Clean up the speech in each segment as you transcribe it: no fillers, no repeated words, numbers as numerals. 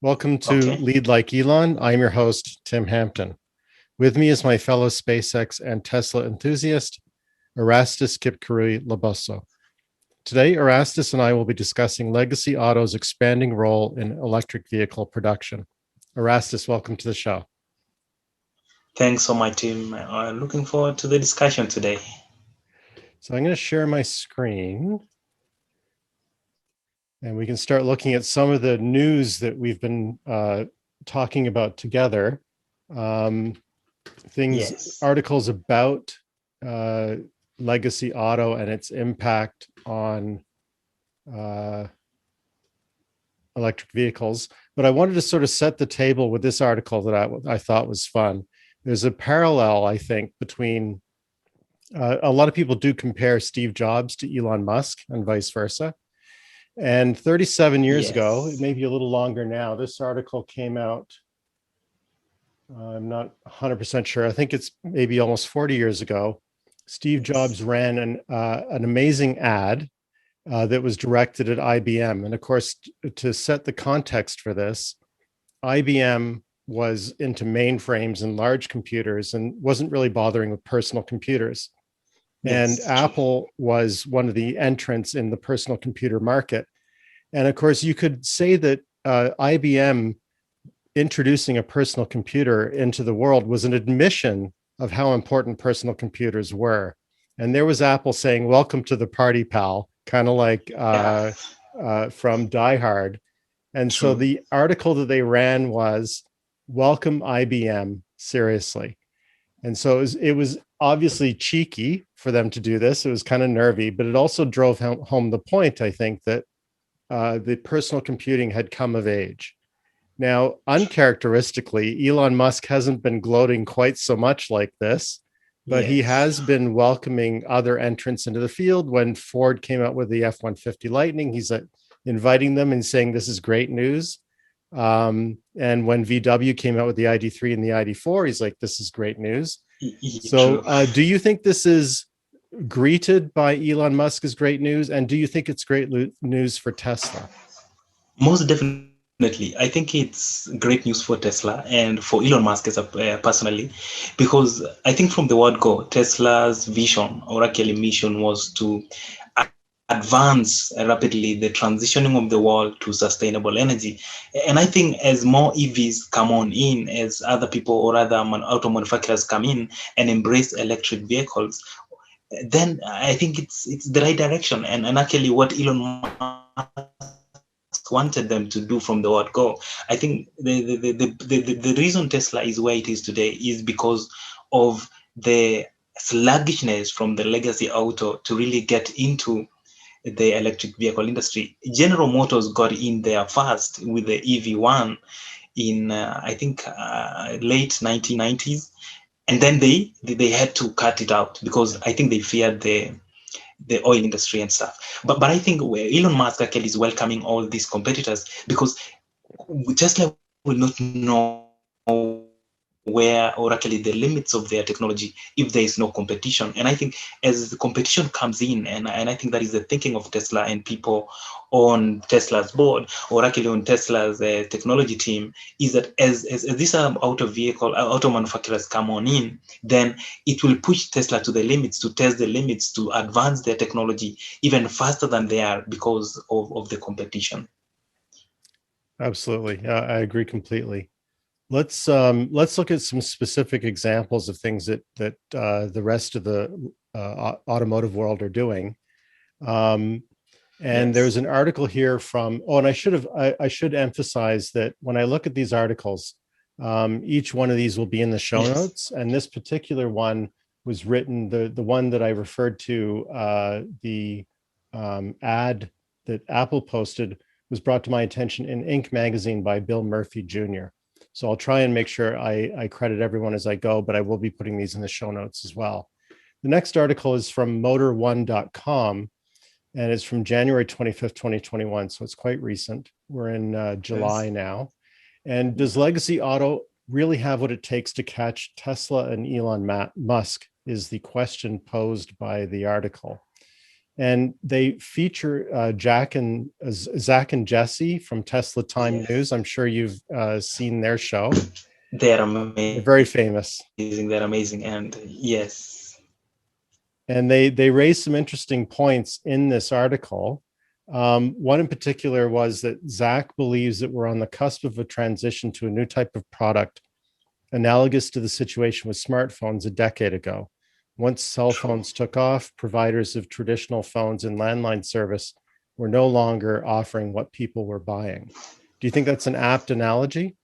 Welcome to Okay. Lead Like Elon. I'm your host, Tim Hampton. With me is my fellow SpaceX and Tesla enthusiast, Erastus Kipkirui Laboso. Today, Erastus and I will be discussing Legacy Auto's expanding role in electric vehicle production. Erastus, welcome to the show. Thanks so much, Tim. Looking forward to the discussion today. So I'm going to share my screen and we can start looking at some of the news that we've been talking about together. Yes. Articles about uh, legacy auto and its impact on uh, electric vehicles. But I wanted to sort of set the table with this article that I thought was fun. There's a parallel, I think, between a lot of people do compare Steve Jobs to Elon Musk and vice versa. And 37 years ago, it Yes. may be a little longer now, this article came out. I'm not 100% sure. I think it's maybe almost 40 years ago. Steve Jobs Yes. ran an amazing ad that was directed at IBM. And of course, to set the context for this, IBM was into mainframes and large computers and wasn't really bothering with personal computers. And Yes. True. Apple was one of the entrants in the personal computer market. And of course, you could say that IBM introducing a personal computer into the world was an admission of how important personal computers were. And there was Apple saying, "Welcome to the party, pal," kind of like Yeah. from Die Hard. And so True. the article that they ran was, "Welcome IBM, seriously." And so it was obviously cheeky for them to do this. It was kind of nervy, but it also drove home the point, I think, that the personal computing had come of age. Now, uncharacteristically, Elon Musk hasn't been gloating quite so much like this, but he Yes. has been welcoming other entrants into the field. When Ford came out with the F-150 Lightning, he's inviting them and saying, "This is great news." And when VW came out with the ID3 and the ID4, he's like, "This is great news." So, True. do you think this is greeted by Elon Musk as great news? And do you think it's great news for Tesla? Most definitely. I think it's great news for Tesla and for Elon Musk as personally, because I think from the word go, Tesla's vision or actually mission was to advance rapidly the transitioning of the world to sustainable energy. And I think as more EVs come on in, as other people or other auto manufacturers come in and embrace electric vehicles, then I think it's the right direction. And actually what Elon Musk wanted them to do from the word go. I think the reason Tesla is where it is today is because of the sluggishness from the legacy auto to really get into the electric vehicle industry. General Motors got in there first with the EV1 in I think late 1990s, and then they had to cut it out because I think they feared the oil industry and stuff. But I think where Elon Musk actually is welcoming all these competitors because Tesla will not know where or actually the limits of their technology if there is no competition. And I think as the competition comes in, and I think that is the thinking of Tesla and people on Tesla's board or actually on Tesla's technology team, is that as these auto manufacturers come on in, then it will push Tesla to the limits, to test the limits, to advance their technology even faster than they are because of the competition. Absolutely. I agree completely. Let's look at some specific examples of things that the rest of the automotive world are doing. Um, and there's Yes. an article here from, oh, and I should emphasize that when I look at these articles, each one of these will be in the show Yes. notes. And this particular one was written, the one that I referred to, the ad that Apple posted was brought to my attention in Inc. magazine by Bill Murphy Jr. So I'll try and make sure I credit everyone as I go, but I will be putting these in the show notes as well. The next article is from motor1.com and it's from January 25th, 2021. So it's quite recent. We're in Yes. July now. And does Legacy Auto really have what it takes to catch Tesla and Elon Musk is the question posed by the article. and they feature Zach and Jesse from Tesla Time News. I'm sure you've seen their show. They're amazing. They're very famous. They're amazing, and yes. And they raised some interesting points in this article. One in particular was that Zach believes that we're on the cusp of a transition to a new type of product, analogous to the situation with smartphones a decade ago. Once cell phones took off, providers of traditional phones and landline service were no longer offering what people were buying. Do you think that's an apt analogy?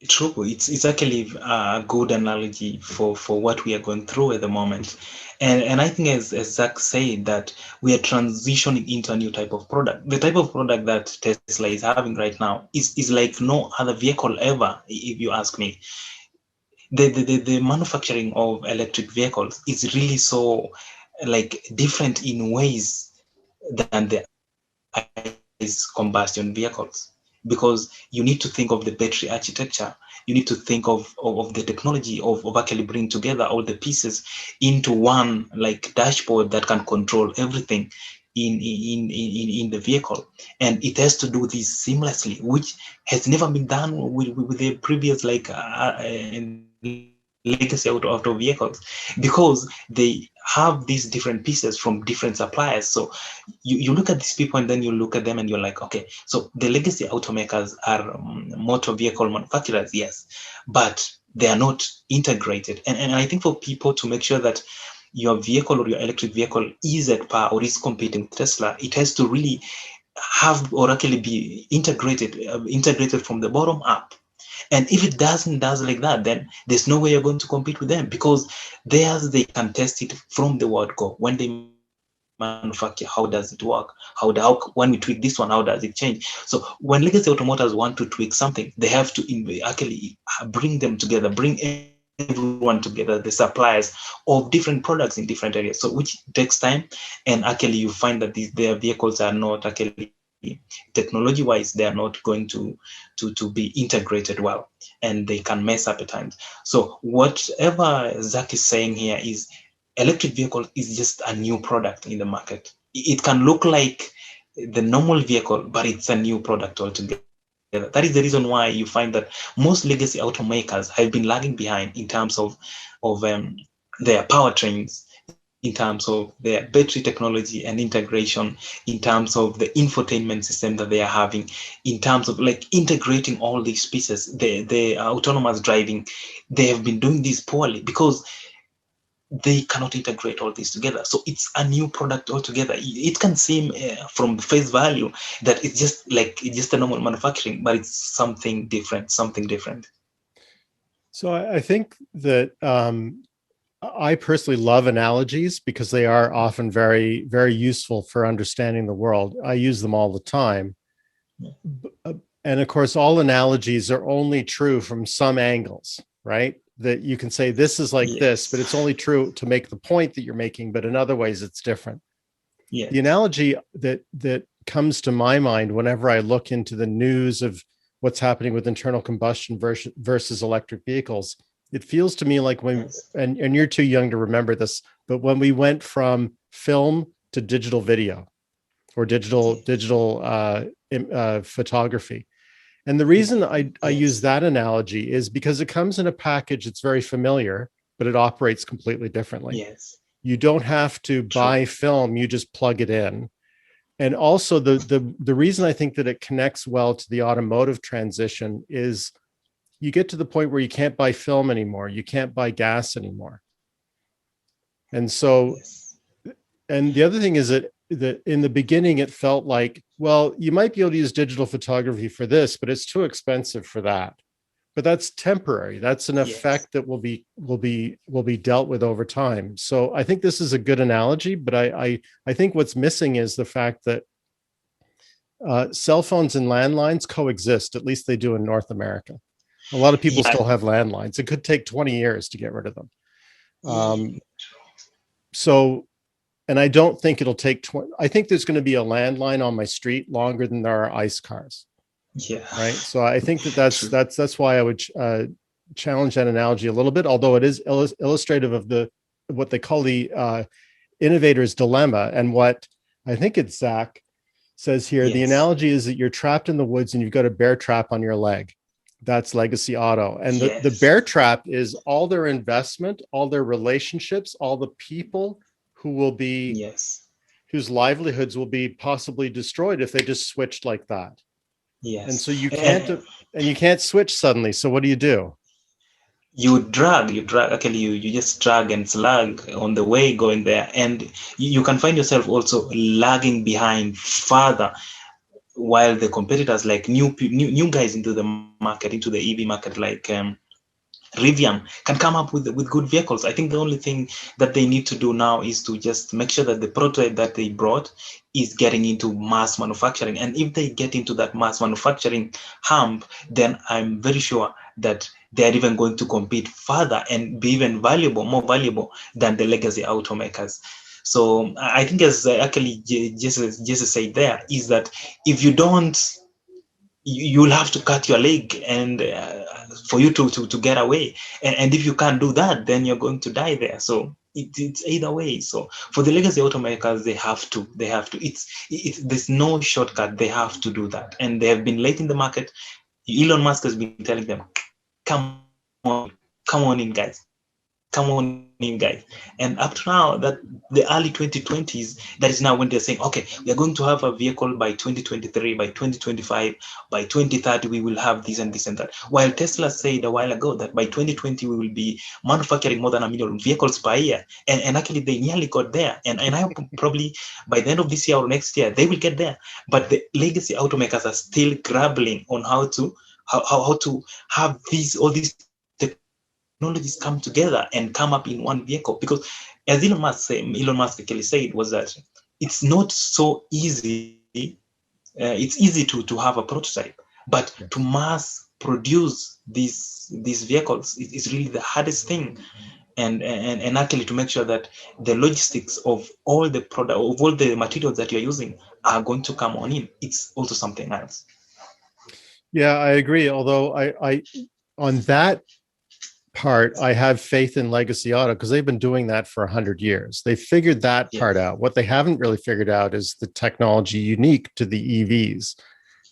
True. It's actually a good analogy for what we are going through at the moment. And I think as Zach said, that we are transitioning into a new type of product. The type of product that Tesla is having right now is like no other vehicle ever, if you ask me. The manufacturing of electric vehicles is really so like different in ways than the ICE combustion vehicles, because you need to think of the battery architecture. You need to think of the technology of actually bringing together all the pieces into one like dashboard that can control everything in the vehicle, and it has to do this seamlessly, which has never been done with the previous like legacy auto vehicles, because they have these different pieces from different suppliers. So you look at these people and then you look at them and you're like, okay, so the legacy automakers are motor vehicle manufacturers, yes, but they are not integrated. And I think for people to make sure that your vehicle or your electric vehicle is at par or is competing with Tesla, it has to really have or actually be integrated from the bottom up. And if it doesn't does like that, then there's no way you're going to compete with them, because theirs, they can test it from the word go. When they manufacture, how does it work? How when we tweak this one, how does it change? So when legacy automakers want to tweak something, they have to actually bring them together, bring everyone together, the suppliers of different products in different areas. So which takes time, and actually you find that their vehicles are not actually technology wise, they are not going to be integrated well, and they can mess up at times. So whatever Zach is saying here is electric vehicle is just a new product in the market. It can look like the normal vehicle, but it's a new product altogether. That is the reason why you find that most legacy automakers have been lagging behind in terms of their powertrains, in terms of their battery technology and integration, in terms of the infotainment system that they are having, in terms of like integrating all these pieces. The autonomous driving, they have been doing this poorly because they cannot integrate all this together. So it's a new product altogether. It can seem from face value that it's just a normal manufacturing, but it's something different. So I think that I personally love analogies because they are often very, very useful for understanding the world. I use them all the time. And of course, all analogies are only true from some angles, right? That you can say this is like this, but it's only true to make the point that you're making, but in other ways it's different. Yes. The analogy that comes to my mind whenever I look into the news of what's happening with internal combustion versus electric vehicles, it feels to me like when, and you're too young to remember this, but when we went from film to digital video or digital photography. And the reason I use that analogy is because it comes in a package that's very familiar, but it operates completely differently. Yes. You don't have to buy film, you just plug it in. And also the reason I think that it connects well to the automotive transition is you get to the point where you can't buy film anymore. You can't buy gas anymore. And so, and the other thing is that in the beginning, it felt like, well, you might be able to use digital photography for this, but it's too expensive for that. But that's temporary. That's an effect that will be dealt with over time. So I think this is a good analogy, but I think what's missing is the fact that cell phones and landlines coexist. At least they do in North America. A lot of people still have landlines. It could take 20 years to get rid of them. So, and I don't think it'll take 20. I think there's going to be a landline on my street longer than there are ICE cars. Yeah. Right. So I think that's why I would challenge that analogy a little bit, although it is illustrative of what they call the innovator's dilemma. And what I think it's Zach says here, the Yes. analogy is that you're trapped in the woods and you've got a bear trap on your leg. That's legacy auto. And Yes. the bear trap is all their investment, all their relationships, all the people who will be, Yes. whose livelihoods will be possibly destroyed if they just switched like that. Yes. And so you can't switch suddenly. So what do? You just drag and slug on the way going there, and you can find yourself also lagging behind further, while the competitors, like new guys into the market, into the EV market, like Rivian, can come up with good vehicles. I think the only thing that they need to do now is to just make sure that the prototype that they brought is getting into mass manufacturing. And if they get into that mass manufacturing hump, then I'm very sure that they're even going to compete further and be even more valuable than the legacy automakers. So I think, as actually Jesse said there, is that if you don't, you'll have to cut your leg and for you to get away. And if you can't do that, then you're going to die there. So it's either way. So for the legacy automakers, they have to. It's there's no shortcut. They have to do that, and they have been late in the market. Elon Musk has been telling them, come on in, guys. Come on in, guys. And up to now, that the early 2020s, that is now when they're saying, okay, we are going to have a vehicle by 2023, by 2025, by 2030, we will have this and this and that. While Tesla said a while ago that by 2020, we will be manufacturing more than 1 million vehicles per year. And actually, they nearly got there. And I hope probably by the end of this year or next year, they will get there. But the legacy automakers are still grappling on how to have all these technologies come together and come up in one vehicle. Because as Elon Musk actually said, was that it's not so easy. It's easy to have a prototype, but to mass produce these vehicles is really the hardest thing. And actually to make sure that the logistics of all the product, of all the materials that you're using are going to come on in, it's also something else. Yeah, I agree. Although I on that part, I have faith in legacy auto because they've been doing that for 100 years. They figured that part out. What they haven't really figured out is the technology unique to the EVs.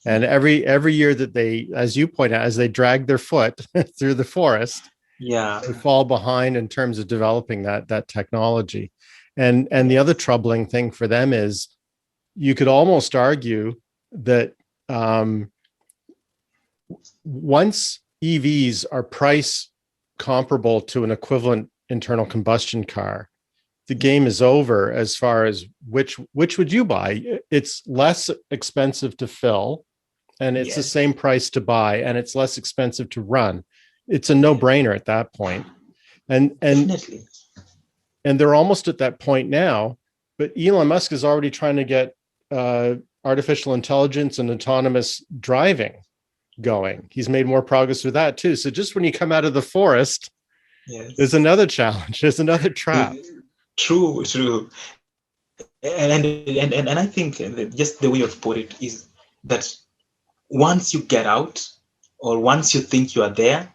And every year that they, as you point out, as they drag their foot through the forest, they fall behind in terms of developing that technology. And the other troubling thing for them is you could almost argue that once EVs are price comparable to an equivalent internal combustion car, the game is over as far as which would you buy. It's less expensive to fill, and it's the same price to buy, and it's less expensive to run. It's a no-brainer at that point. And they're almost at that point now, but Elon Musk is already trying to get artificial intelligence and autonomous driving going. He's made more progress with that too. So just when you come out of the forest, there's another challenge. There's another trap. True. And I think just the way of put it is that once you get out, or once you think you are there,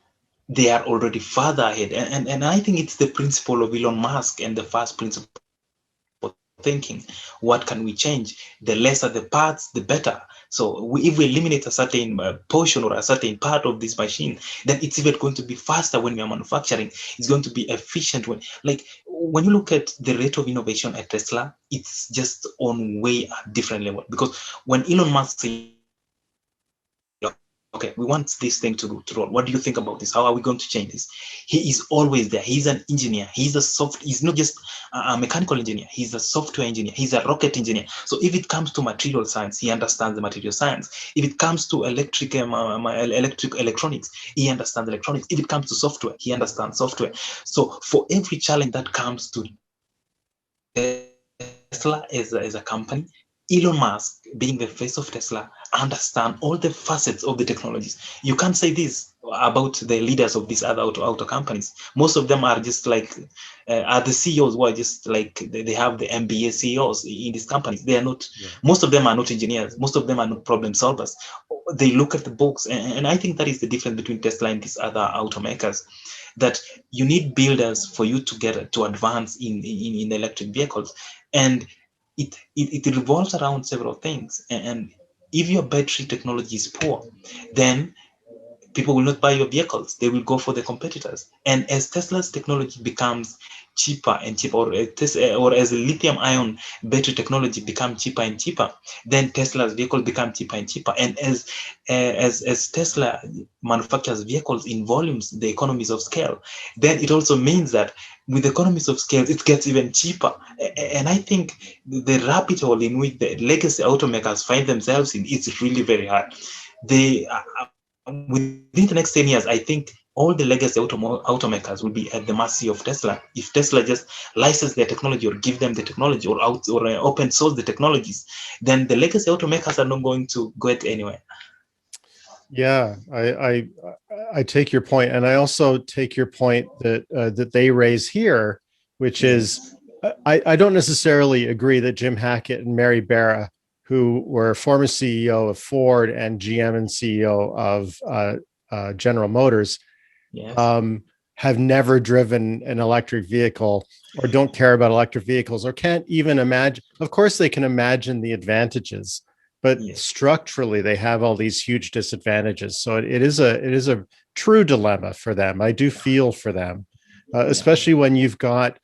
they are already further ahead. And I think it's the principle of Elon Musk, and the first principle thinking, what can we change? The lesser the parts, the better. So if we eliminate a certain portion or a certain part of this machine, then it's even going to be faster when we are manufacturing. It's going to be efficient. When you look at the rate of innovation at Tesla, it's just on way a different level. Because when Elon Musk said, okay, we want this thing to roll. What do you think about this? How are we going to change this? He is always there. He's an engineer. He's not just a mechanical engineer. He's a software engineer. He's a rocket engineer. So if it comes to material science, he understands the material science. If it comes to electronics, he understands electronics. If it comes to software, he understands software. So for every challenge that comes to Tesla as a company, Elon Musk, being the face of Tesla, understand all the facets of the technologies. You can't say this about the leaders of these other auto companies. Most of them are just like are the CEOs who are just like they have the MBA CEOs in these companies. They are not. Yeah. Most of them are not engineers. Most of them are not problem solvers. They look at the books, and I think that is the difference between Tesla and these other automakers. That you need builders for you to get to advance in electric vehicles, and it revolves around several things. And if your battery technology is poor, then people will not buy your vehicles. They will go for the competitors. And as Tesla's technology becomes cheaper and cheaper, or as lithium ion battery technology becomes cheaper and cheaper, then Tesla's vehicles become cheaper and cheaper. And as Tesla manufactures vehicles in volumes, the economies of scale, then it also means that with economies of scale, it gets even cheaper. And I think the rabbit hole in which the legacy automakers find themselves in is really very hard. They within the next 10 years, I think all the legacy automakers will be at the mercy of Tesla. If Tesla just license their technology or give them the technology or open source the technologies, then the legacy automakers are not going to get anywhere. Yeah, I take your point, and I also take your point that that they raise here, which is I don't necessarily agree that Jim Hackett and Mary Barra, who were former CEO of Ford and GM and CEO of General Motors, yes, have never driven an electric vehicle or don't care about electric vehicles or can't even imagine. Of course, they can imagine the advantages, but yes, structurally they have all these huge disadvantages. So it is a true dilemma for them. I do feel for them, especially when you've got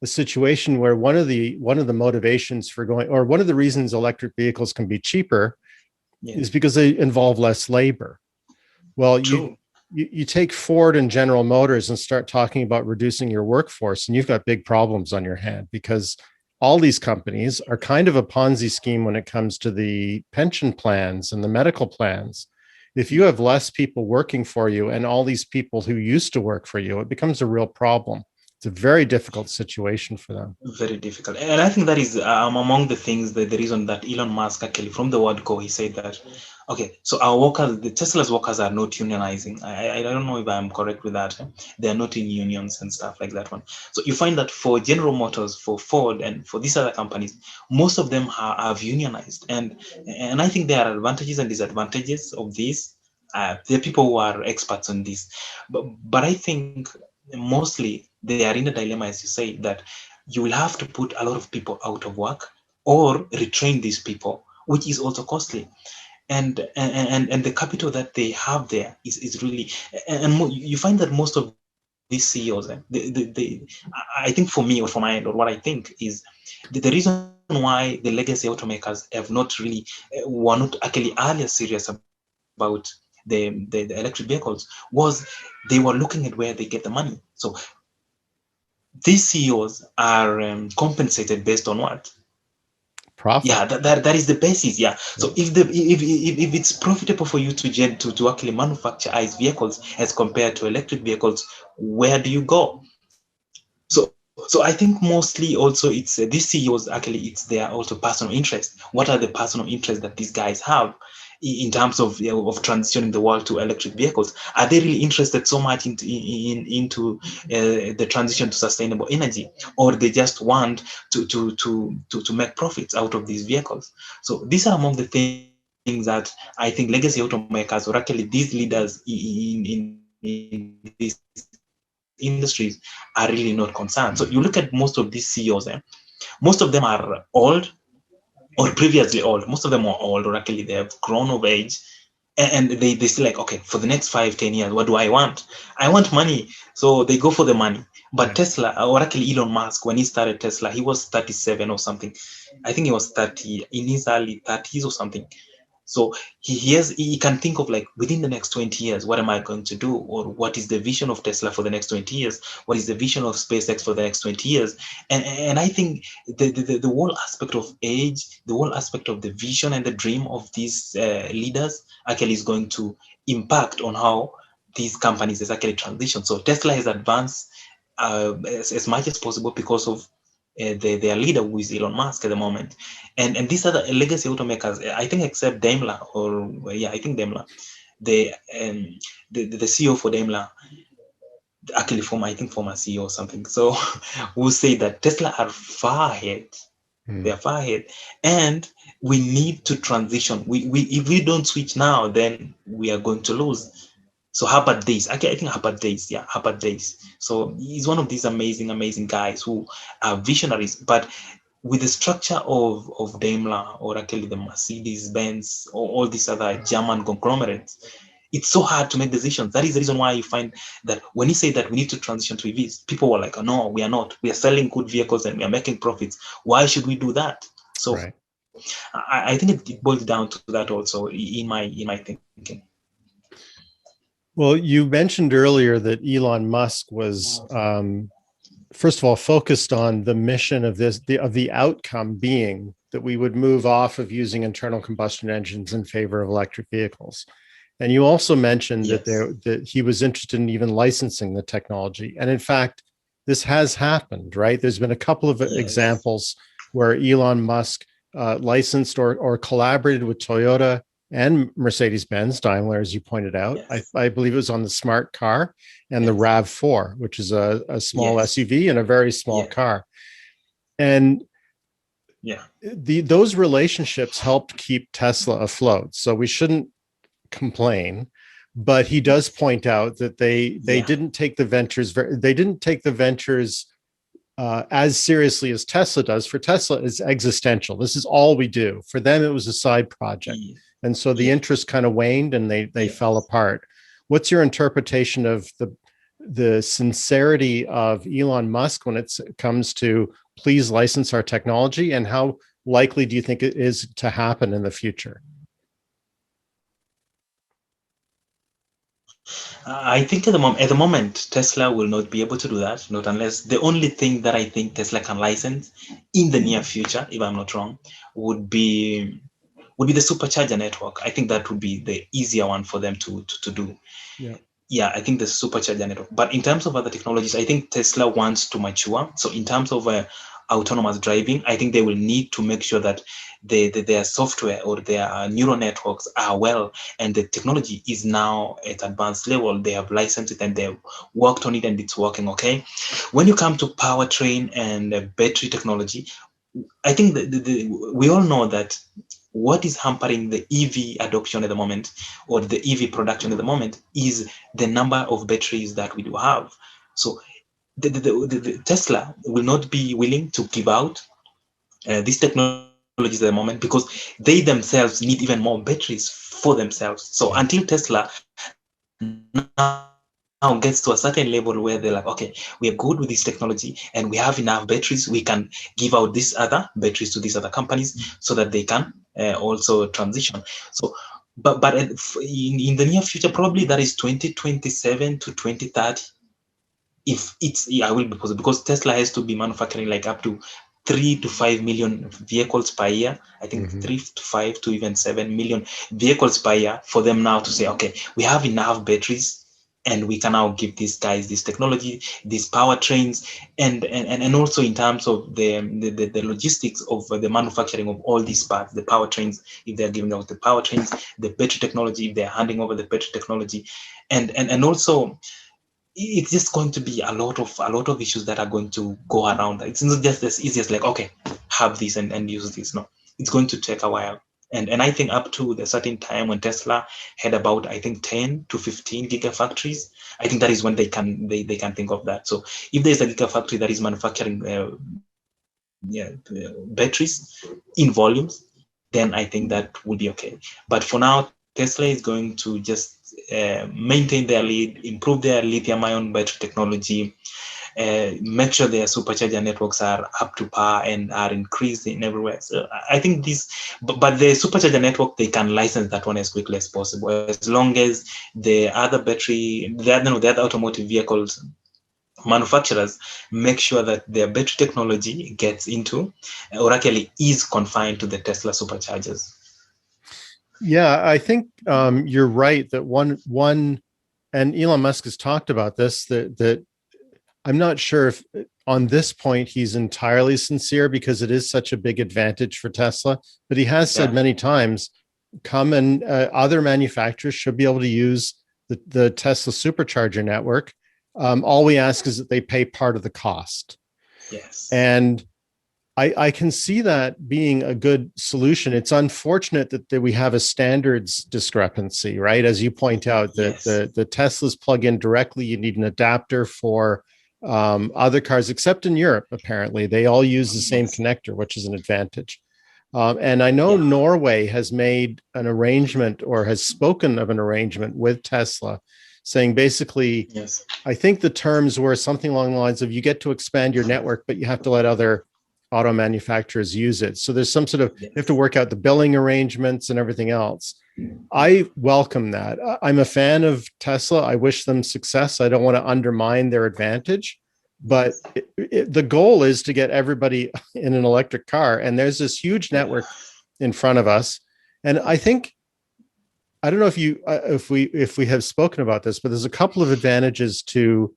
a situation where one of the motivations for going, or one of the reasons electric vehicles can be cheaper, yes, is because they involve less labor. Well, you take Ford and General Motors and start talking about reducing your workforce, and you've got big problems on your hand, because all these companies are kind of a Ponzi scheme when it comes to the pension plans and the medical plans. If you have less people working for you and all these people who used to work for you, it becomes a real problem. It's a very difficult situation for them. Very difficult. And I think that is among the things, the reason that Elon Musk actually, from the word go, he said that, okay, so our workers, the Tesla's workers are not unionizing. I don't know if I'm correct with that. They are not in unions and stuff like that one. So you find that for General Motors, for Ford, and for these other companies, most of them have unionized. And I think there are advantages and disadvantages of this. There are people who are experts on this. But I think mostly they are in a dilemma, as you say, that you will have to put a lot of people out of work or retrain these people, which is also costly. And the capital that they have there is really, and you find that most of these CEOs, I think for me, or for my end, or what I think is the reason why the legacy automakers have not really, were not actually earlier serious about the electric vehicles, was they were looking at where they get the money. So these CEOs are compensated based on what? Profit. Yeah, that is the basis. Yeah. So if it's profitable for you to actually manufacture ICE vehicles as compared to electric vehicles, where do you go? So I think mostly also it's these CEOs, actually it's their also personal interest. What are the personal interests that these guys have in terms of transitioning the world to electric vehicles? Are they really interested so much into the transition to sustainable energy, or they just want to make profits out of these vehicles? So these are among the things that I think legacy automakers, or actually these leaders in these industries, are really not concerned. So you look at most of these CEOs, most of them are old or previously old. Most of them are old, or actually they have grown of age, and they still like, okay, for the next 5-10 years, what do I want? I want money. So they go for the money. But Tesla, or actually Elon Musk, when he started Tesla, he was 37 or something. I think he was 30 in his early 30s or something. So he can think of, like, within the next 20 years, what am I going to do? Or what is the vision of Tesla for the next 20 years? What is the vision of SpaceX for the next 20 years? And I think the whole aspect of age, the whole aspect of the vision and the dream of these leaders actually is going to impact on how these companies is actually transition. So Tesla has advanced as much as possible because of their leader, who is Elon Musk at the moment, and these other legacy automakers, I think, except Daimler, or yeah, I think Daimler, the CEO for Daimler, actually former CEO or something, so will say that Tesla are far ahead. They are far ahead, and we need to transition. We if we don't switch now, then we are going to lose. So Herbert Days, I think Herbert Days, yeah, Herbert Days. So he's one of these amazing guys who are visionaries, but with the structure of Daimler, or actually the Mercedes Benz, or all these other German conglomerates, it's so hard to make decisions. That is the reason why you find that when you say that we need to transition to EVs, people were like, oh, no, we are not. We are selling good vehicles and we are making profits. Why should we do that? So right. I think it boils down to that also in my thinking. Well, you mentioned earlier that Elon Musk was, first of all, focused on the mission of the outcome being that we would move off of using internal combustion engines in favor of electric vehicles. And you also mentioned yes. that he was interested in even licensing the technology. And in fact, this has happened, right? There's been a couple of yes. examples where Elon Musk licensed or collaborated with Toyota and Mercedes-Benz, Daimler, as you pointed out. Yes. I believe it was on the smart car and yes. the RAV4, which is a small yes. SUV and a very small yes. car. And those relationships helped keep Tesla afloat. So we shouldn't complain, but he does point out that they didn't take the ventures as seriously as Tesla does. For Tesla, it's existential. This is all we do. For them, it was a side project. And so the interest kind of waned and they fell apart. What's your interpretation of the sincerity of Elon Musk when it comes to please license our technology, and how likely do you think it is to happen in the future? I think at the moment, Tesla will not be able to do that, not unless the only thing that I think Tesla can license in the near future, if I'm not wrong, would be the Supercharger Network. I think that would be the easier one for them to do. Yeah, I think the Supercharger Network. But in terms of other technologies, I think Tesla wants to mature. So in terms of autonomous driving, I think they will need to make sure that their software or their neural networks are well, and the technology is now at advanced level. They have licensed it and they've worked on it and it's working okay. When you come to powertrain and battery technology, I think we all know that what is hampering the EV adoption at the moment, or the EV production at the moment, is the number of batteries that we do have. So the Tesla will not be willing to give out these technologies at the moment, because they themselves need even more batteries for themselves. So until Tesla now gets to a certain level where they're like, okay, we are good with this technology and we have enough batteries, we can give out these other batteries to these other companies so that they can also transition. So but in the near future, probably that is 2027 to 2030, if it's I will be possible, because Tesla has to be manufacturing like up to 3 to 5 million vehicles per year. I think 3 to 5 to even 7 million vehicles per year for them now to say, okay, we have enough batteries and we can now give these guys this technology, these powertrains, and also in terms of the logistics of the manufacturing of all these parts, the powertrains, if they're giving out the powertrains, the battery technology, if they're handing over the battery technology, and also it's just going to be a lot of issues that are going to go around. It's not just as easy as like, okay, have this and use this. No, it's going to take a while. And I think up to the certain time when Tesla had about, I think, 10 to 15 gigafactories, I think that is when they can think of that. So if there's a gigafactory that is manufacturing batteries in volumes, then I think that will be okay. But for now, Tesla is going to just maintain their lead, improve their lithium-ion battery technology, make sure their supercharger networks are up to par and are increasing everywhere. So I think but the supercharger network, they can license that one as quickly as possible, as long as the other automotive vehicles manufacturers make sure that their battery technology gets into, or actually is confined to, the Tesla superchargers. Yeah, I think you're right that one, and Elon Musk has talked about this, that I'm not sure if on this point he's entirely sincere, because it is such a big advantage for Tesla. But he has said many times, come and other manufacturers should be able to use the Tesla Supercharger network. All we ask is that they pay part of the cost. Yes. And I can see that being a good solution. It's unfortunate that we have a standards discrepancy, right? As you point out, that the Teslas plug in directly. You need an adapter for other cars, except in Europe. Apparently, they all use the same connector, which is an advantage. And I know Norway has made an arrangement, or has spoken of an arrangement with Tesla, saying basically, I think the terms were something along the lines of, you get to expand your network, but you have to let other auto manufacturers use it. So there's some sort of, you have to work out the billing arrangements and everything else. I welcome that. I'm a fan of Tesla. I wish them success. I don't want to undermine their advantage, but the goal is to get everybody in an electric car. And there's this huge network in front of us. And I think, I don't know if we have spoken about this, but there's a couple of advantages to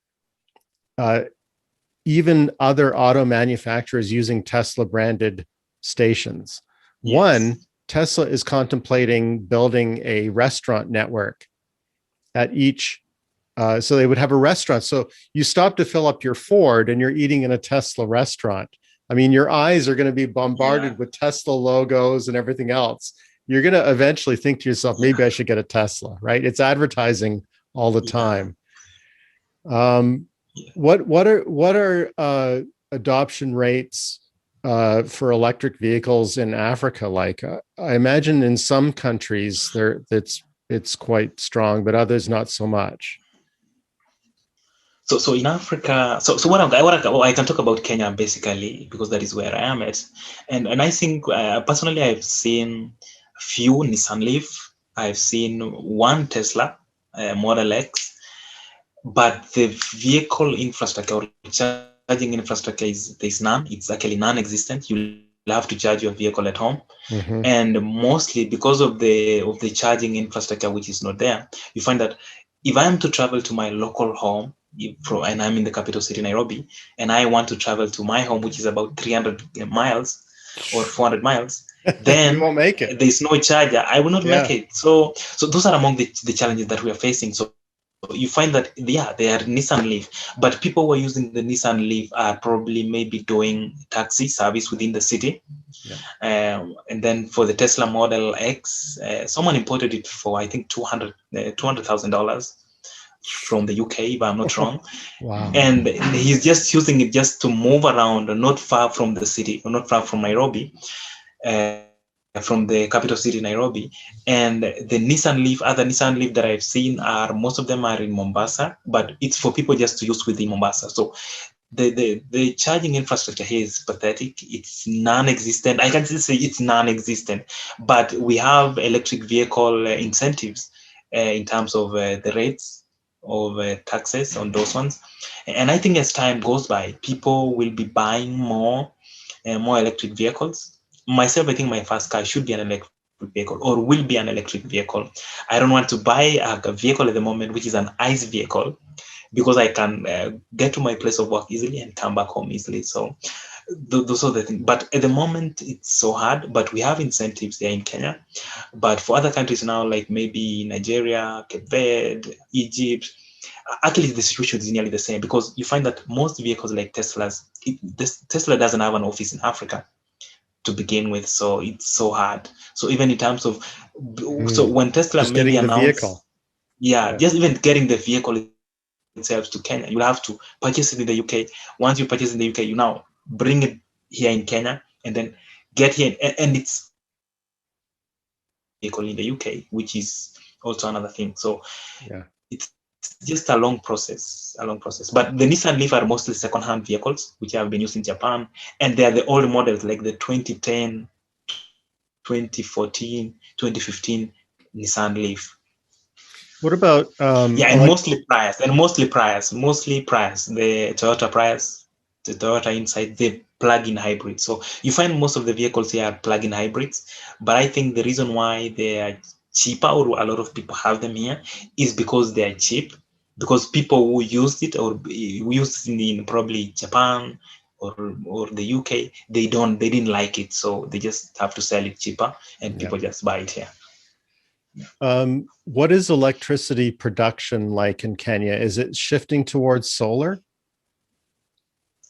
even other auto manufacturers using Tesla branded stations. One, Tesla is contemplating building a restaurant network at each. So they would have a restaurant. So you stop to fill up your Ford and you're eating in a Tesla restaurant. I mean, your eyes are going to be bombarded with Tesla logos and everything else. You're going to eventually think to yourself, maybe I should get a Tesla, right? It's advertising all the time. What are adoption rates for electric vehicles in Africa like? I imagine in some countries it's quite strong, but others not so much. So in Africa, what I can talk about Kenya basically, because that is where I am at, and I think personally I've seen few Nissan Leaf, I've seen one Tesla Model X, but the vehicle infrastructure or charging infrastructure there's none. It's actually non-existent. You have to charge your vehicle at home, and mostly because of the charging infrastructure which is not there, you find that if I am to travel to my local home, and I'm in the capital city Nairobi, and I want to travel to my home, which is about 300 miles or 400 miles, then you won't make it. There's no charger. I will not make it. So those are among the challenges that we are facing. So you find that they are Nissan Leaf, but people who are using the Nissan Leaf are probably maybe doing taxi service within the city. And then for the Tesla Model X, someone imported it for I think $200,000 from the UK, if I'm not wrong. Wow. And he's just using it just to move around, not far from the city, or not far from Nairobi. From the capital city Nairobi, and the Nissan Leaf, other Nissan Leaf that I've seen most of them are in Mombasa, but it's for people just to use within Mombasa. So the charging infrastructure here is pathetic. It's non-existent. I can just say it's non-existent, but we have electric vehicle incentives in terms of the rates of taxes on those ones. And I think as time goes by, people will be buying more electric vehicles. Myself, I think my first car should be an electric vehicle, or will be an electric vehicle. I don't want to buy a vehicle at the moment which is an ICE vehicle, because I can get to my place of work easily and come back home easily. So those are the things. But at the moment, it's so hard. But we have incentives there in Kenya. But for other countries now, like maybe Nigeria, Cape Verde, Egypt, actually the situation is nearly the same, because you find that most vehicles like Teslas, Tesla doesn't have an office in Africa to begin with, so it's so hard. So even in terms of, so when Tesla just maybe getting the announced, vehicle, just even getting the vehicle itself to Kenya, you have to purchase it in the UK. Once you purchase in the UK, you now bring it here in Kenya, and then get here, and it's vehicle in the UK, which is also another thing. So it's just a long process. But the Nissan Leaf are mostly second-hand vehicles, which have been used in Japan, and they are the old models, like the 2010, 2014, 2015 Nissan Leaf. What about and mostly Prius, the Toyota Prius, the Toyota Insight, the plug-in hybrids. So you find most of the vehicles here are plug-in hybrids, but I think the reason why they are cheaper, or a lot of people have them here, is because they are cheap. because people who used it or who used it in probably Japan or the UK, they didn't like it, so they just have to sell it cheaper, and people just buy it here. What is electricity production like in Kenya? Is it shifting towards solar?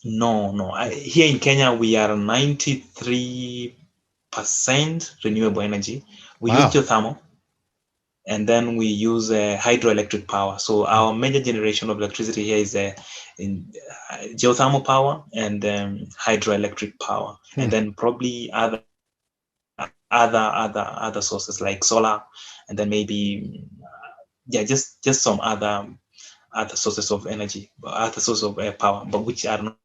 No. Here in Kenya, we are 93% renewable energy. We use geothermal, and then we use hydroelectric power. So our major generation of electricity here is in geothermal power and hydroelectric power, and then probably other sources like solar, and then maybe just some other sources of energy, other sources of power, but which are not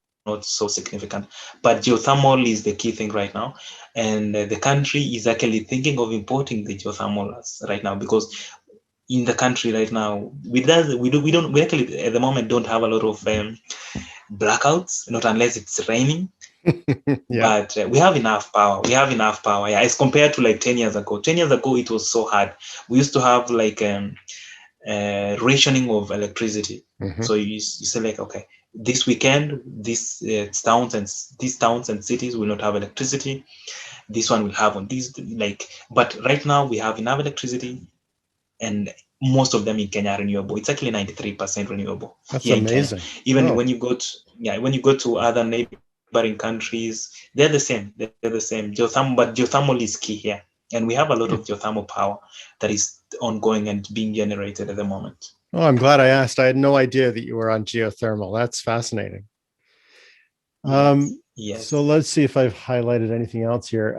so significant. But geothermal is the key thing right now, and the country is actually thinking of importing the geothermal right now, because in the country right now we actually at the moment don't have a lot of blackouts, not unless it's raining. But we have enough power. Yeah, as compared to like 10 years ago. 10 years ago it was so hard. We used to have like rationing of electricity. So you say like, okay, this weekend these towns and cities will not have electricity, this one will have on these, like, but right now we have enough electricity, and most of them in Kenya are renewable. It's actually 93% renewable. That's amazing. Even when you go to other neighboring countries, they're the same. But geothermal is key here, and we have a lot of geothermal power that is ongoing and being generated at the moment. Oh, I'm glad I asked. I had no idea that you were on geothermal. That's fascinating. Yes. So let's see if I've highlighted anything else here.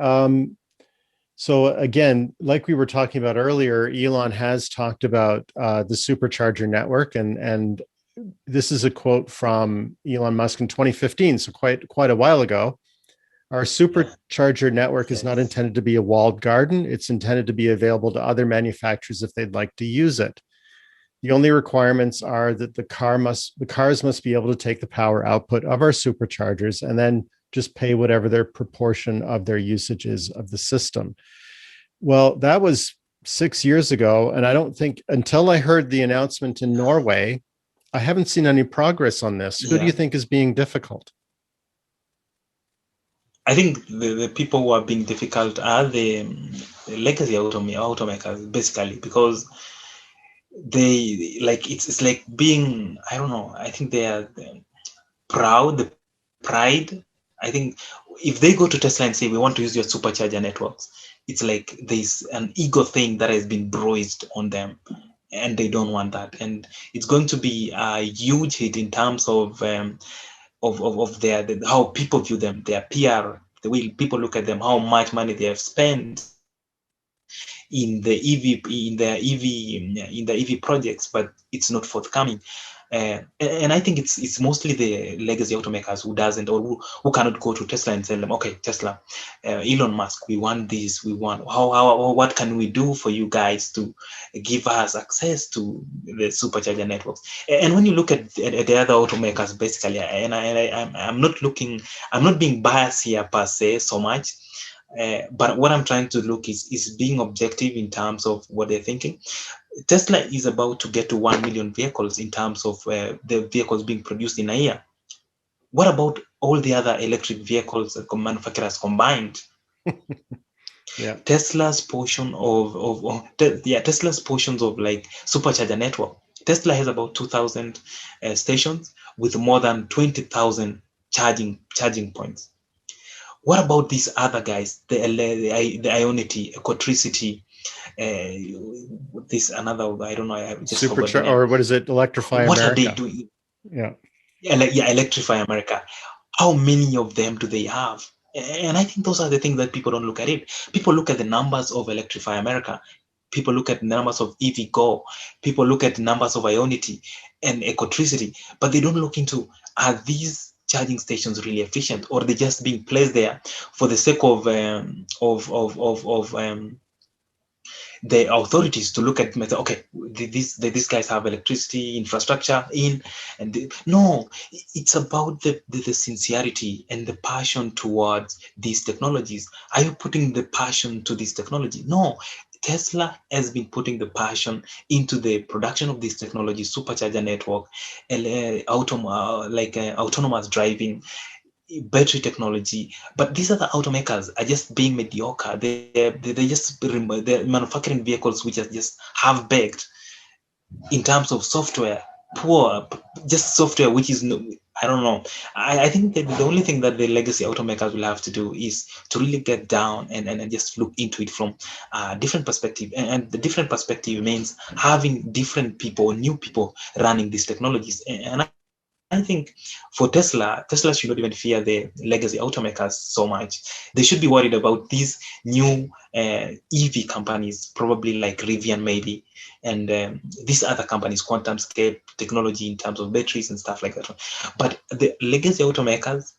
So again, like we were talking about earlier, Elon has talked about the Supercharger Network, and this is a quote from Elon Musk in 2015, so quite a while ago. Our Supercharger Network is not intended to be a walled garden. It's intended to be available to other manufacturers if they'd like to use it. The only requirements are that the cars must be able to take the power output of our superchargers and then just pay whatever their proportion of their usage is of the system. Well, that was 6 years ago. And I don't think until I heard the announcement in Norway, I haven't seen any progress on this. Who do you think is being difficult? I think the people who are being difficult are the legacy automakers, basically, because they like it's like being, I don't know, I think they are proud, the pride. I think if they go to Tesla and say we want to use your supercharger networks, it's like there's an ego thing that has been bruised on them, and they don't want that. And it's going to be a huge hit in terms of their how people view them, their PR, the way people look at them, how much money they have spent in the EV projects, but it's not forthcoming. And I think it's mostly the legacy automakers who doesn't, or who cannot go to Tesla and tell them, okay, Tesla, Elon Musk, we want this, we want what can we do for you guys to give us access to the supercharger networks? And when you look at the other automakers, basically, I'm not being biased here per se so much. But what I'm trying to look is being objective in terms of what they're thinking. Tesla is about to get to 1 million vehicles in terms of the vehicles being produced in a year. What about all the other electric vehicles manufacturers combined? Tesla's portion Tesla's portions of like supercharger network. Tesla has about 2,000 stations with more than 20,000 charging points. What about these other guys? The Ionity, Ecotricity, this another, I don't know. I just Supercharger, or what is it? Electrify America. What are they doing? Electrify America. How many of them do they have? And I think those are the things that people don't look at it. People look at the numbers of Electrify America. People look at the numbers of EVgo. People look at the numbers of Ionity and Ecotricity, but they don't look into, are these charging stations really efficient, or are they just being placed there for the sake of the authorities to look at, okay, these guys have electricity infrastructure in, and no, it's about the sincerity and the passion towards these technologies. Are you putting the passion to this technology? No, Tesla has been putting the passion into the production of this technology, Supercharger Network, autonomous driving, battery technology. But these other automakers are just being mediocre. They're manufacturing vehicles which are just half baked in terms of software, poor, just software which is no, I don't know. I think that the only thing that the legacy automakers will have to do is to really get down and just look into it from a different perspective. And the different perspective means having different people, new people running these technologies. And I think for Tesla should not even fear the legacy automakers so much. They should be worried about these new EV companies, probably like Rivian maybe, and these other companies, QuantumScape technology in terms of batteries and stuff like that. But the legacy automakers,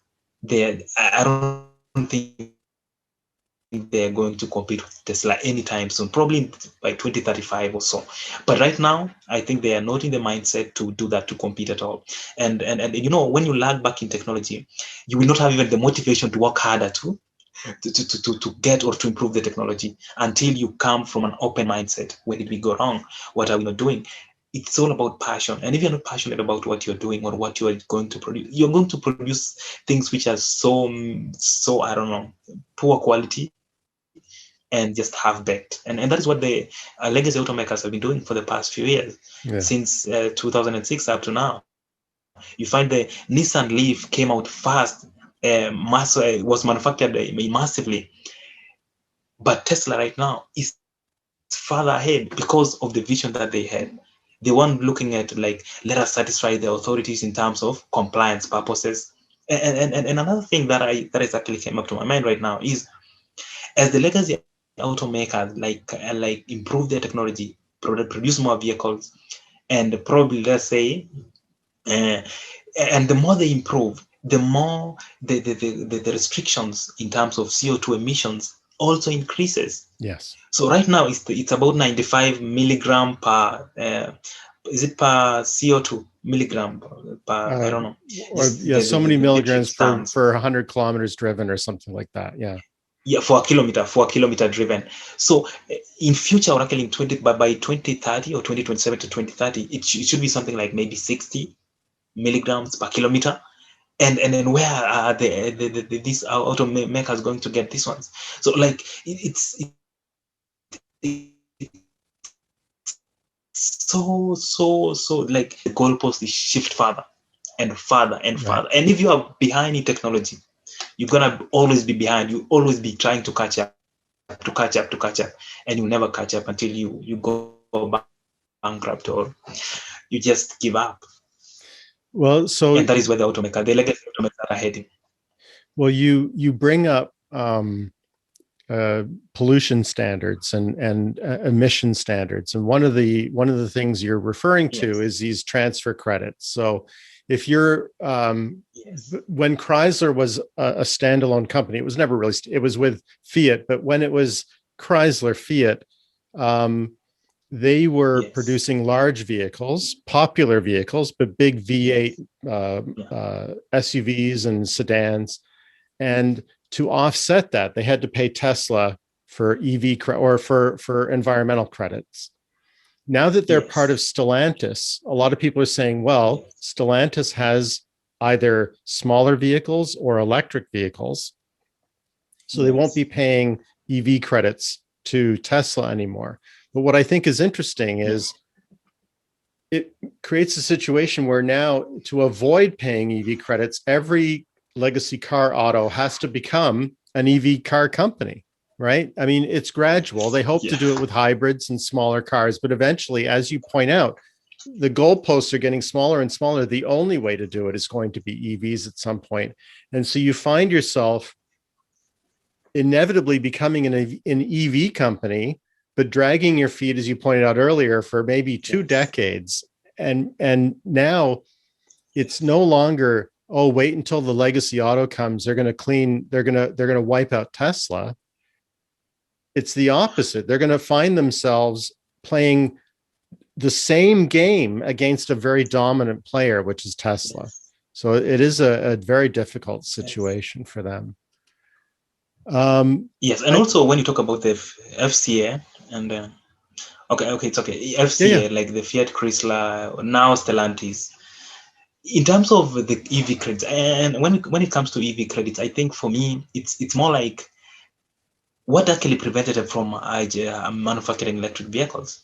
I don't think they're going to compete with Tesla anytime soon, probably by 2035 or so. But right now, I think they are not in the mindset to do that, to compete at all. And when you lag back in technology, you will not have even the motivation to work harder to get or to improve the technology until you come from an open mindset. Where did we go wrong? What are we not doing? It's all about passion. And if you're not passionate about what you're doing or what you are going to produce, you're going to produce things which are so I don't know, poor quality and just half baked. And that is what the legacy automakers have been doing for the past few years, since 2006 up to now. You find the Nissan Leaf came out fast, was manufactured massively, but Tesla right now is further ahead because of the vision that they had. They weren't looking at like, let us satisfy the authorities in terms of compliance purposes. And another thing that is actually came up to my mind right now is, as the legacy automakers like improve their technology, produce more vehicles, and probably, let's say, and the more they improve, the more the restrictions in terms of CO2 emissions also increases. Yes. So right now it's about 95 milligram per is it per CO2 milligram per I don't know. So many milligrams for 100 kilometers driven or something like that. Yeah, for a kilometer driven. So in future, or actually by 2030 or 2027 to 2030, it should be something like maybe 60 milligrams per kilometer. And then where are these automakers going to get these ones? So like it's so like the goalpost is shift further and further and further. And if you are behind in technology, you're gonna always be behind. You always be trying to catch up, and you never catch up until you go bankrupt or you just give up. Well, and that is where the legacy automakers are heading. Well, you bring up pollution standards and emission standards, and one of the things you're referring to is these transfer credits. So if you're when Chrysler was a standalone company, it was never really, it was with Fiat, but when it was Chrysler Fiat, they were producing large vehicles, popular vehicles, but big V8 SUVs and sedans. And to offset that, they had to pay Tesla for EV or for environmental credits. Now that they're part of Stellantis, a lot of people are saying, well, Stellantis has either smaller vehicles or electric vehicles, so they won't be paying EV credits to Tesla anymore. But what I think is interesting is it creates a situation where now, to avoid paying EV credits, every legacy car auto has to become an EV car company, right? I mean, it's gradual. They hope to do it with hybrids and smaller cars, but eventually, as you point out, the goalposts are getting smaller and smaller. The only way to do it is going to be EVs at some point. And so you find yourself inevitably becoming an EV company, but dragging your feet, as you pointed out earlier, for maybe 2 decades. And now it's no longer, oh, wait until the legacy auto comes, they're going to wipe out Tesla. It's the opposite. They're going to find themselves playing the same game against a very dominant player, which is Tesla. So it is a very difficult situation for them. And also when you talk about the FCA, And okay, it's okay. Yeah. FCA, like the Fiat Chrysler, now Stellantis. In terms of the EV credits, and when it comes to EV credits, I think for me, it's more like what actually prevented them from manufacturing electric vehicles.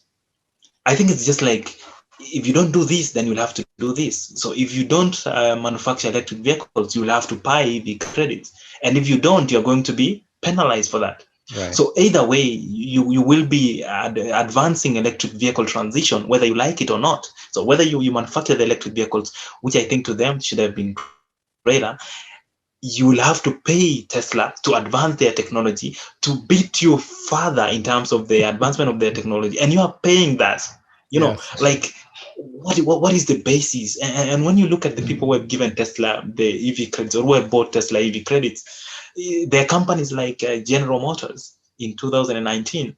I think it's just like, if you don't do this, then you'll have to do this. So if you don't manufacture electric vehicles, you'll have to buy EV credits. And if you don't, you're going to be penalized for that. Right. So either way, you will be advancing electric vehicle transition, whether you like it or not. So whether you manufacture the electric vehicles, which I think to them should have been greater, you will have to pay Tesla to advance their technology to beat you further in terms of the advancement of their technology, and you are paying that. Yes. Like what is the basis? And when you look at the people who have given Tesla the EV credits, or who have bought Tesla EV credits, there are companies like General Motors in 2019.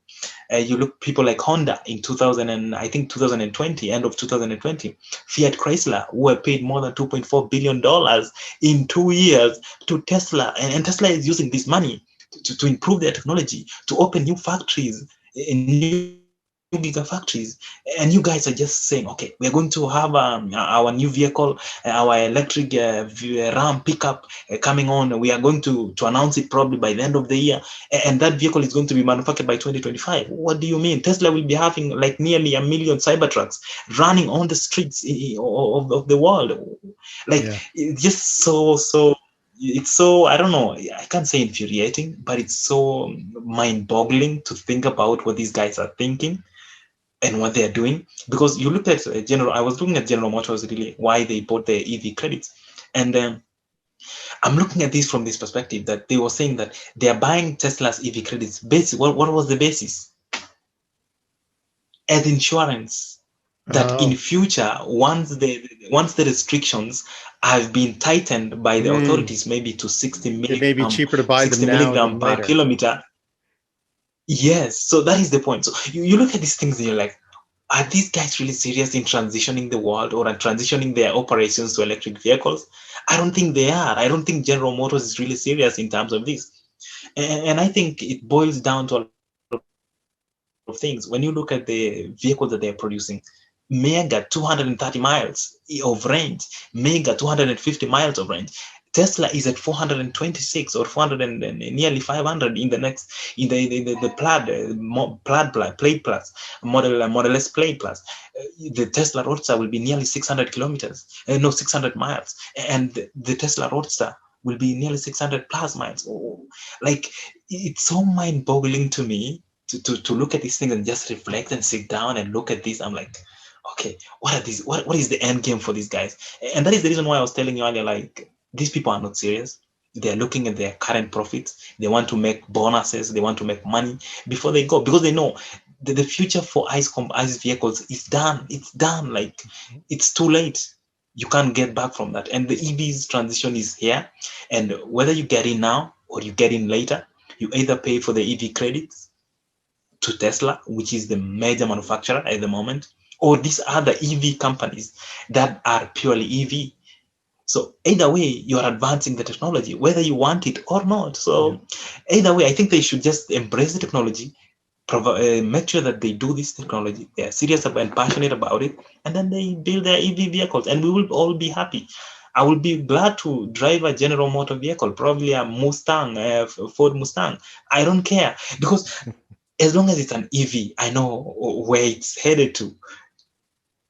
You look people like Honda in 2000 and I think 2020, end of 2020, Fiat Chrysler, who have paid more than $2.4 billion in 2 years to Tesla, and Tesla is using this money to improve their technology, to open new factories, new gigafactories, and you guys are just saying, okay, we're going to have our new vehicle, our electric Ram pickup coming on. We are going to announce it probably by the end of the year, and that vehicle is going to be manufactured by 2025. What do you mean? Tesla will be having like nearly 1 million Cybertrucks running on the streets of the world. Like, it's just so it's so, I don't know, I can't say infuriating, but it's so mind-boggling to think about what these guys are thinking and what they're doing. Because you look at I was looking at General Motors, really, why they bought their EV credits. And I'm looking at this from this perspective, that they were saying that they're buying Tesla's EV credits. What was the basis? As insurance. That in future, once the restrictions have been tightened by the authorities, maybe to 60 It may be cheaper to buy them now milligram than per later. kilometer. Yes, so that is the point. So you look at these things and you're like, are these guys really serious in transitioning the world, or in transitioning their operations to electric vehicles? I don't think they are. I don't think General Motors is really serious in terms of this. And I think it boils down to a lot of things. When you look at the vehicles that they're producing, Mega 230 miles of range, Mega 250 miles of range. Tesla is at 426 or 400 and nearly 500 in the Play Plus Model S Play Plus. The Tesla Roadster will be nearly 600 kilometers, 600 miles, and the Tesla Roadster will be nearly 600 plus miles. Like, it's so mind-boggling to me to look at these things and just reflect and sit down and look at this. I'm like, okay, what are these? What is the end game for these guys? And that is the reason why I was telling you earlier, like, these people are not serious. They're looking at their current profits. They want to make bonuses. They want to make money before they go, because they know that the future for ICE vehicles is done. It's done. Like, it's too late. You can't get back from that. And the EVs transition is here. And whether you get in now or you get in later, you either pay for the EV credits to Tesla, which is the major manufacturer at the moment, or these other EV companies that are purely EV. So either way, you're advancing the technology, whether you want it or not. So either way, I think they should just embrace the technology, make sure that they do this technology, they're serious about and passionate about it, and then they build their EV vehicles, and we will all be happy. I will be glad to drive a General Motor vehicle, probably a Mustang, a Ford Mustang. I don't care, because as long as it's an EV, I know where it's headed to.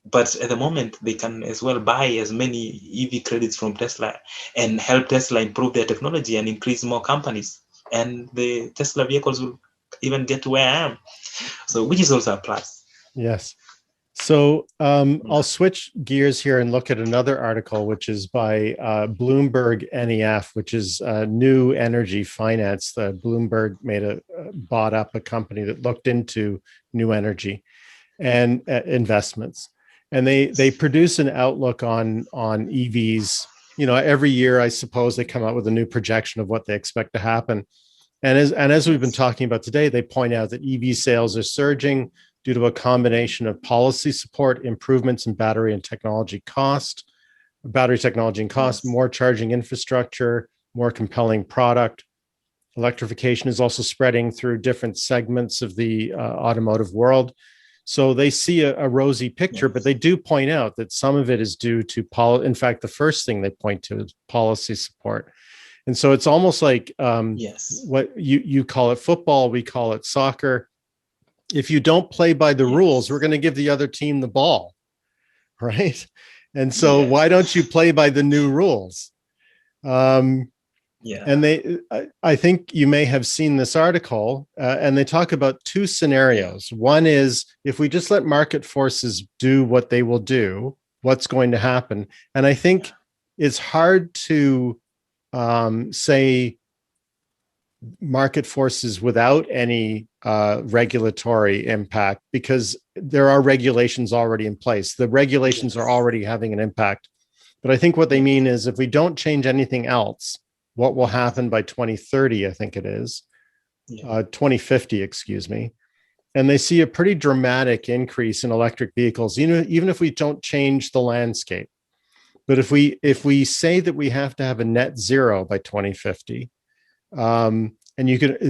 But at the moment, they can as well buy as many EV credits from Tesla and help Tesla improve their technology and increase more companies. And the Tesla vehicles will even get to where I am. So, which is also a plus. Yes. So I'll switch gears here and look at another article, which is by Bloomberg NEF, which is New Energy Finance. Bloomberg bought up a company that looked into new energy and investments. And they produce an outlook on EVs. You know, every year, I suppose, they come out with a new projection of what they expect to happen. And as we've been talking about today, they point out that EV sales are surging due to a combination of policy support, improvements in battery technology and cost, more charging infrastructure, more compelling product, Electrification is also spreading through different segments of the automotive world. So they see a rosy picture, but they do point out that some of it is due to policy. In fact, the first thing they point to is policy support. And so it's almost like what you call it football, we call it soccer. If you don't play by the rules, we're going to give the other team the ball, right? And so why don't you play by the new rules? And I think you may have seen this article, and they talk about two scenarios. One is if we just let market forces do what they will do, what's going to happen? And I think it's hard to say market forces without any regulatory impact, because there are regulations already in place. The regulations are already having an impact. But I think what they mean is if we don't change anything else, what will happen by 2030, I think it is, 2050, excuse me. And they see a pretty dramatic increase in electric vehicles, even if we don't change the landscape. But if we say that we have to have a net zero by 2050, and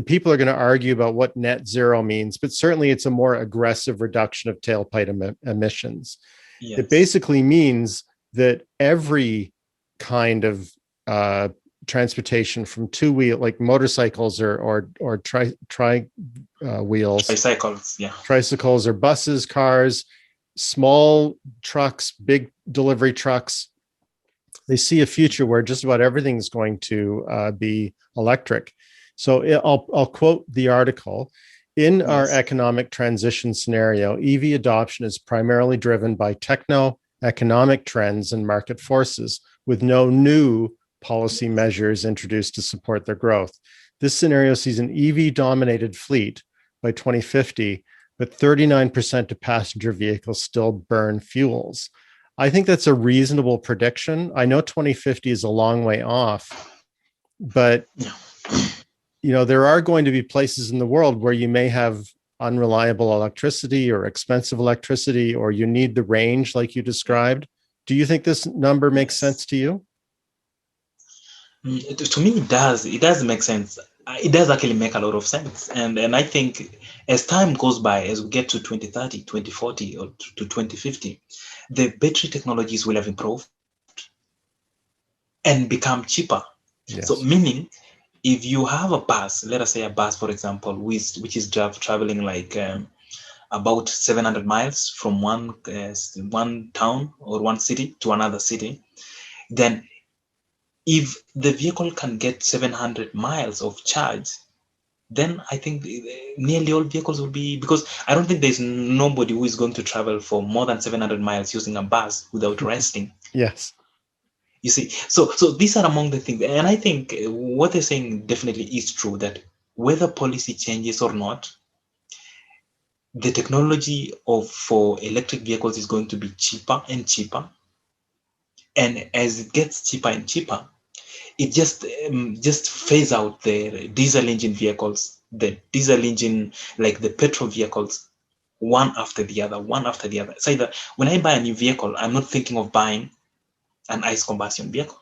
people are going to argue about what net zero means, but certainly it's a more aggressive reduction of tailpipe emissions. It basically means that every kind of transportation from two-wheel, like motorcycles or tricycles or buses, cars, small trucks, big delivery trucks, they see a future where just about everything's going to be electric. So I'll quote the article. In our economic transition scenario, EV adoption is primarily driven by techno-economic trends and market forces, with no new policy measures introduced to support their growth. This scenario sees an EV-dominated fleet by 2050, but 39% of passenger vehicles still burn fuels. I think that's a reasonable prediction. I know 2050 is a long way off, but there are going to be places in the world where you may have unreliable electricity or expensive electricity, or you need the range like you described. Do you think this number makes sense to you? To me, it does. It does make sense. It does actually make a lot of sense. And I think as time goes by, as we get to 2030, 2040, or to 2050, the battery technologies will have improved and become cheaper. So meaning, if you have a bus, let us say a bus, for example, which is traveling like about 700 miles from one town or one city to another city, then if the vehicle can get 700 miles of charge, then I think nearly all vehicles will be, because I don't think there's nobody who is going to travel for more than 700 miles using a bus without resting. Yes. You see, so these are among the things. And I think what they're saying definitely is true, that whether policy changes or not, the technology for electric vehicles is going to be cheaper and cheaper. And as it gets cheaper and cheaper, it just phase out the diesel engine vehicles, the diesel engine, like the petrol vehicles, one after the other. So either when I buy a new vehicle, I'm not thinking of buying an ICE combustion vehicle,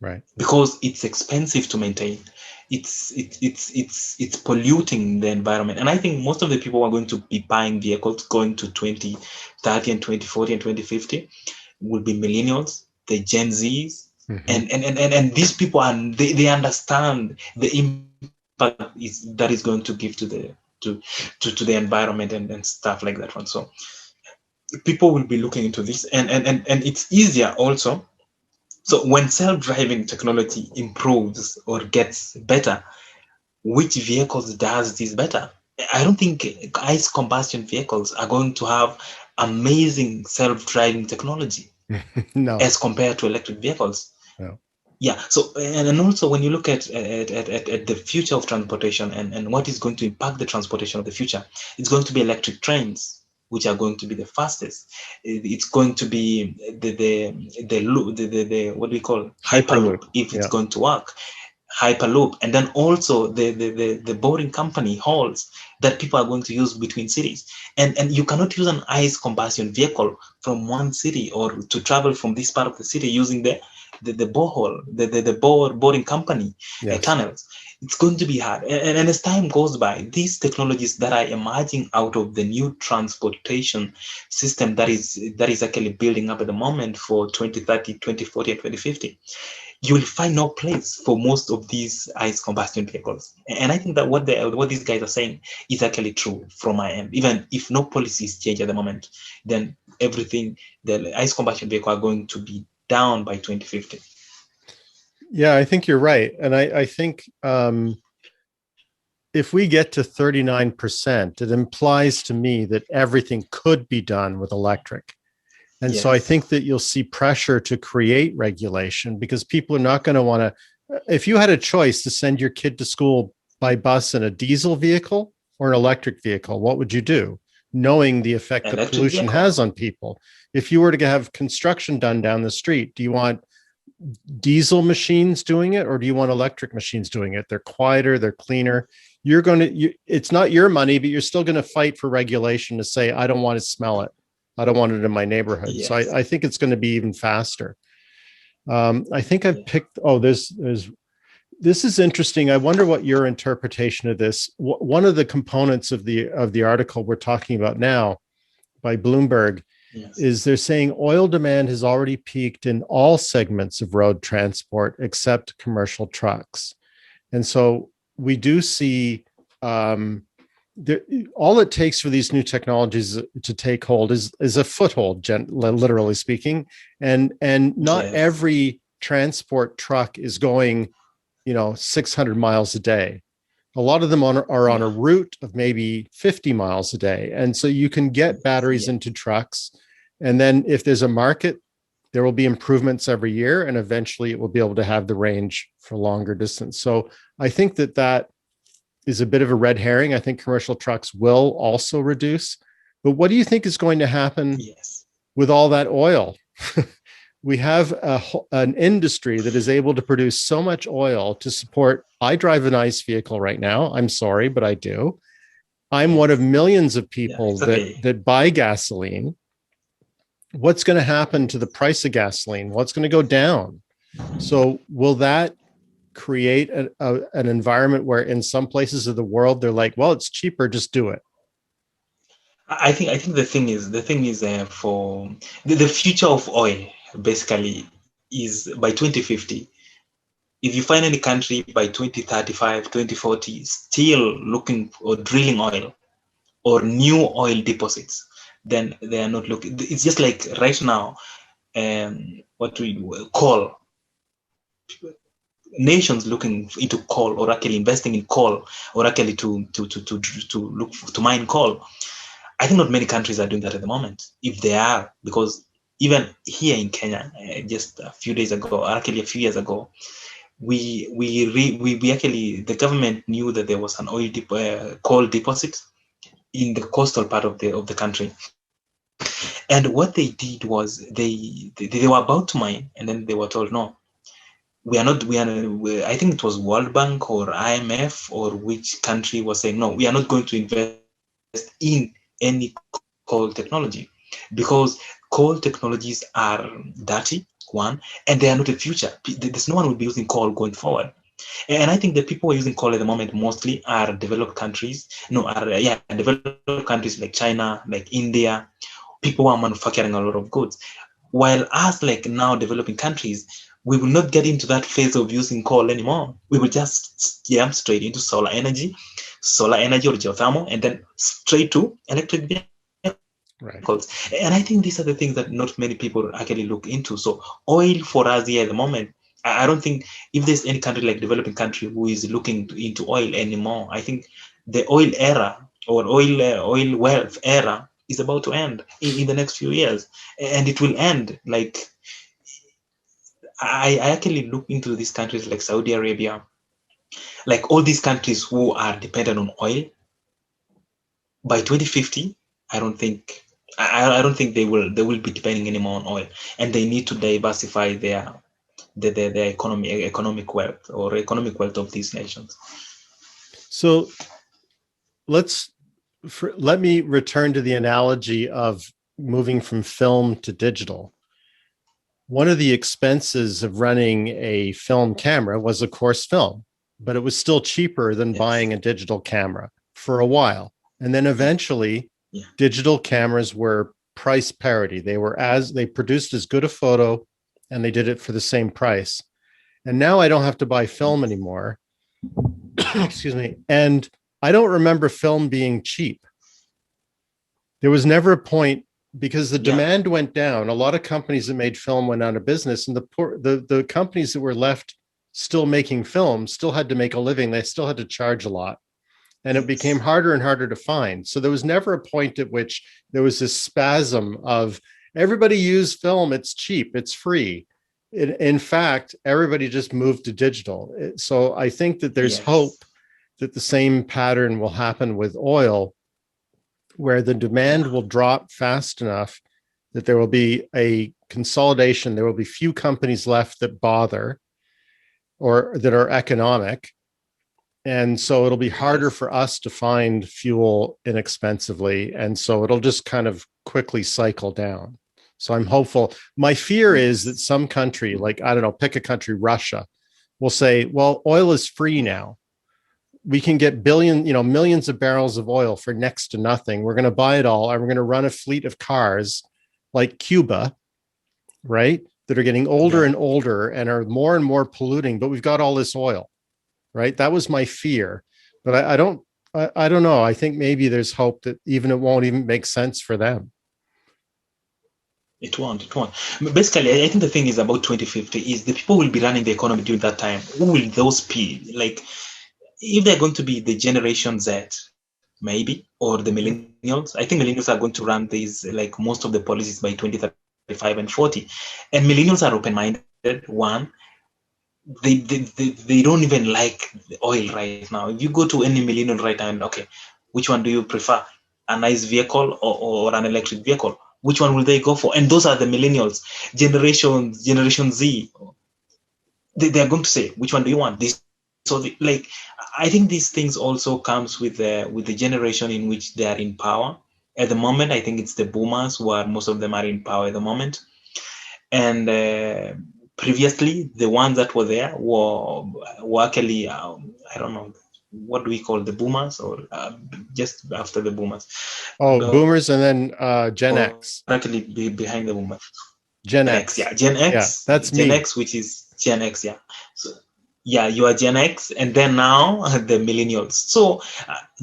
right? Because it's expensive to maintain. It's polluting the environment. And I think most of the people who are going to be buying vehicles going to 2030 and 2040 and 2050 will be millennials, the Gen Zs. Mm-hmm. And these people they understand the impact that is going to give to the environment and stuff like that one. So people will be looking into this, and it's easier also. So when self-driving technology improves or gets better, which vehicles does this better? I don't think ICE combustion vehicles are going to have amazing self-driving technology no, as compared to electric vehicles. No. Yeah. So and also when you look at the future of transportation and what is going to impact the transportation of the future, it's going to be electric trains, which are going to be the fastest. It's going to be the what do we call hyperloop, if it's going to work. Hyperloop, and then also the boring company halls that people are going to use between cities, and you cannot use an ICE combustion vehicle from one city or to travel from this part of the city using the the borehole, the boring company, Yes. tunnels. It's going to be hard. And as time goes by, these technologies that are emerging out of the new transportation system that is actually building up at the moment for 2030, 2040, and 2050, you will find no place for most of these ICE combustion vehicles. And I think that what these guys are saying is actually true from my end. Even if no policies change at the moment, then everything, the ICE combustion vehicle are going to be down by 2050. Yeah, I think you're right. And I think if we get to 39%, it implies to me that everything could be done with electric. And so I think that you'll see pressure to create regulation because people are not going to want to. If you had a choice to send your kid to school by bus in a diesel vehicle or an electric vehicle, what would you do? Knowing the effect that pollution has on people. If you were to have construction done down the street, do you want diesel machines doing it or do you want electric machines doing it? They're quieter, they're cleaner. It's not your money, but you're still going to fight for regulation to say, I don't want to smell it. I don't want it in my neighborhood. Yes. So I think it's going to be even faster. I think I've picked, this is interesting. I wonder what your interpretation of this. One of the components of the article we're talking about now by Bloomberg is they're saying oil demand has already peaked in all segments of road transport except commercial trucks. And so we do see all it takes for these new technologies to take hold is a foothold, literally speaking, and not every transport truck is going 600 miles a day. A lot of them are on a route of maybe 50 miles a day, and so you can get batteries into trucks, and then if there's a market, there will be improvements every year, and eventually it will be able to have the range for longer distance. So I think that is a bit of a red herring. I think commercial trucks will also reduce. But what do you think is going to happen with all that oil? We have an industry that is able to produce so much oil to support. I drive an ICE vehicle right now. I'm sorry, but I do. I'm one of millions of people that buy gasoline. What's going to happen to the price of gasoline? What's going to go down? So will that create an environment where in some places of the world they're like, well, it's cheaper, just do it? I think the thing is for the future of oil basically is by 2050. If you find any country by 2035, 2040 still looking or drilling oil or new oil deposits, then they are not looking. It's just like right now, what we call nations looking into coal or actually investing in coal or actually to look to mine coal. I think not many countries are doing that at the moment. If they are, because even here in Kenya, just a few days ago, or actually a few years ago, we actually, the government knew that there was an coal deposit in the coastal part of the country. And what they did was they were about to mine, and then they were told, no, I think it was World Bank or IMF or which country was saying, no, we are not going to invest in any coal technology because coal technologies are dirty, one, and they are not a future. There's no one will be using coal going forward. And I think the people who are using coal at the moment mostly are developed countries. Developed countries like China, like India, people who are manufacturing a lot of goods. While us, like now developing countries, we will not get into that phase of using coal anymore. We will just jump straight into solar energy or geothermal, and then straight to electric vehicles. Right. And I think these are the things that not many people actually look into. So oil for us here at the moment, I don't think if there's any country like developing country who is looking into oil anymore. I think the oil era or oil wealth era is about to end in the next few years, and it will end like. I actually look into these countries like Saudi Arabia, like all these countries who are dependent on oil. By 2050, I don't think they will be depending anymore on oil, and they need to diversify their economic wealth of these nations. So let me return to the analogy of moving from film to digital. one of the expenses of running a film camera was, of course, film, but it was still cheaper than Yes. buying a digital camera for a while. And then eventually, digital cameras were price parity. They produced as good a photo and they did it for the same price. And now I don't have to buy film anymore. Excuse me. And I don't remember film being cheap. There was never a point, because the demand went down. A lot of companies that made film went out of business, and the companies that were left still making film still had to make a living. They still had to charge a lot, and it became harder and harder to find. So there was never a point at which there was this spasm of everybody use film. It's cheap. It's free. In fact, everybody just moved to digital. So I think that there's hope that the same pattern will happen with oil, where the demand will drop fast enough that there will be a consolidation. There will be few companies left that bother or that are economic. And so it'll be harder for us to find fuel inexpensively. And so it'll just kind of quickly cycle down. So I'm hopeful. My fear is that some country, like, I don't know, pick a country, Russia, will say, well, oil is free now. We can get millions of barrels of oil for next to nothing. We're going to buy it all, and we're going to run a fleet of cars like Cuba, right? That are getting older and older and are more and more polluting, but we've got all this oil, right? That was my fear. But I don't know. I think maybe there's hope that even it won't even make sense for them. It won't. Basically, I think the thing is about 2050 is the people will be running the economy during that time. Who will those be? Like, if they're going to be the Generation Z, maybe, or the millennials, I think millennials are going to run these, like most of the policies by 2035 and 40. And millennials are open-minded. One, they don't even like oil right now. If you go to any millennial right now, and okay, which one do you prefer? A nice vehicle or an electric vehicle? Which one will they go for? And those are the millennials. Generation Z, they are going to say, which one do you want? This. So, I think these things also comes with the generation in which they are in power. At the moment, I think it's the boomers who are, most of them are in power at the moment. And previously, the ones that were there were actually, I don't know, what do we call the boomers, or just after the boomers? Boomers and then Gen X. Actually, behind the boomers. Gen X. Yeah, Gen X. Yeah, that's Gen me. X, which is Gen X, yeah. So, yeah, you are Gen X, and then now the millennials. So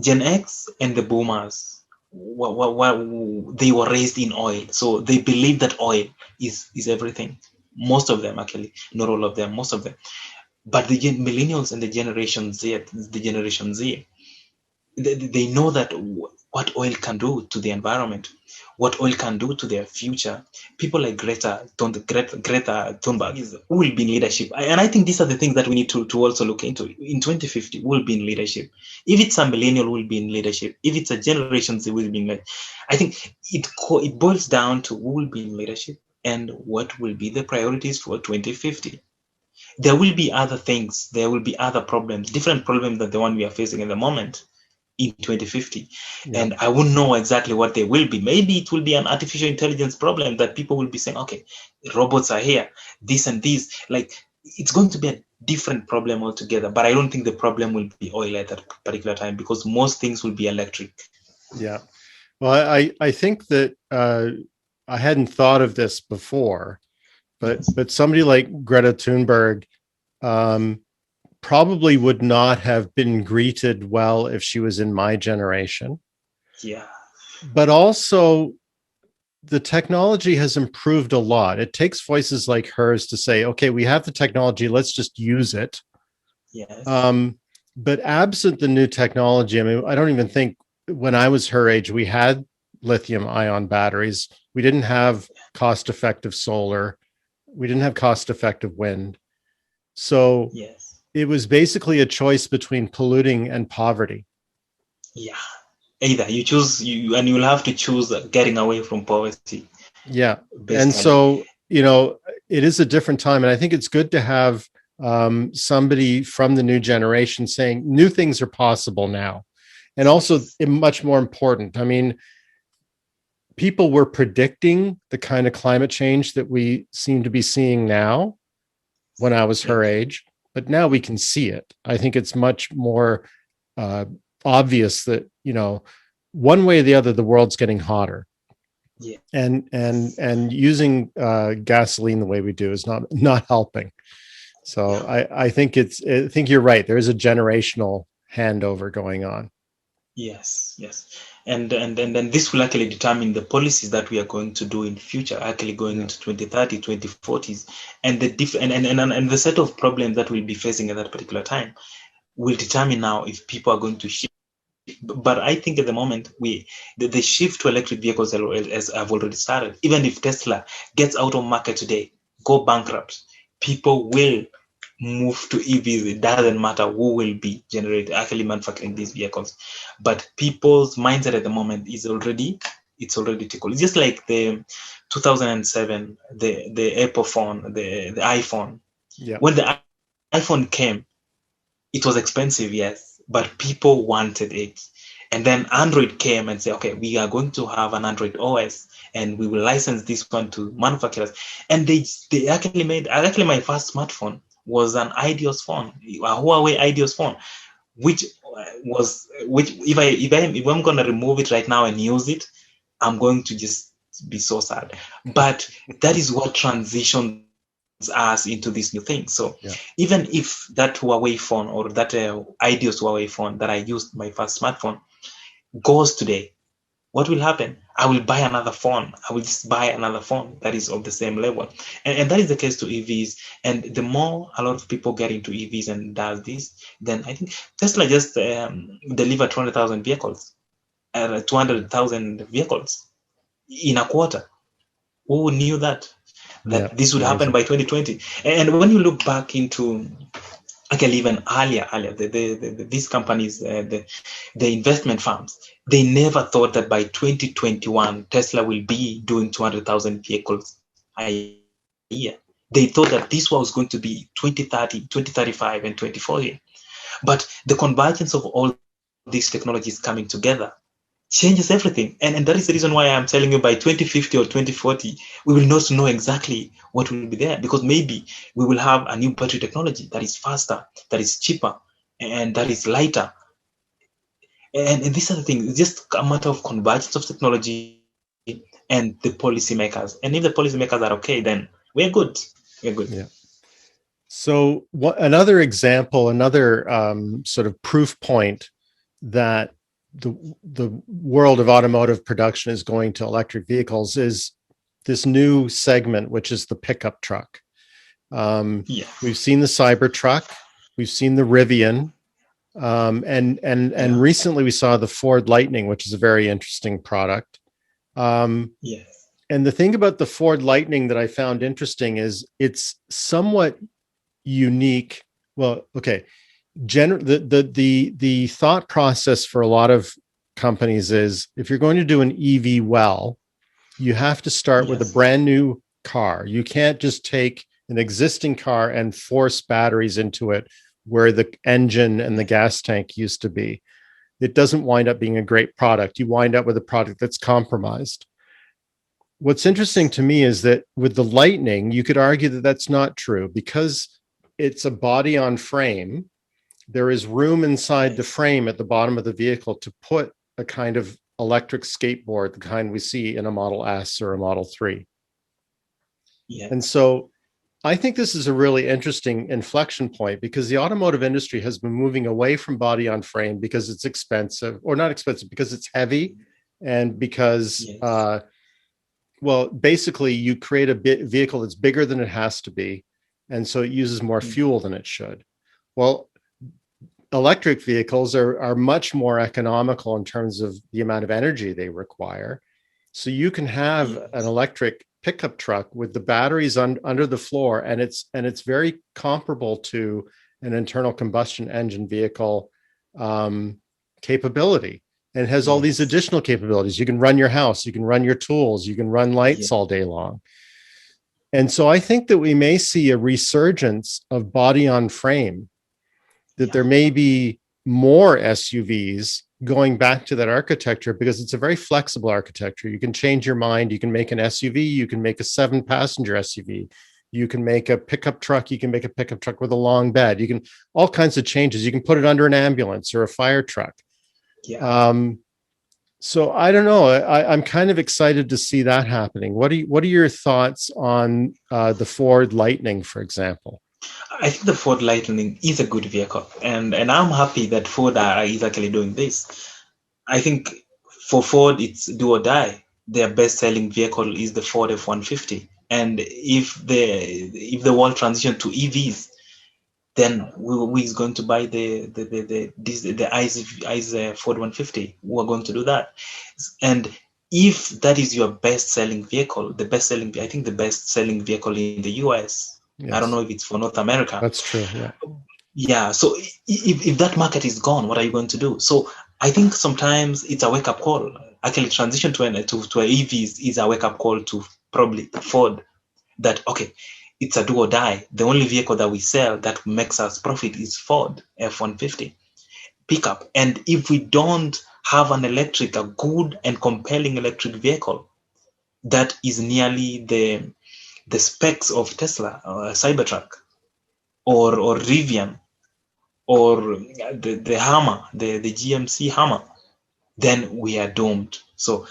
Gen X and the boomers, they were raised in oil, so they believe that oil is everything. Most of them, actually, not all of them, most of them. But the millennials and the Generation Z, they know that what oil can do to the environment, what oil can do to their future. People like Greta Thunberg who will be in leadership. And I think these are the things that we need to also look into. In 2050, who will be in leadership? If it's a millennial, who will be in leadership? If it's a Generation Z, who will be in leadership? I think it boils down to who will be in leadership and what will be the priorities for 2050. There will be other things. There will be other problems, different problems than the one we are facing at the moment in 2050. Yeah. And I wouldn't know exactly what they will be. Maybe it will be an artificial intelligence problem that people will be saying, okay, robots are here, this and this. Like, it's going to be a different problem altogether. But I don't think the problem will be oil at that particular time, because most things will be electric. Yeah. Well, I think that I hadn't thought of this before, but somebody like Greta Thunberg probably would not have been greeted well if she was in my generation. Yeah. But also, the technology has improved a lot. It takes voices like hers to say, okay, we have the technology, let's just use it. Yes. But absent the new technology, I mean, I don't even think when I was her age, we had lithium ion batteries. We didn't have cost-effective solar. We didn't have cost-effective wind. So yes, it was basically a choice between polluting and poverty. Yeah. Either you choose, and you'll have to choose getting away from poverty. Yeah. Basically. And so, it is a different time. And I think it's good to have somebody from the new generation saying new things are possible now. And also much more important, I mean, people were predicting the kind of climate change that we seem to be seeing now when I was her age, but now we can see it. I think it's much more obvious that, you know, one way or the other, the world's getting hotter. Yeah. And using gasoline the way we do is not helping. So I think you're right. There is a generational handover going on. Yes. And then this will actually determine the policies that we are going to do in future, actually going into 2030, 2040s, and the set of problems that we'll be facing at that particular time will determine now if people are going to shift. But I think at the moment the shift to electric vehicles have already started. Even if Tesla gets out of market today, go bankrupt, people will move to EVs. It doesn't matter who will be actually manufacturing these vehicles. But people's mindset at the moment is already tickled. It's just like the 2007, the Apple phone, the iPhone. Yeah. When the iPhone came, it was expensive, yes, but people wanted it. And then Android came and said, okay, we are going to have an Android OS and we will license this one to manufacturers. And they actually my first smartphone was an Ideos phone, a Huawei Ideos phone, which if I'm going to remove it right now and use it, I'm going to just be so sad. But that is what transition us into this new thing. So even if that Huawei phone or that Ideos Huawei phone that I used, my first smartphone, goes today, what will happen? I will buy another phone. I will just buy another phone that is of the same level. And that is the case to EVs. And the more a lot of people get into EVs and does this, then I think Tesla just delivered 200,000 vehicles, 200,000 vehicles in a quarter. Who knew that this would happen by 2020? And when you look back into actually even earlier, these companies, the investment firms, they never thought that by 2021 Tesla will be doing 200,000 vehicles a year. They thought that this was going to be 2030, 2035, and 2040. But the convergence of all these technologies coming together changes everything. And that is the reason why I'm telling you by 2050 or 2040, we will not know exactly what will be there, because maybe we will have a new battery technology that is faster, that is cheaper, and that is lighter. And these are the things. It's just a matter of convergence of technology and the policymakers. And if the policymakers are okay, then we're good. Yeah. So another example, another sort of proof point that the world of automotive production is going to electric vehicles is this new segment, which is the pickup truck. We've seen the Cybertruck, we've seen the Rivian, and recently we saw the Ford Lightning, which is a very interesting product. And the thing about the Ford Lightning that I found interesting is it's somewhat unique. Well, okay. The thought process for a lot of companies is if you're going to do an EV well, you have to start with a brand new car. You can't just take an existing car and force batteries into it where the engine and the gas tank used to be. It doesn't wind up being a great product. You wind up with a product that's compromised. What's interesting to me is that with the Lightning, you could argue that that's not true because it's a body on frame. There is room inside the frame at the bottom of the vehicle to put a kind of electric skateboard, the kind we see in a Model S or a Model 3. And so I think this is a really interesting inflection point because the automotive industry has been moving away from body on frame because it's expensive, or not expensive, because it's heavy and because, well, basically you create a vehicle that's bigger than it has to be. And so it uses more fuel than it should. Well, electric vehicles are much more economical in terms of the amount of energy they require. So you can have an electric pickup truck with the batteries under the floor, and it's very comparable to an internal combustion engine vehicle capability. And it has all these additional capabilities. You can run your house, you can run your tools, you can run lights all day long. And so I think that we may see a resurgence of body on frame, that there may be more SUVs going back to that architecture, because it's a very flexible architecture. You can change your mind. You can make an SUV, you can make a 7-passenger SUV, you can make a pickup truck, you can make a pickup truck with a long bed, you can all kinds of changes. You can put it under an ambulance or a fire truck. Yeah. So I don't know. I'm kind of excited to see that happening. What are your thoughts on the Ford Lightning, for example? I think the Ford Lightning is a good vehicle, and I'm happy that Ford is actually doing this. I think for Ford, it's do or die. Their best-selling vehicle is the Ford F-150, and if the world transition to EVs, then we is going to buy the ICE Ford 150. We're going to do that, and if that is your best-selling vehicle, I think the best-selling vehicle in the US. Yes. I don't know if it's for North America. That's true. Yeah. Yeah. So if that market is gone, what are you going to do? So I think sometimes it's a wake-up call. Actually, transition to an EVs is a wake-up call to probably Ford that, okay, it's a do or die. The only vehicle that we sell that makes us profit is Ford F-150 pickup. And if we don't have a good and compelling electric vehicle that is nearly the specs of Tesla or Cybertruck or Rivian or the Hammer, the GMC Hammer, then we are doomed. So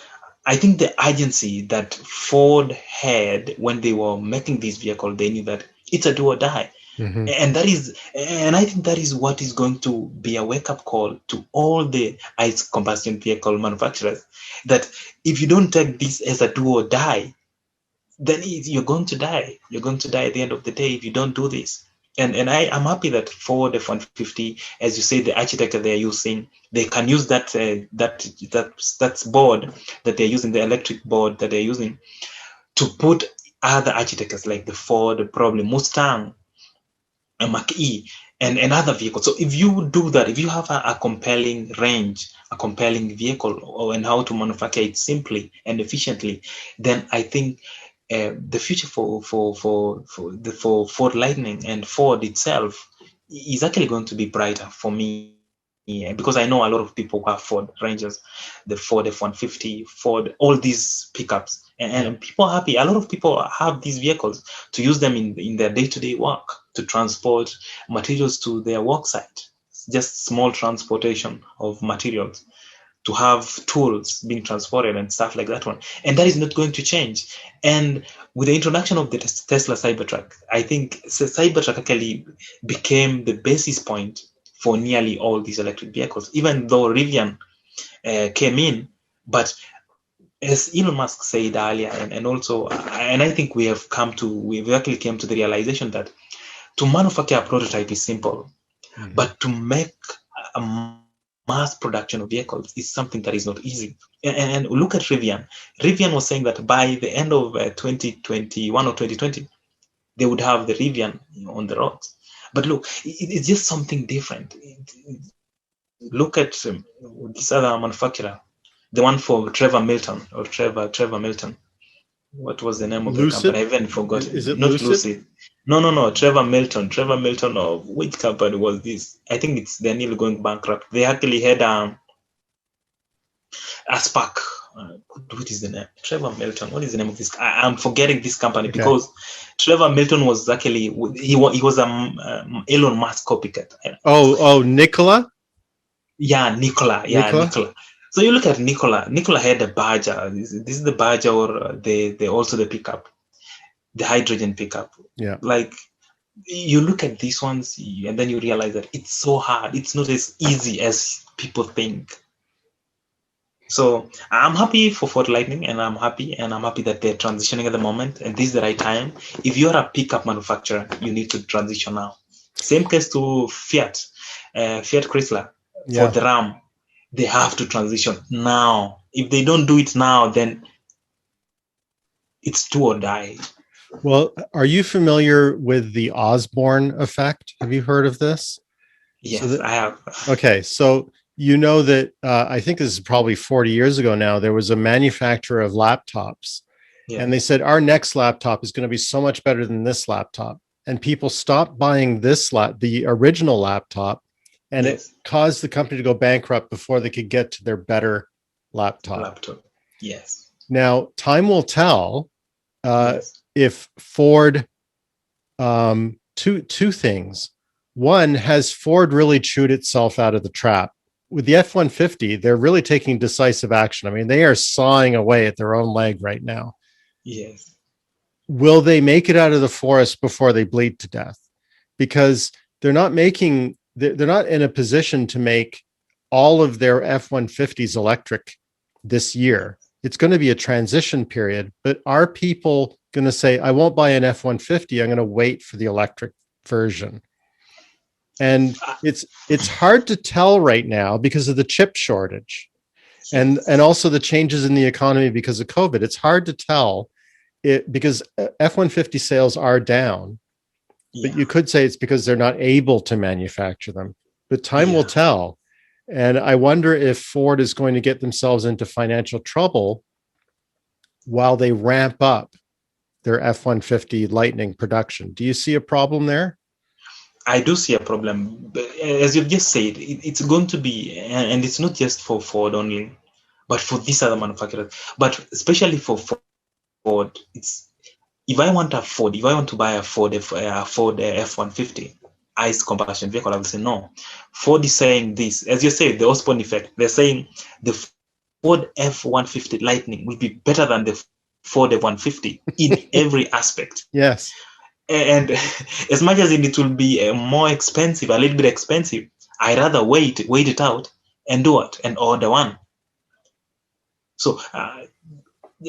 I think the urgency that Ford had when they were making this vehicle, they knew that it's a do or die. Mm-hmm. And I think that is what is going to be a wake-up call to all the ICE combustion vehicle manufacturers, that if you don't take this as a do or die, then you're going to die. You're going to die at the end of the day if you don't do this. And I'm happy that Ford F-150, as you say, the architecture they're using, they can use that board that they're using, the electric board that they're using, to put other architectures like the Ford, probably Mustang, a Mach-E, and other vehicles. So if you do that, if you have a compelling range, a compelling vehicle, and how to manufacture it simply and efficiently, then I think the future for Ford Lightning and Ford itself is actually going to be brighter for me, because I know a lot of people who have Ford Rangers, the Ford F-150, Ford, all these pickups, and people are happy. A lot of people have these vehicles to use them in their day-to-day work, to transport materials to their work site, just small transportation of materials, to have tools being transported and stuff like that one. And that is not going to change. And with the introduction of the Tesla Cybertruck, I think Cybertruck actually became the basis point for nearly all these electric vehicles, even though Rivian came in. But as Elon Musk said earlier, and I think we've actually came to the realization that to manufacture a prototype is simple, mm-hmm. but to make a mass production of vehicles is something that is not easy. And look at Rivian. Rivian was saying that by the end of 2021 or 2020, they would have the Rivian on the roads. But look, it's just something different. Look at this other manufacturer, the one for Trevor Milton. What was the name of the company? I even forgot. Is it not Lucid? Lucid? No. Trevor Milton. Of which company was this? I think they're nearly going bankrupt. They actually had a Spec. What is the name? Trevor Milton. What is the name of this? I'm forgetting this company, okay. Because Trevor Milton was actually he was Elon Musk copycat. Nikola. Yeah, Nikola. So you look at Nikola. Nikola had a Badger. This is the Badger, or the also the pickup, the hydrogen pickup. Yeah. Like, you look at these ones and then you realize that it's so hard. It's not as easy as people think. So I'm happy for Ford Lightning, and I'm happy that they're transitioning at the moment, and this is the right time. If you're a pickup manufacturer, you need to transition now. Same case to Fiat Chrysler for the Ram. They have to transition now. If they don't do it now, then it's do or die. Well, are you familiar with the Osborne effect? Have you heard of this? Yes, I have. Okay, so you know that I think this is probably 40 years ago now, there was a manufacturer of laptops, and they said, our next laptop is going to be so much better than this laptop. And people stopped buying the original laptop and Yes. it caused the company to go bankrupt before they could get to their better laptop. Yes. Now, time will tell Yes. if Ford, two things. One, has Ford really chewed itself out of the trap? With the F-150, they're really taking decisive action. I mean, they are sawing away at their own leg right now. Yes. Will they make it out of the forest before they bleed to death? Because they're not in a position to make all of their F-150s electric this year. It's going to be a transition period, but are people going to say, I won't buy an F-150, I'm going to wait for the electric version? And it's hard to tell right now because of the chip shortage and also the changes in the economy because of COVID. It's hard to tell it because F-150 sales are down, but you could say it's because they're not able to manufacture them. But time will tell. And I wonder if Ford is going to get themselves into financial trouble while they ramp up their F-150 Lightning production. Do you see a problem there? I do see a problem. But as you've just said, it's going to be, and it's not just for Ford only, but for these other manufacturers, but especially for Ford. It's if I want to buy a Ford F-150 ICE combustion vehicle, I will say no. Ford is saying this, as you said, the Osborne effect. They're saying the Ford F-150 Lightning will be better than the Ford F-150 in every aspect. Yes. And as much as it will be more expensive, a little bit expensive, I'd rather wait it out and do it and order one. So,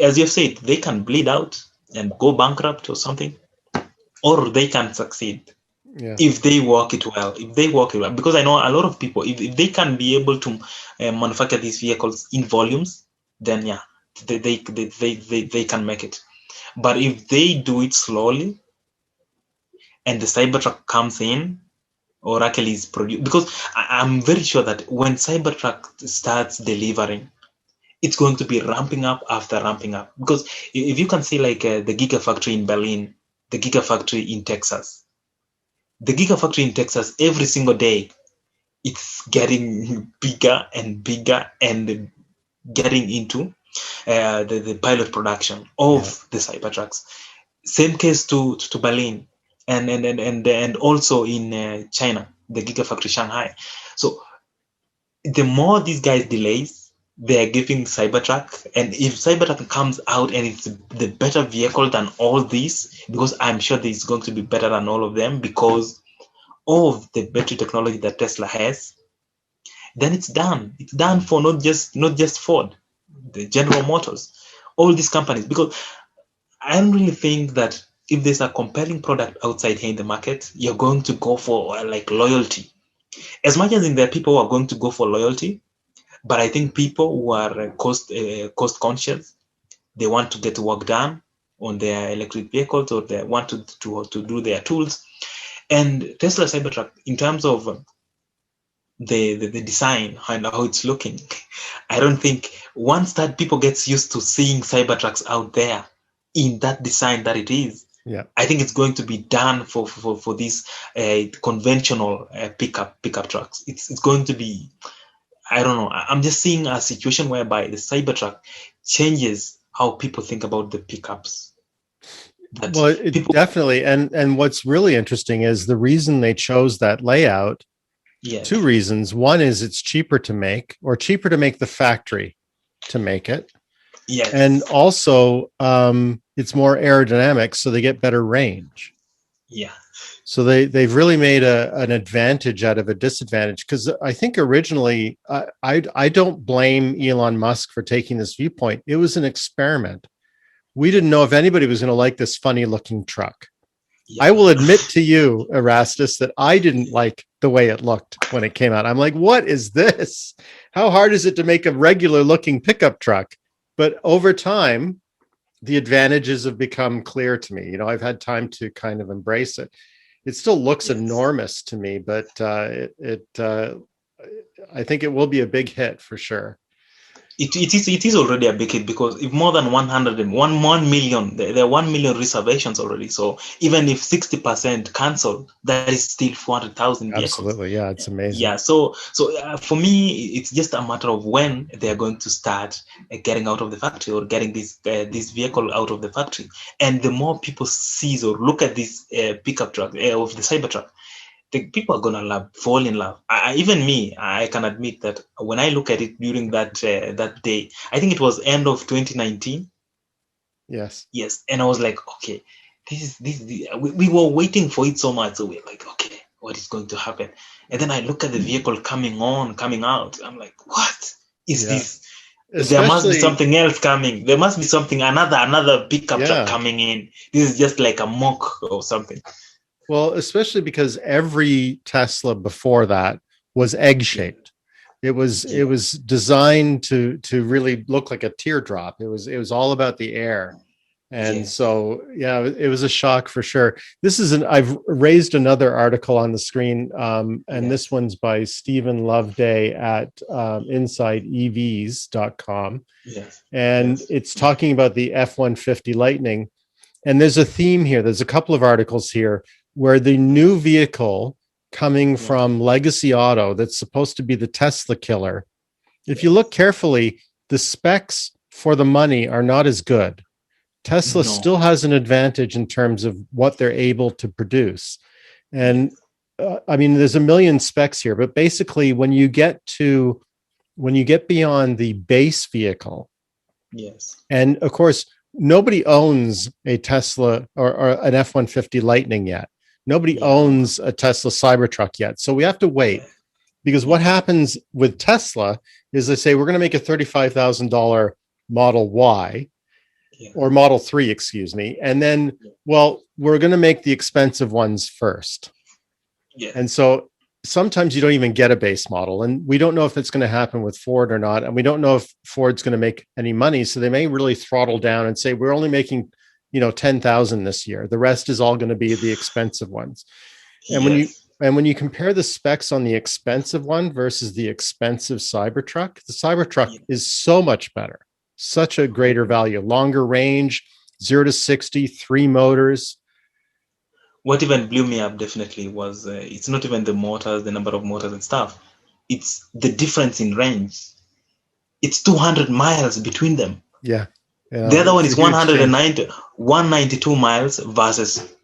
as you've said, they can bleed out and go bankrupt or something, or they can succeed if they work it well. Because I know a lot of people, if they can be able to manufacture these vehicles in volumes, then they can make it. But if they do it slowly, and the Cybertruck comes in, Oracle is produced, because I'm very sure that when Cybertruck starts delivering, it's going to be ramping up after ramping up. Because if you can see like the Gigafactory in Berlin, the Gigafactory in Texas, every single day, it's getting bigger and bigger and getting into the pilot production of the Cybertrucks. Same case to Berlin. And also in China, the Gigafactory Shanghai. So the more these guys delays, they are giving Cybertruck. And if Cybertruck comes out and it's the better vehicle than all these, because I'm sure this is going to be better than all of them because of the battery technology that Tesla has, then it's done. It's done for not just Ford, the General Motors, all these companies. Because I don't really think that if there's a compelling product outside here in the market, you're going to go for like loyalty. As much as there are people who are going to go for loyalty, but I think people who are cost conscious, they want to get work done on their electric vehicles, or they want to do their tools. And Tesla Cybertruck, in terms of the design and how it's looking, I don't think once that people gets used to seeing Cybertrucks out there in that design that it is, I think it's going to be done for these conventional pickup trucks. It's going to be, I don't know. I'm just seeing a situation whereby the Cybertruck changes how people think about the pickups. Well, definitely. And what's really interesting is the reason they chose that layout. Yes. Two reasons. One is it's cheaper to make the factory to make it. Yes. And also it's more aerodynamic, so they get better range. Yeah. So they've really made an advantage out of a disadvantage, because I think originally I don't blame Elon Musk for taking this viewpoint. It was an experiment. We didn't know if anybody was going to like this funny looking truck. Yeah. I will admit to you, Erastus, that I didn't like the way it looked when it came out. I'm like, what is this? How hard is it to make a regular looking pickup truck? But over time, the advantages have become clear to me. You know, I've had time to kind of embrace it. It still looks enormous to me, but I think it will be a big hit for sure. It is already a big hit, because if more than 1 million, there are 1 million reservations already. So even if 60% cancel, that is still 400,000 vehicles. Absolutely. Yeah, it's amazing. Yeah, so for me, it's just a matter of when they are going to start getting out of the factory, or getting this vehicle out of the factory. And the more people see or look at this pickup truck of the Cybertruck, the people are gonna fall in love. Even me, I can admit that when I look at it during that day, I think it was end of 2019. Yes. Yes, and I was like, okay, we were waiting for it so much, so we're like, okay, what is going to happen? And then I look at the vehicle coming out. I'm like, what is Yeah. this? There must be Especially, something else coming. There must be something, another pickup truck yeah. coming in. This is just like a mock or something. Well, especially because every Tesla before that was egg-shaped. It was designed to really look like a teardrop. It was all about the air. And Yes. so, yeah, it was a shock for sure. I've raised another article on the screen, and this one's by Stephen Loveday at InsideEVs.com. Yes. And Yes. it's talking about the F-150 Lightning. And there's a theme here. There's a couple of articles here where the new vehicle coming from Legacy Auto, that's supposed to be the Tesla killer, if you look carefully, the specs for the money are not as good. Tesla still has an advantage in terms of what they're able to produce. And I mean, there's a million specs here, but basically when you get beyond the base vehicle, Yes. and of course, nobody owns a Tesla or an F-150 Lightning yet. Nobody owns a Tesla Cybertruck yet. So we have to wait, because what happens with Tesla is they say, we're going to make a $35,000 Model Y, or Model 3, excuse me. And then, well, we're going to make the expensive ones first. Yeah. And so sometimes you don't even get a base model. And we don't know if it's going to happen with Ford or not. And we don't know if Ford's going to make any money. So they may really throttle down and say, we're only making, 10,000 this year. The rest is all going to be the expensive ones. And when you compare the specs on the expensive one versus the expensive Cybertruck, the Cybertruck is so much better. Such a greater value, longer range, 0 to 60, 3 motors. What even blew me up definitely was it's not even the motors, the number of motors and stuff. It's the difference in range. It's 200 miles between them. Yeah. The other one is 192 miles versus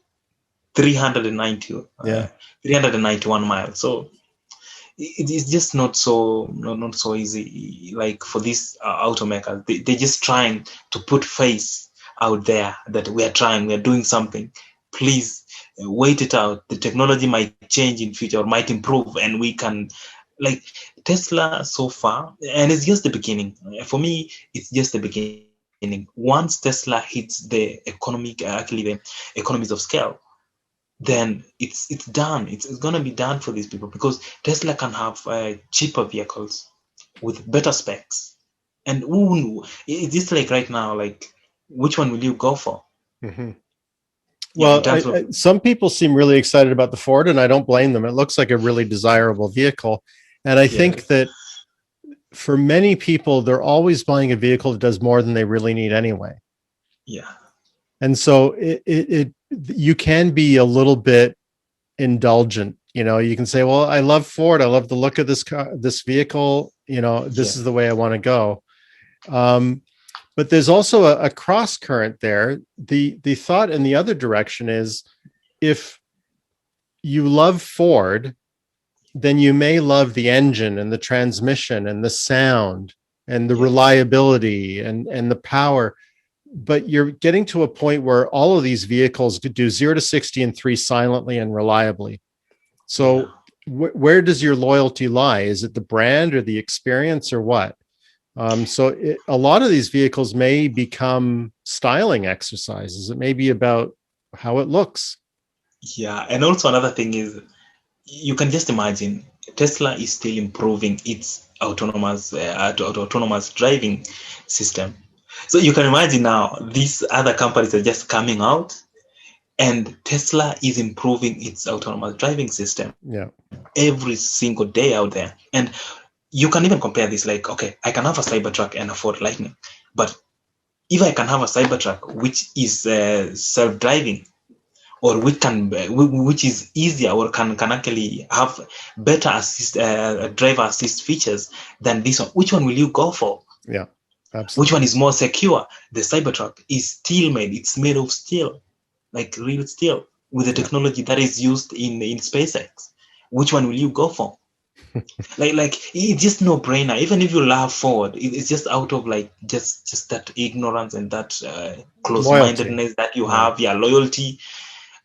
391 miles. So it's just not so easy. Like for these automakers, they're just trying to put face out there that we are doing something. Please wait it out. The technology might change in future or might improve, and we can, like Tesla so far, and it's just the beginning. For me, it's just the beginning. Once Tesla hits the economies of scale, then it's done. It's going to be done for these people, because Tesla can have cheaper vehicles with better specs. And it's just like right now, like, which one will you go for? Mm-hmm. Well, some people seem really excited about the Ford, and I don't blame them. It looks like a really desirable vehicle. And I think that for many people, they're always buying a vehicle that does more than they really need anyway. Yeah. And so you can be a little bit indulgent. You can say, well, I love Ford. I love the look of this vehicle. This is the way I want to go. But there's also a cross current there. The thought in the other direction is, if you love Ford, then you may love the engine and the transmission and the sound and the reliability and the power. But you're getting to a point where all of these vehicles could do 0 to 60 in 3 silently and reliably. So where does your loyalty lie? Is it the brand or the experience or what? So a lot of these vehicles may become styling exercises. It may be about how it looks. Yeah. And also another thing is, you can just imagine Tesla is still improving its autonomous driving system. So you can imagine now these other companies are just coming out, and Tesla is improving its autonomous driving system every single day out there. And you can even compare this, like, okay, I can have a Cybertruck and afford Lightning, but if I can have a Cybertruck which is self-driving, or which is easier, or can actually have better driver assist features than this one, which one will you go for? Yeah, absolutely. Which one is more secure? The Cybertruck is steel made. It's made of steel, like real steel, with the technology that is used in SpaceX. Which one will you go for? like it's just no brainer. Even if you laugh forward, it's just out of like just that ignorance and that close-mindedness that you have, loyalty.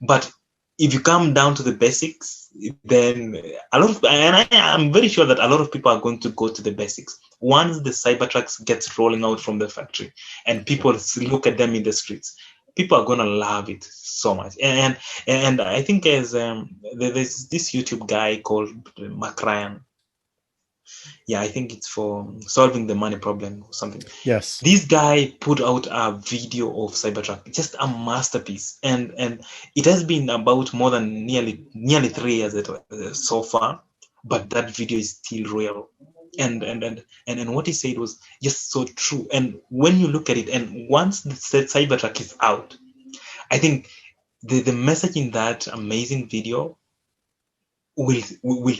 But if you come down to the basics, then I'm very sure that a lot of people are going to go to the basics once the Cybertrucks gets rolling out from the factory and people look at them in the streets. People are gonna love it so much, and I think as there's this YouTube guy called Mark Ryan. Yeah, I think it's for solving the money problem or something. Yes. This guy put out a video of Cybertruck, just a masterpiece, and it has been about more than nearly 3 years so far, but that video is still real. And what he said was just so true. And when you look at it, and once the Cybertruck is out, I think the message in that amazing video will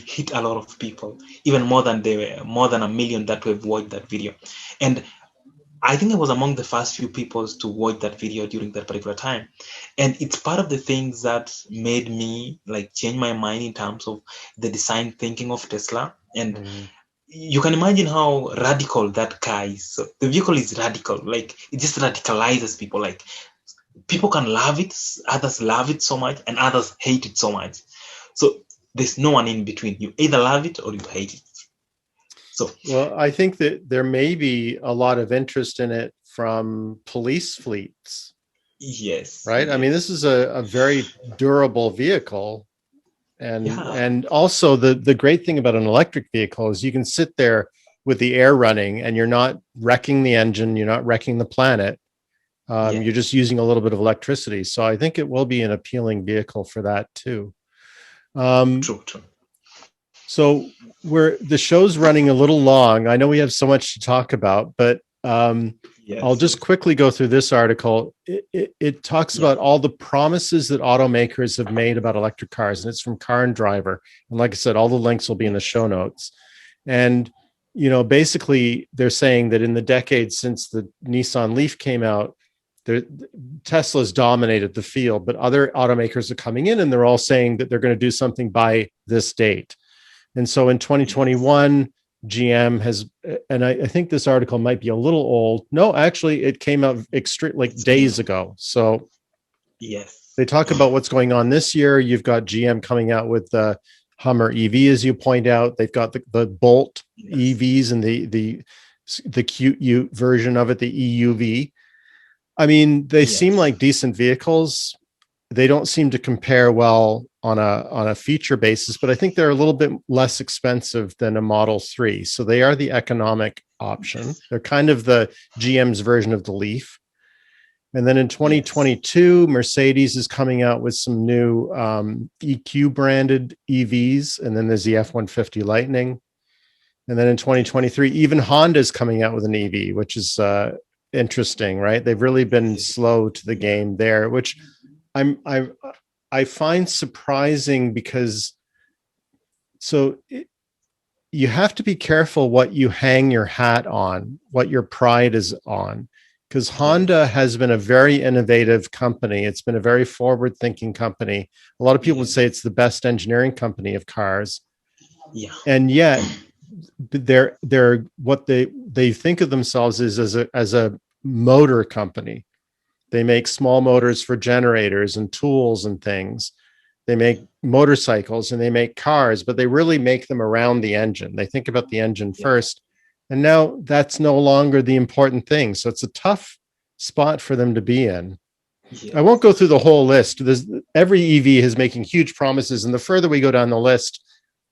hit a lot of people, even more than a million that have watched that video. And I think I was among the first few people to watch that video during that particular time. And it's part of the things that made me like change my mind in terms of the design thinking of Tesla. And you can imagine how radical that car is. So the vehicle is radical, like it just radicalizes people. Like people can love it, others love it so much, and others hate it so much. So there's no one in between. You either love it or you hate it. So, well, I think that there may be a lot of interest in it from police fleets. Yes. Right. Yes. I mean, this is a very durable vehicle. And also the great thing about an electric vehicle is you can sit there with the air running and you're not wrecking the engine. You're not wrecking the planet. You're just using a little bit of electricity. So I think it will be an appealing vehicle for that too. True. So the show's running a little long. I know we have so much to talk about, but I'll just quickly go through this article. It talks about all the promises that automakers have made about electric cars, and it's from Car and Driver. And like I said, all the links will be in the show notes. And, basically they're saying that in the decades since the Nissan Leaf came out, Tesla's dominated the field, but other automakers are coming in and they're all saying that they're going to do something by this date. And so in 2021, GM has, and I think this article might be a little old. No, actually, it came out days ago. So yes, they talk about what's going on this year. You've got GM coming out with the Hummer EV, as you point out. They've got the Bolt EVs and the cute version of it, the EUV. I mean, they seem like decent vehicles. They don't seem to compare well on a feature basis, but I think they're a little bit less expensive than a Model 3. So they are the economic option. They're kind of the GM's version of the Leaf. And then in 2022, Mercedes is coming out with some new EQ branded EVs. And then there's the F-150 Lightning. And then in 2023, even Honda is coming out with an EV, which is interesting, right? They've really been slow to the game there, which I find surprising because you have to be careful what you hang your hat on, what your pride is on, because Honda has been a very innovative company. It's been a very forward-thinking company. A lot of people would say it's the best engineering company of cars. Yeah. And yet they're what they think of themselves as a motor company. They make small motors for generators and tools and things. They make motorcycles and they make cars, but they really make them around the engine. They think about the engine first. And now that's no longer the important thing. So it's a tough spot for them to be in. I won't go through the whole list. Every EV is making huge promises. And the further we go down the list,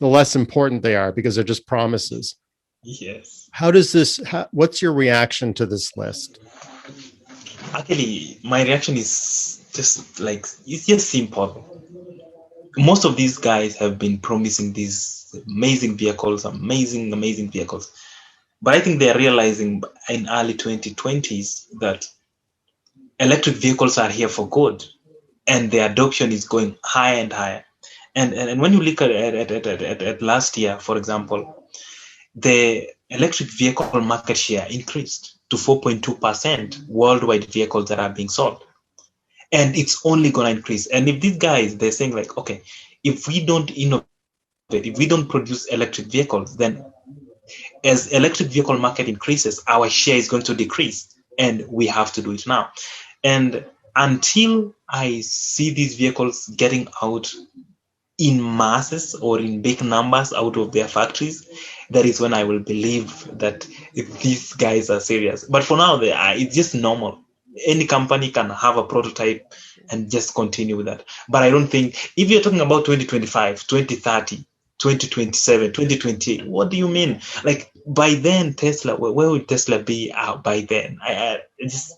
the less important they are because they're just promises. Yes. What's your reaction to this list? Actually, my reaction is just like, it's just simple. most of these guys have been promising these amazing vehicles, amazing vehicles. But I think they're realizing in early 2020s that electric vehicles are here for good, and the adoption is going higher and higher. And when you look at last year, for example, the electric vehicle market share increased to 4.2% worldwide vehicles that are being sold. And it's only going to increase. And if these guys, they're saying like, okay, if we don't innovate, if we don't produce electric vehicles, then as electric vehicle market increases, our share is going to decrease, and we have to do it now. And until I see these vehicles getting out in masses or in big numbers out of their factories, that is when I will believe that these guys are serious. But for now, it's just normal. Any company can have a prototype and just continue with that. But I don't think, if you're talking about 2025, 2030, 2027, 2028, what do you mean? Like, by then, Tesla, where will Tesla be by then? It's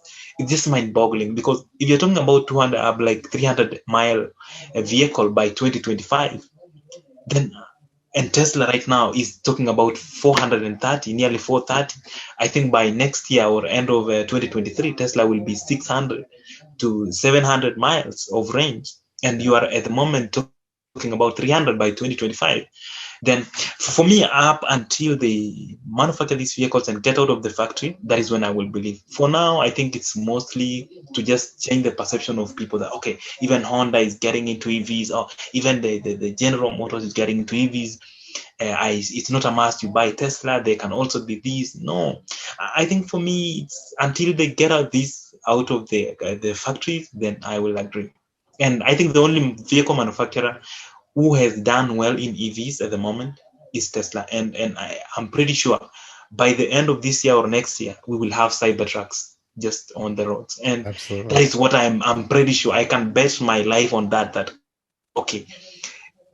just mind-boggling, because if you're talking about 200, like 300-mile vehicle by 2025, then, and Tesla right now is talking about 430, nearly 430. I think by next year or end of 2023, Tesla will be 600 to 700 miles of range. And you are at the moment talking about 300 by 2025. Then for me, up until they manufacture these vehicles and get out of the factory, that is when I will believe. For now, I think it's mostly to just change the perception of people that, okay, even Honda is getting into EVs, or even the General Motors is getting into EVs. It's not a must you buy Tesla. They can also be these. No, I think for me, it's until they get out of the factories, then I will agree. And I think the only vehicle manufacturer who has done well in EVs at the moment is Tesla. And I'm pretty sure by the end of this year or next year, we will have Cybertrucks just on the roads. And Absolutely. that is what I'm pretty sure. I can bet my life on that, okay,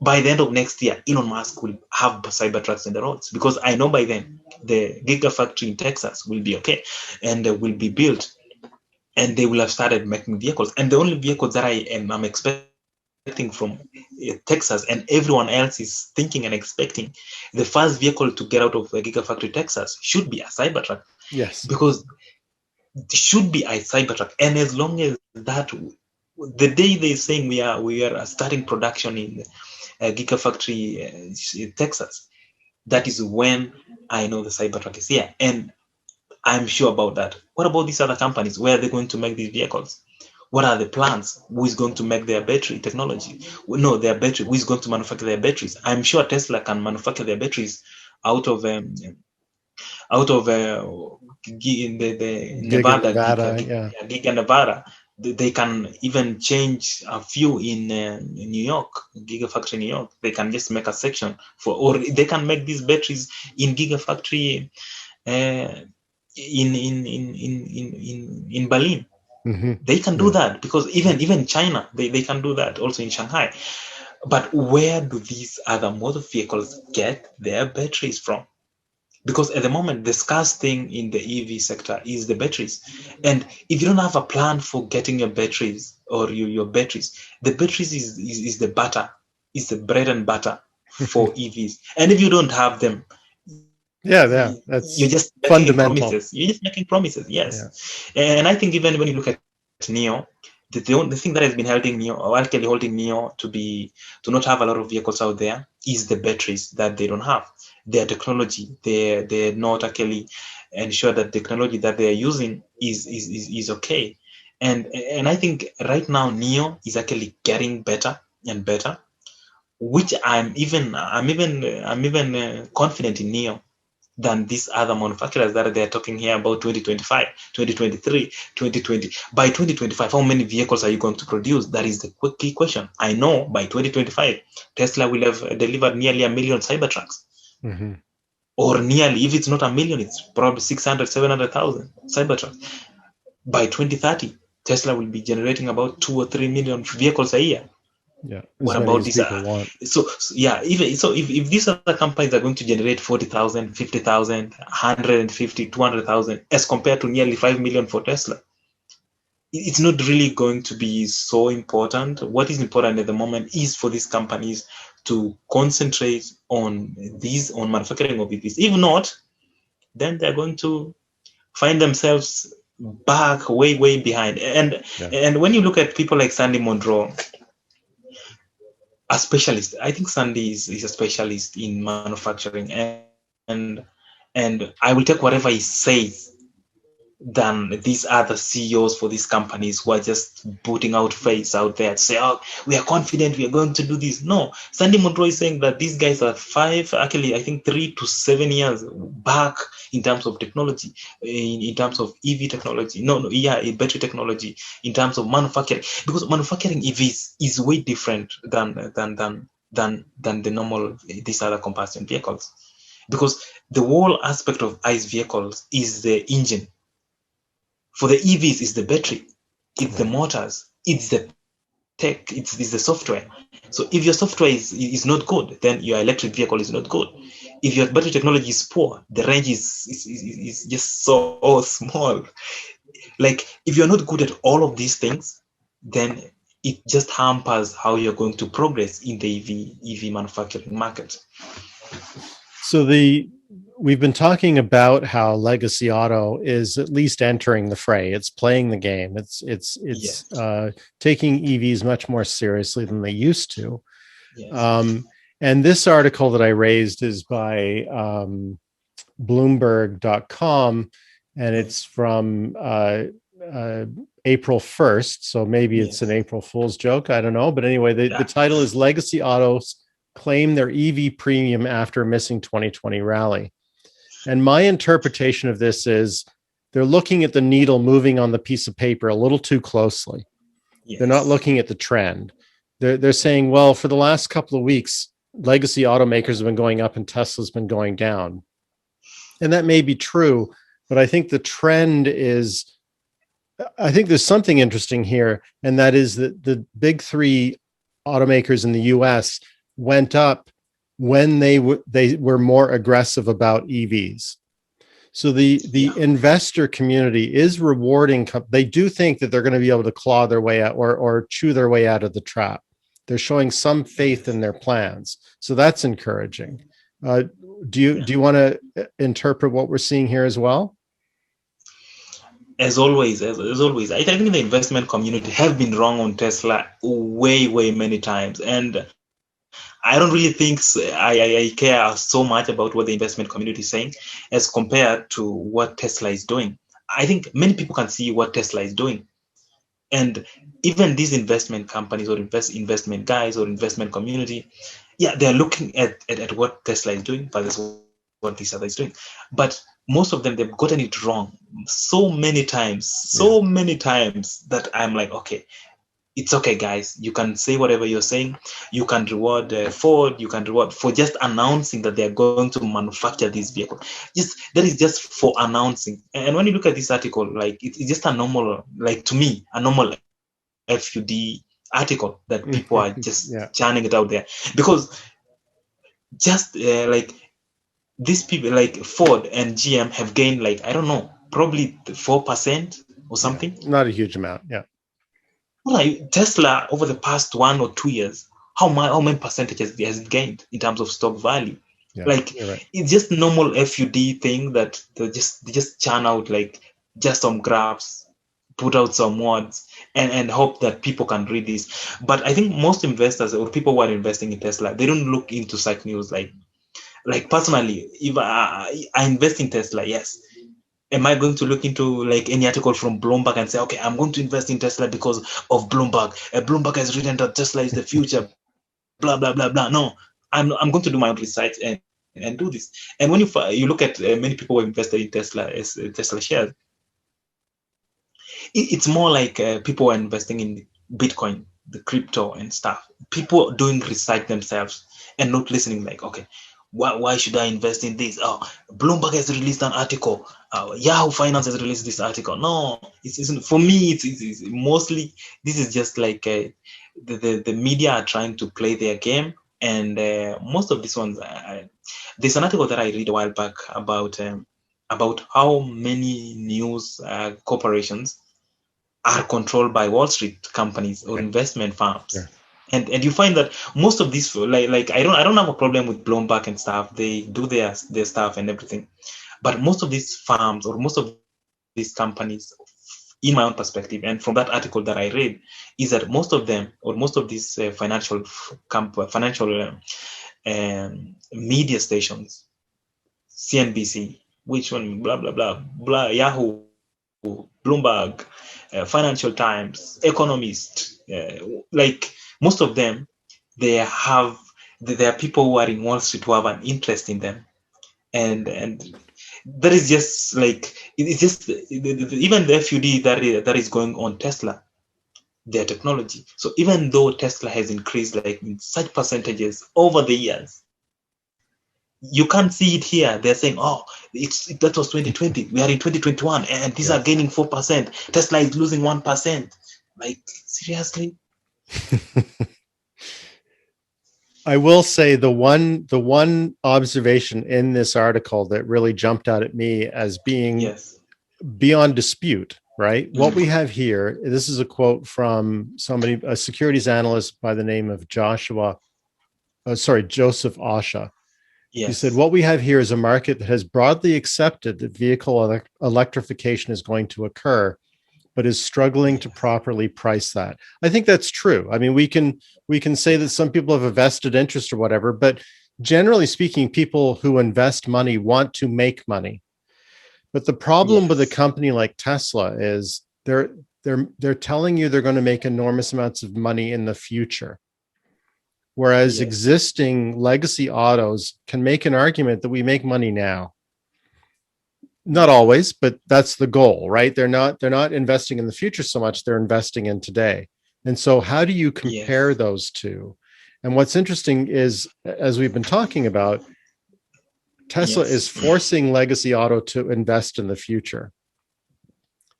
by the end of next year, Elon Musk will have Cybertrucks in the roads, because I know by then the Gigafactory in Texas will be okay, and will be built, and they will have started making vehicles. And the only vehicles that I'm expecting from Texas, and everyone else is thinking and expecting, the first vehicle to get out of Gigafactory Texas should be a Cybertruck. Yes. Because it should be a Cybertruck. And as long as that, the day they're saying we are starting production in Gigafactory Texas, that is when I know the Cybertruck is here. And I'm sure about that. What about these other companies? Where are they going to make these vehicles? What are the plans? Who is going to make their battery technology? No, their battery. Who is going to manufacture their batteries? I'm sure Tesla can manufacture their batteries out of the Giga Nevada. They can even change a few in New York, Gigafactory New York. They can just make a section or they can make these batteries in Gigafactory in Berlin. Mm-hmm. They can do that, because even China, they can do that also in Shanghai. But where do these other motor vehicles get their batteries from? Because at the moment, the scarce thing in the EV sector is the batteries. And if you don't have a plan for getting your batteries or your batteries, the batteries is the butter, is the bread and butter for EVs. And if you don't have them, that's you're just fundamental. Promises. You're just making promises, yes. Yeah. And I think even when you look at NIO, the only thing that has been holding NIO to not have a lot of vehicles out there is the batteries that they don't have. Their technology, they're not actually ensure that the technology that they are using is okay. And I think right now NIO is actually getting better and better, which I'm even confident in NIO than these other manufacturers that they're talking here about 2025, 2023, 2020. By 2025, how many vehicles are you going to produce? That is the key question. I know by 2025, Tesla will have delivered nearly 1 million Cybertrucks. Mm-hmm. Or nearly, if it's not 1 million, it's probably 600, 700,000 Cybertrucks. By 2030, Tesla will be generating about 2 or 3 million vehicles a year. Yeah. What about these? If these other companies are going to generate 40,000, 50,000, 150, 200,000, as compared to nearly 5 million for Tesla, it's not really going to be so important. What is important at the moment is for these companies to concentrate on manufacturing of EVs. If not, then they're going to find themselves back way behind. And when you look at people like Sandy Monroe, a specialist, I think Sandy is a specialist in manufacturing, and I will take whatever he says than these other CEOs for these companies who are just putting out face out there to say, oh, we are confident we are going to do this. No, Sandy Monroe is saying that these guys are 3 to 7 years back in terms of technology, in terms of EV technology. Battery technology, in terms of manufacturing, because manufacturing EVs is way different than the normal, these other combustion vehicles, because the whole aspect of ICE vehicles is the engine. For the EVs, it's the battery, it's the motors, it's the tech, it's the software. So if your software is not good, then your electric vehicle is not good. If your battery technology is poor, the range is just so small. Like, if you're not good at all of these things, then it just hampers how you're going to progress in the EV manufacturing market. So we've been talking about how legacy auto is at least entering the fray. It's playing the game. It's Yes. taking EVs much more seriously than they used to. Yes. And this article that I raised is by Bloomberg.com, and it's from April 1st. So maybe it's an April Fool's joke. I don't know. But anyway, the title is Legacy Autos Claim Their EV Premium After Missing 2020 Rally. And my interpretation of this is they're looking at the needle moving on the piece of paper a little too closely. Yes. They're not looking at the trend. They're saying, well, for the last couple of weeks, legacy automakers have been going up and Tesla's been going down. And that may be true, but I think the trend is, I think there's something interesting here, and that is that the big three automakers in the US went up when they were more aggressive about EVs. So the investor community is rewarding. They do think that they're going to be able to claw their way out or chew their way out of the trap. They're showing some faith in their plans. So that's encouraging. Do you want to interpret what we're seeing here as well? As always, I think the investment community have been wrong on Tesla way many times. And I don't really think I care so much about what the investment community is saying as compared to what Tesla is doing. I think many people can see what Tesla is doing. And even these investment companies or investment guys or investment community, they're looking at what Tesla is doing versus what this other is doing. But most of them, they've gotten it wrong so many times that I'm like, okay, it's okay, guys. You can say whatever you're saying. You can reward Ford. You can reward for just announcing that they're going to manufacture this vehicle. That is just for announcing. And when you look at this article, like it's just a normal, like to me, a normal FUD article that people are just churning it out there, because just like these people, like Ford and GM, have gained like, I don't know, probably 4% or something. Not a huge amount. Yeah. Like Tesla over the past 1 or 2 years, how many percentages has it gained in terms of stock value? Like it's just normal FUD thing that they just churn out like just some graphs, put out some words, and hope that people can read this. But I think most investors or people who are investing in Tesla, they don't look into such news. Like personally, if I invest in Tesla, yes. Am I going to look into like any article from Bloomberg and say, okay, I'm going to invest in Tesla because of Bloomberg? Bloomberg has written that Tesla is the future, blah, blah, blah, blah. No, I'm going to do my own research and do this. And when you look at many people who invested in Tesla as Tesla shares, it's more like people are investing in Bitcoin, the crypto and stuff. People doing research themselves and not listening like, okay, why should I invest in this? Oh, Bloomberg has released an article. Yahoo Finance has released this article. No, it isn't. For me, it's mostly, this is just like the media are trying to play their game. And most of these ones, there's an article that I read a while back about how many news corporations are controlled by Wall Street companies or investment firms. Sure. And you find that most of these, like I don't have a problem with Bloomberg and stuff. They do their stuff and everything, but most of these firms or most of these companies, in my own perspective, and from that article that I read, is that most of them or most of these financial media stations, CNBC, which one, blah blah blah blah, Yahoo, Bloomberg, Financial Times, Economist, like most of them, there are people who are in Wall Street who have an interest in them, and that is just like it's just even the FUD that is going on Tesla, their technology. So even though Tesla has increased like in such percentages over the years, you can't see it here. They're saying, oh, that was 2020. We are in 2021, and these are gaining 4%. Tesla is losing 1%. Like, seriously? I will say the one observation in this article that really jumped out at me as being beyond dispute, right? Mm-hmm. What we have here, this is a quote from somebody, a securities analyst by the name of Joseph Osha. Yes. He said, what we have here is a market that has broadly accepted that vehicle electrification is going to occur, but is struggling to properly price that. I think that's true. I mean, we can say that some people have a vested interest or whatever, but generally speaking, people who invest money want to make money. But the problem with a company like Tesla is they're telling you they're going to make enormous amounts of money in the future. Whereas existing legacy autos can make an argument that we make money now. Not always, but that's the goal, right? They're not investing in the future so much, they're investing in today. And so how do you compare those two? And what's interesting is, as we've been talking about, Tesla is forcing legacy auto to invest in the future.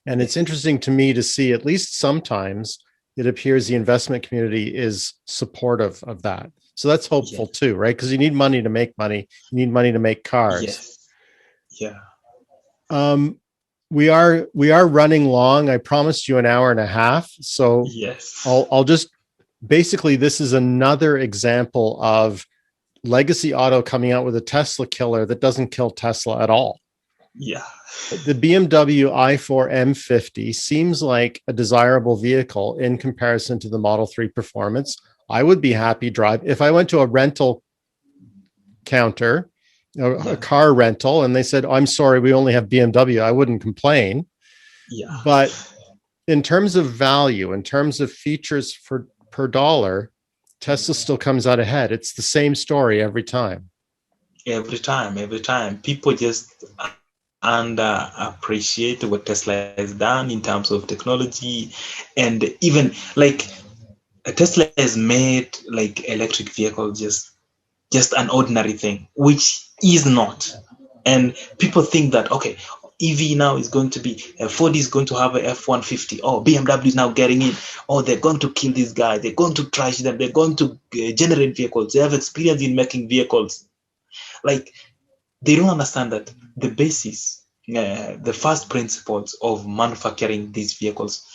And it's interesting to me to see, at least sometimes, it appears the investment community is supportive of that. So that's hopeful too, right? Because you need money to make money. You need money to make cars. We are running long. I promised you an hour and a half. So I'll just basically, this is another example of legacy auto coming out with a Tesla killer that doesn't kill Tesla at all. The BMW i4 M50 seems like a desirable vehicle in comparison to the Model 3 performance. I would be happy if I went to a rental counter, a car rental, and they said, I'm sorry, we only have BMW, I wouldn't complain. But in terms of value, in terms of features per dollar, Tesla still comes out ahead. It's the same story every time. Every time. People just underappreciate what Tesla has done in terms of technology, and even like Tesla has made like electric vehicle just an ordinary thing, which is not. And people think that EV now is going to be Ford is going to have a F-150. Oh, BMW is now getting in. Oh, they're going to kill these guys. They're going to trash them. They're going to generate vehicles. They have experience in making vehicles. Like, they don't understand that the basis, the first principles of manufacturing these vehicles.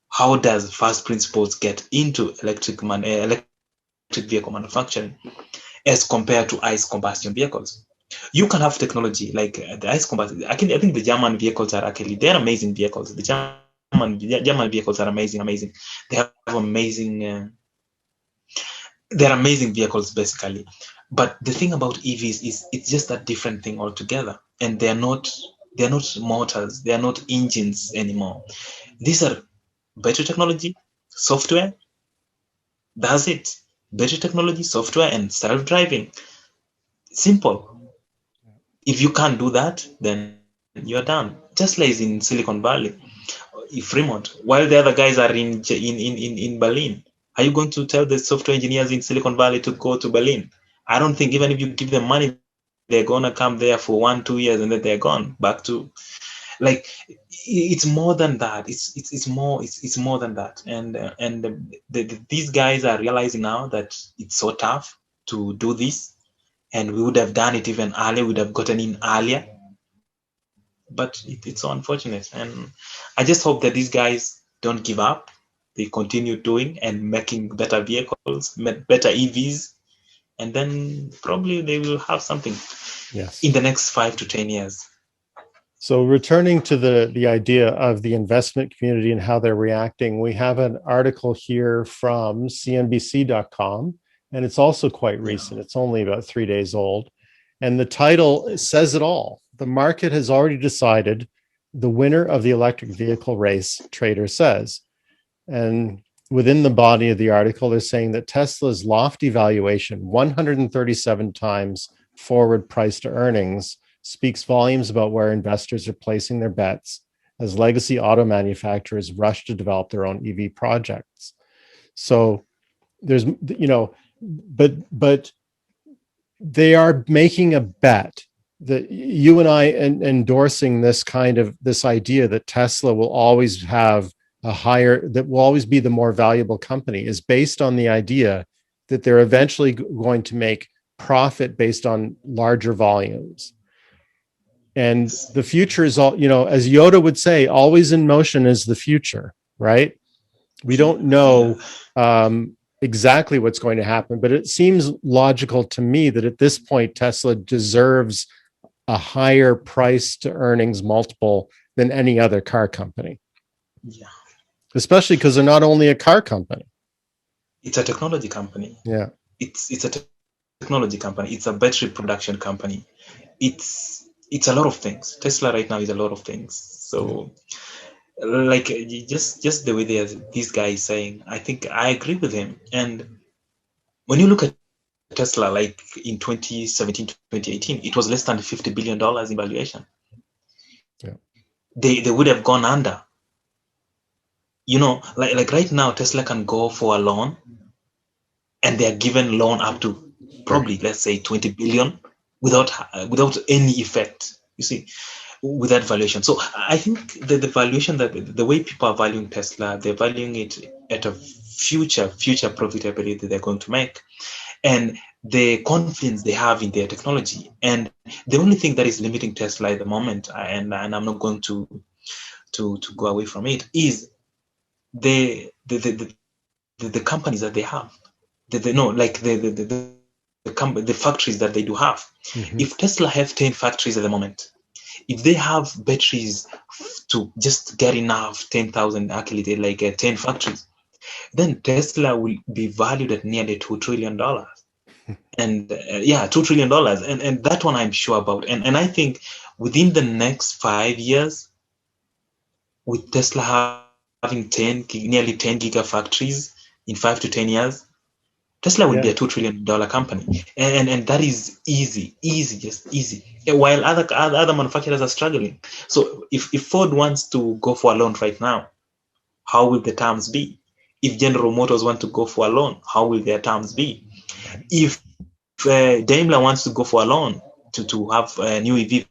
How does first principles get into electric vehicle manufacturing as compared to ICE combustion vehicles? You can have technology like the ICE combustion. I think the German vehicles they're amazing vehicles. The German vehicles are amazing. They have amazing. They're amazing vehicles basically. But the thing about EVs is it's just a different thing altogether, and they're not motors. They are not engines anymore. These are better technology, software. That's it. Better technology, software, and self-driving. Simple. If you can't do that, then you're done. Tesla is in Silicon Valley, Fremont, while the other guys are in Berlin. Are you going to tell the software engineers in Silicon Valley to go to Berlin? I don't think even if you give them money, they're gonna come there for 1-2 years and then they're gone back to. Like, it's more than that. It's more than that. And these guys are realizing now that it's so tough to do this, and we would have done it even earlier. We would have gotten in earlier, but it's so unfortunate. And I just hope that these guys don't give up. They continue doing and making better vehicles, better EVs, and then probably they will have something in the next 5 to 10 years. So returning to the idea of the investment community and how they're reacting, we have an article here from CNBC.com, and it's also quite recent. It's only about 3 days old. And the title says it all. The market has already decided the winner of the electric vehicle race, Trader says. And within the body of the article, they're saying that Tesla's lofty valuation, 137 times forward price to earnings, speaks volumes about where investors are placing their bets as legacy auto manufacturers rush to develop their own EV projects. So there's, but they are making a bet that you and I endorsing this idea that Tesla will always have that will always be the more valuable company is based on the idea that they're eventually going to make profit based on larger volumes. And the future is all, as Yoda would say, always in motion is the future, right? We don't know exactly what's going to happen, but it seems logical to me that at this point, Tesla deserves a higher price to earnings multiple than any other car company. Yeah. Especially because they're not only a car company. It's a technology company. Yeah. It's a technology company. It's a battery production company. It's a lot of things. Tesla right now is a lot of things. So like just the way this guy is saying, I think I agree with him. And when you look at Tesla, like in 2017, 2018, it was less than $50 billion in valuation. Yeah. They would have gone under. Like right now, Tesla can go for a loan and they are given loan up to probably, let's say 20 billion without any effect, you see, with that valuation. So I think the valuation, that the way people are valuing Tesla, they're valuing it at a future profitability that they're going to make, and the confidence they have in their technology. And the only thing that is limiting Tesla at the moment, and I'm not going to go away from it, is the companies that they have. The factories that they do have. Mm-hmm. If Tesla have 10 factories at the moment, if they have batteries to just get enough 10,000, actually they like 10 factories, then Tesla will be valued at nearly $2 trillion. And $2 trillion. And that one I'm sure about. And I think within the next 5 years, with Tesla having nearly 10 gigafactories in 5 to 10 years, Tesla will be a $2 trillion company, and that is easy, just easy. While other manufacturers are struggling. So if Ford wants to go for a loan right now, how will the terms be? If General Motors want to go for a loan, how will their terms be? If Daimler wants to go for a loan to have new EV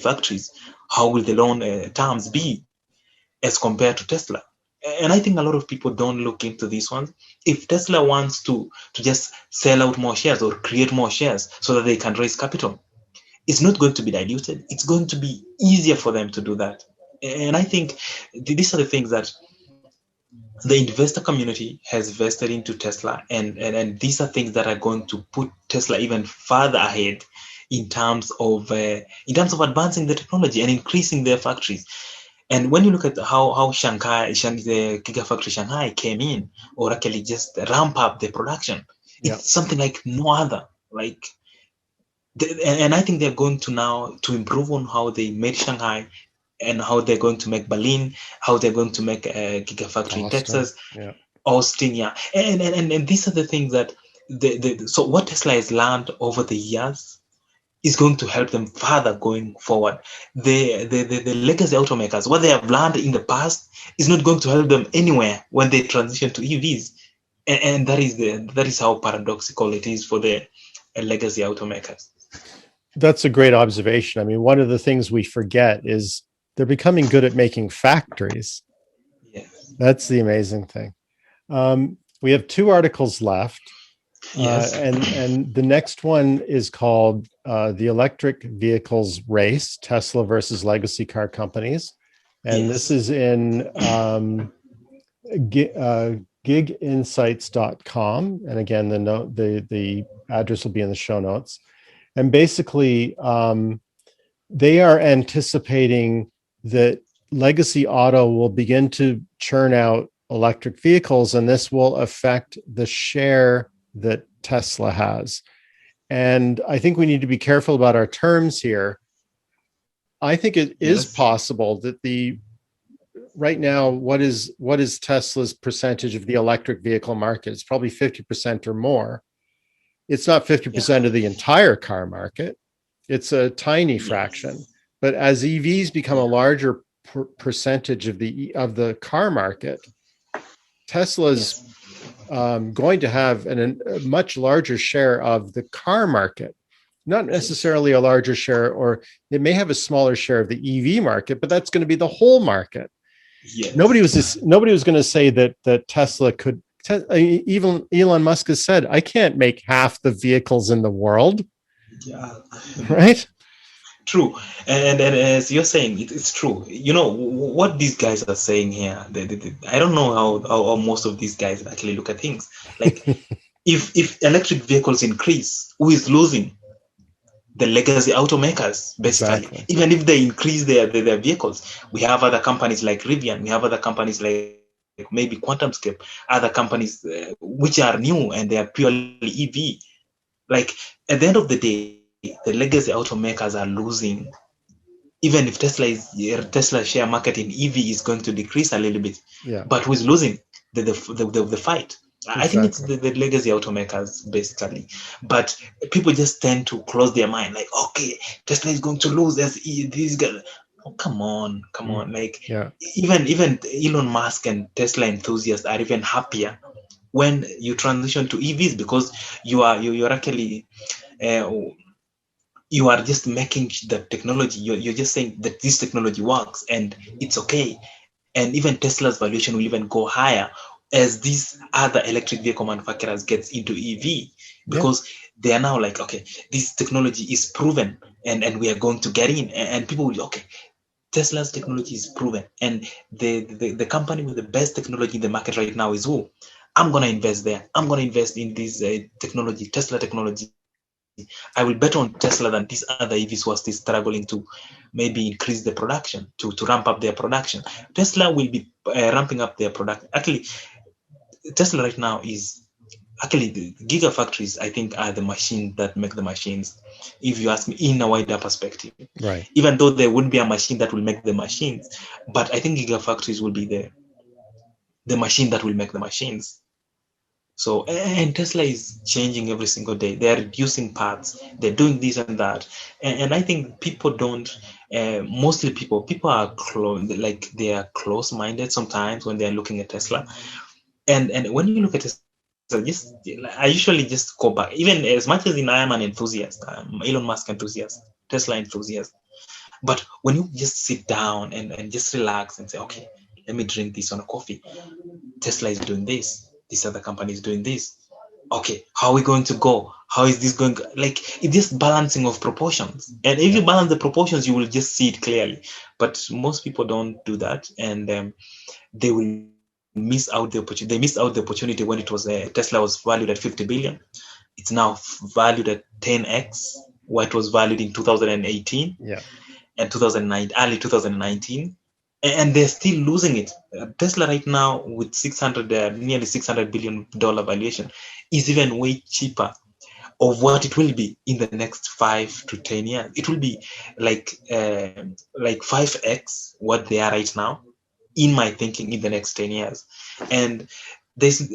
factories, how will the loan terms be as compared to Tesla? And I think a lot of people don't look into these ones. If Tesla wants to just sell out more shares or create more shares so that they can raise capital, it's not going to be diluted. It's going to be easier for them to do that. And I think these are the things that the investor community has vested into Tesla. And these are things that are going to put Tesla even further ahead in terms of advancing the technology and increasing their factories. And when you look at how the Gigafactory Shanghai came in, or actually just ramp up the production, it's something like no other. And I think they're going to now to improve on how they made Shanghai, and how they're going to make Berlin, how they're going to make a Gigafactory in Texas, Austin, and these are the things that so what Tesla has learned over the years is going to help them further going forward. The legacy automakers, what they have learned in the past, is not going to help them anywhere when they transition to EVs, and that is how paradoxical it is for the legacy automakers. That's a great observation. I mean, one of the things we forget is they're becoming good at making factories. Yes. That's the amazing thing. We have 2 articles left. Yes. And the next one is called The Electric Vehicles Race, Tesla versus Legacy Car Companies. And this is in giginsights.com. And again, the address will be in the show notes. And basically, they are anticipating that legacy auto will begin to churn out electric vehicles, and this will affect the share that Tesla has. And I think we need to be careful about our terms here. I think it is possible that right now, what is Tesla's percentage of the electric vehicle market? It's probably 50% or more. It's not 50% of the entire car market. It's a tiny fraction. But as EVs become a larger percentage of the car market, Tesla's going to have a much larger share of the car market. Not necessarily a larger share, or it may have a smaller share of the EV market, but that's going to be the whole market. Yes. Nobody was going to say that Tesla could. Even Elon Musk has said, "I can't make half the vehicles in the world." Yeah. Right. True, and as you're saying, it's true. You know what these guys are saying here. I don't know how most of these guys actually look at things. Like, if electric vehicles increase, who is losing? The legacy automakers, basically. Exactly. Even if they increase their vehicles, we have other companies like Rivian. We have other companies like maybe QuantumScape. Other companies which are new and they are purely EV. Like, at the end of the day, the legacy automakers are losing. Even if Tesla share market in EV is going to decrease a little bit, but who's losing? The fight. Exactly. I think it's the legacy automakers, basically. But people just tend to close their mind, like, okay, Tesla is going to lose as these guys. Oh, come on. Like, even Elon Musk and Tesla enthusiasts are even happier when you transition to EVs, because you're actually you are just making the technology. You're just saying that this technology works and it's okay. And even Tesla's valuation will even go higher as these other electric vehicle manufacturers gets into EV, because they are now like, okay, this technology is proven and we are going to get in, and people will, okay, Tesla's technology is proven, and the company with the best technology in the market right now is who? I'm going to invest there. I'm going to invest in this technology, Tesla technology. I will bet on Tesla than these other EVs who are still struggling to maybe increase the production, to ramp up their production. Tesla will be ramping up their production. Actually, Tesla right now is actually the gigafactories, I think, are the machines that make the machines, if you ask me, in a wider perspective. Right. Even though there wouldn't be a machine that will make the machines, but I think gigafactories will be the machine that will make the machines. So, and Tesla is changing every single day. They're reducing parts. They're doing this and that. And I think people don't, mostly people are like they are close-minded sometimes when they're looking at Tesla. And when you look at Tesla, I usually just go back, even as much as I am an enthusiast, Elon Musk enthusiast, Tesla enthusiast. But when you just sit down and just relax and say, okay, let me drink this on a coffee. Tesla is doing this. This other company is doing this. Okay, how are we going to go? How is this going? Like, it's just balancing of proportions. And if you balance the proportions, you will just see it clearly. But most people don't do that, and they will miss out the opportunity. They missed out the opportunity when it was Tesla was valued at 50 billion. It's now valued at 10x what it was valued in 2018 and 2009, early 2019. And they're still losing it. Tesla right now with nearly $600 billion valuation is even way cheaper of what it will be in the next 5 to 10 years. It will be like 5x what they are right now, in my thinking, in the next 10 years. And there's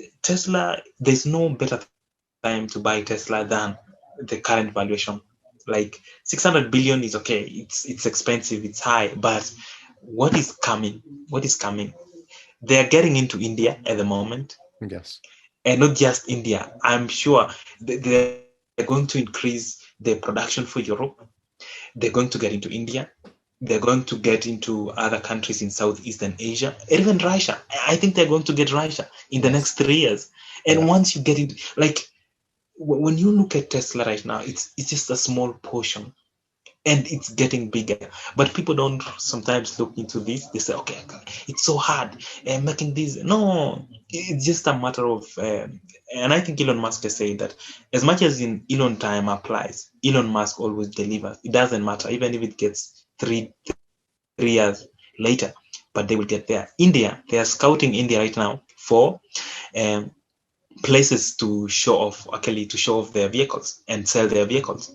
no better time to buy Tesla than the current valuation. Like 600 billion is okay. It's expensive. It's high, but what is coming? They are getting into India at the moment. Yes. And not just India. I'm sure they're going to increase their production for Europe. They're going to get into India. They're going to get into other countries in Southeastern Asia, and even Russia. I think they're going to get Russia in the next 3 years. And once you get into, like, when you look at Tesla right now, it's just a small portion. and it's getting bigger. But people don't sometimes look into this. They say, okay, it's so hard making these. No, it's just a matter of, and I think Elon Musk is saying that as much as in Elon time applies, Elon Musk always delivers. It doesn't matter, even if it gets three years later, but they will get there. India, they are scouting India right now for places to show off their vehicles and sell their vehicles.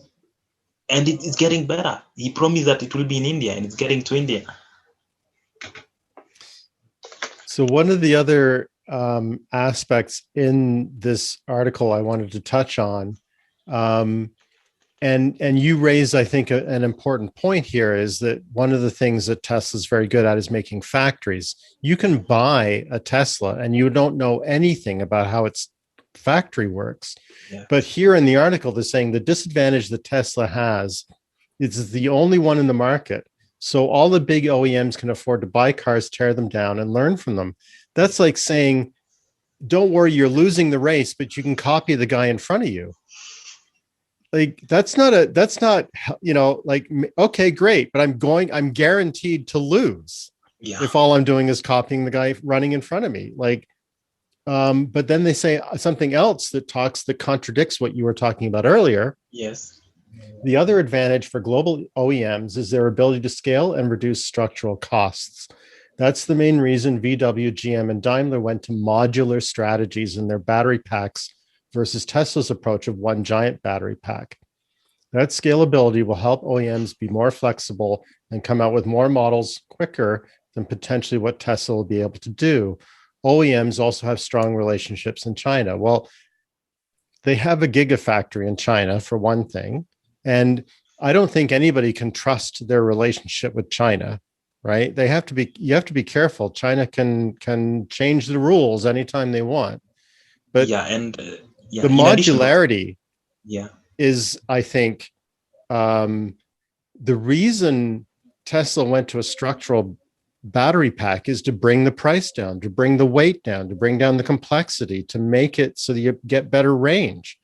And it's getting better. He promised that it will be in India, and it's getting to India. So one of the other aspects in this article I wanted to touch on, and you raise, I think, an important point here, is that one of the things that Tesla's very good at is making factories. You can buy a Tesla and you don't know anything about how its factory works. Yeah. But here in the article, they're saying the disadvantage that Tesla has is the only one in the market. So all the big OEMs can afford to buy cars, tear them down, and learn from them. That's like saying, don't worry, you're losing the race, but you can copy the guy in front of you. Like, that's not, like, okay, great, but I'm guaranteed to lose if all I'm doing is copying the guy running in front of me. Like, but then they say something else that contradicts what you were talking about earlier. Yes. The other advantage for global OEMs is their ability to scale and reduce structural costs. That's the main reason VW, GM, and Daimler went to modular strategies in their battery packs versus Tesla's approach of one giant battery pack. That scalability will help OEMs be more flexible and come out with more models quicker than potentially what Tesla will be able to do. OEMs also have strong relationships in China. Well, they have a gigafactory in China, for one thing. And I don't think anybody can trust their relationship with China, right? You have to be careful. China can change the rules anytime they want. But the modularity is, I think, the reason Tesla went to a structural battery pack is to bring the price down, to bring the weight down, to bring down the complexity, to make it so that you get better range.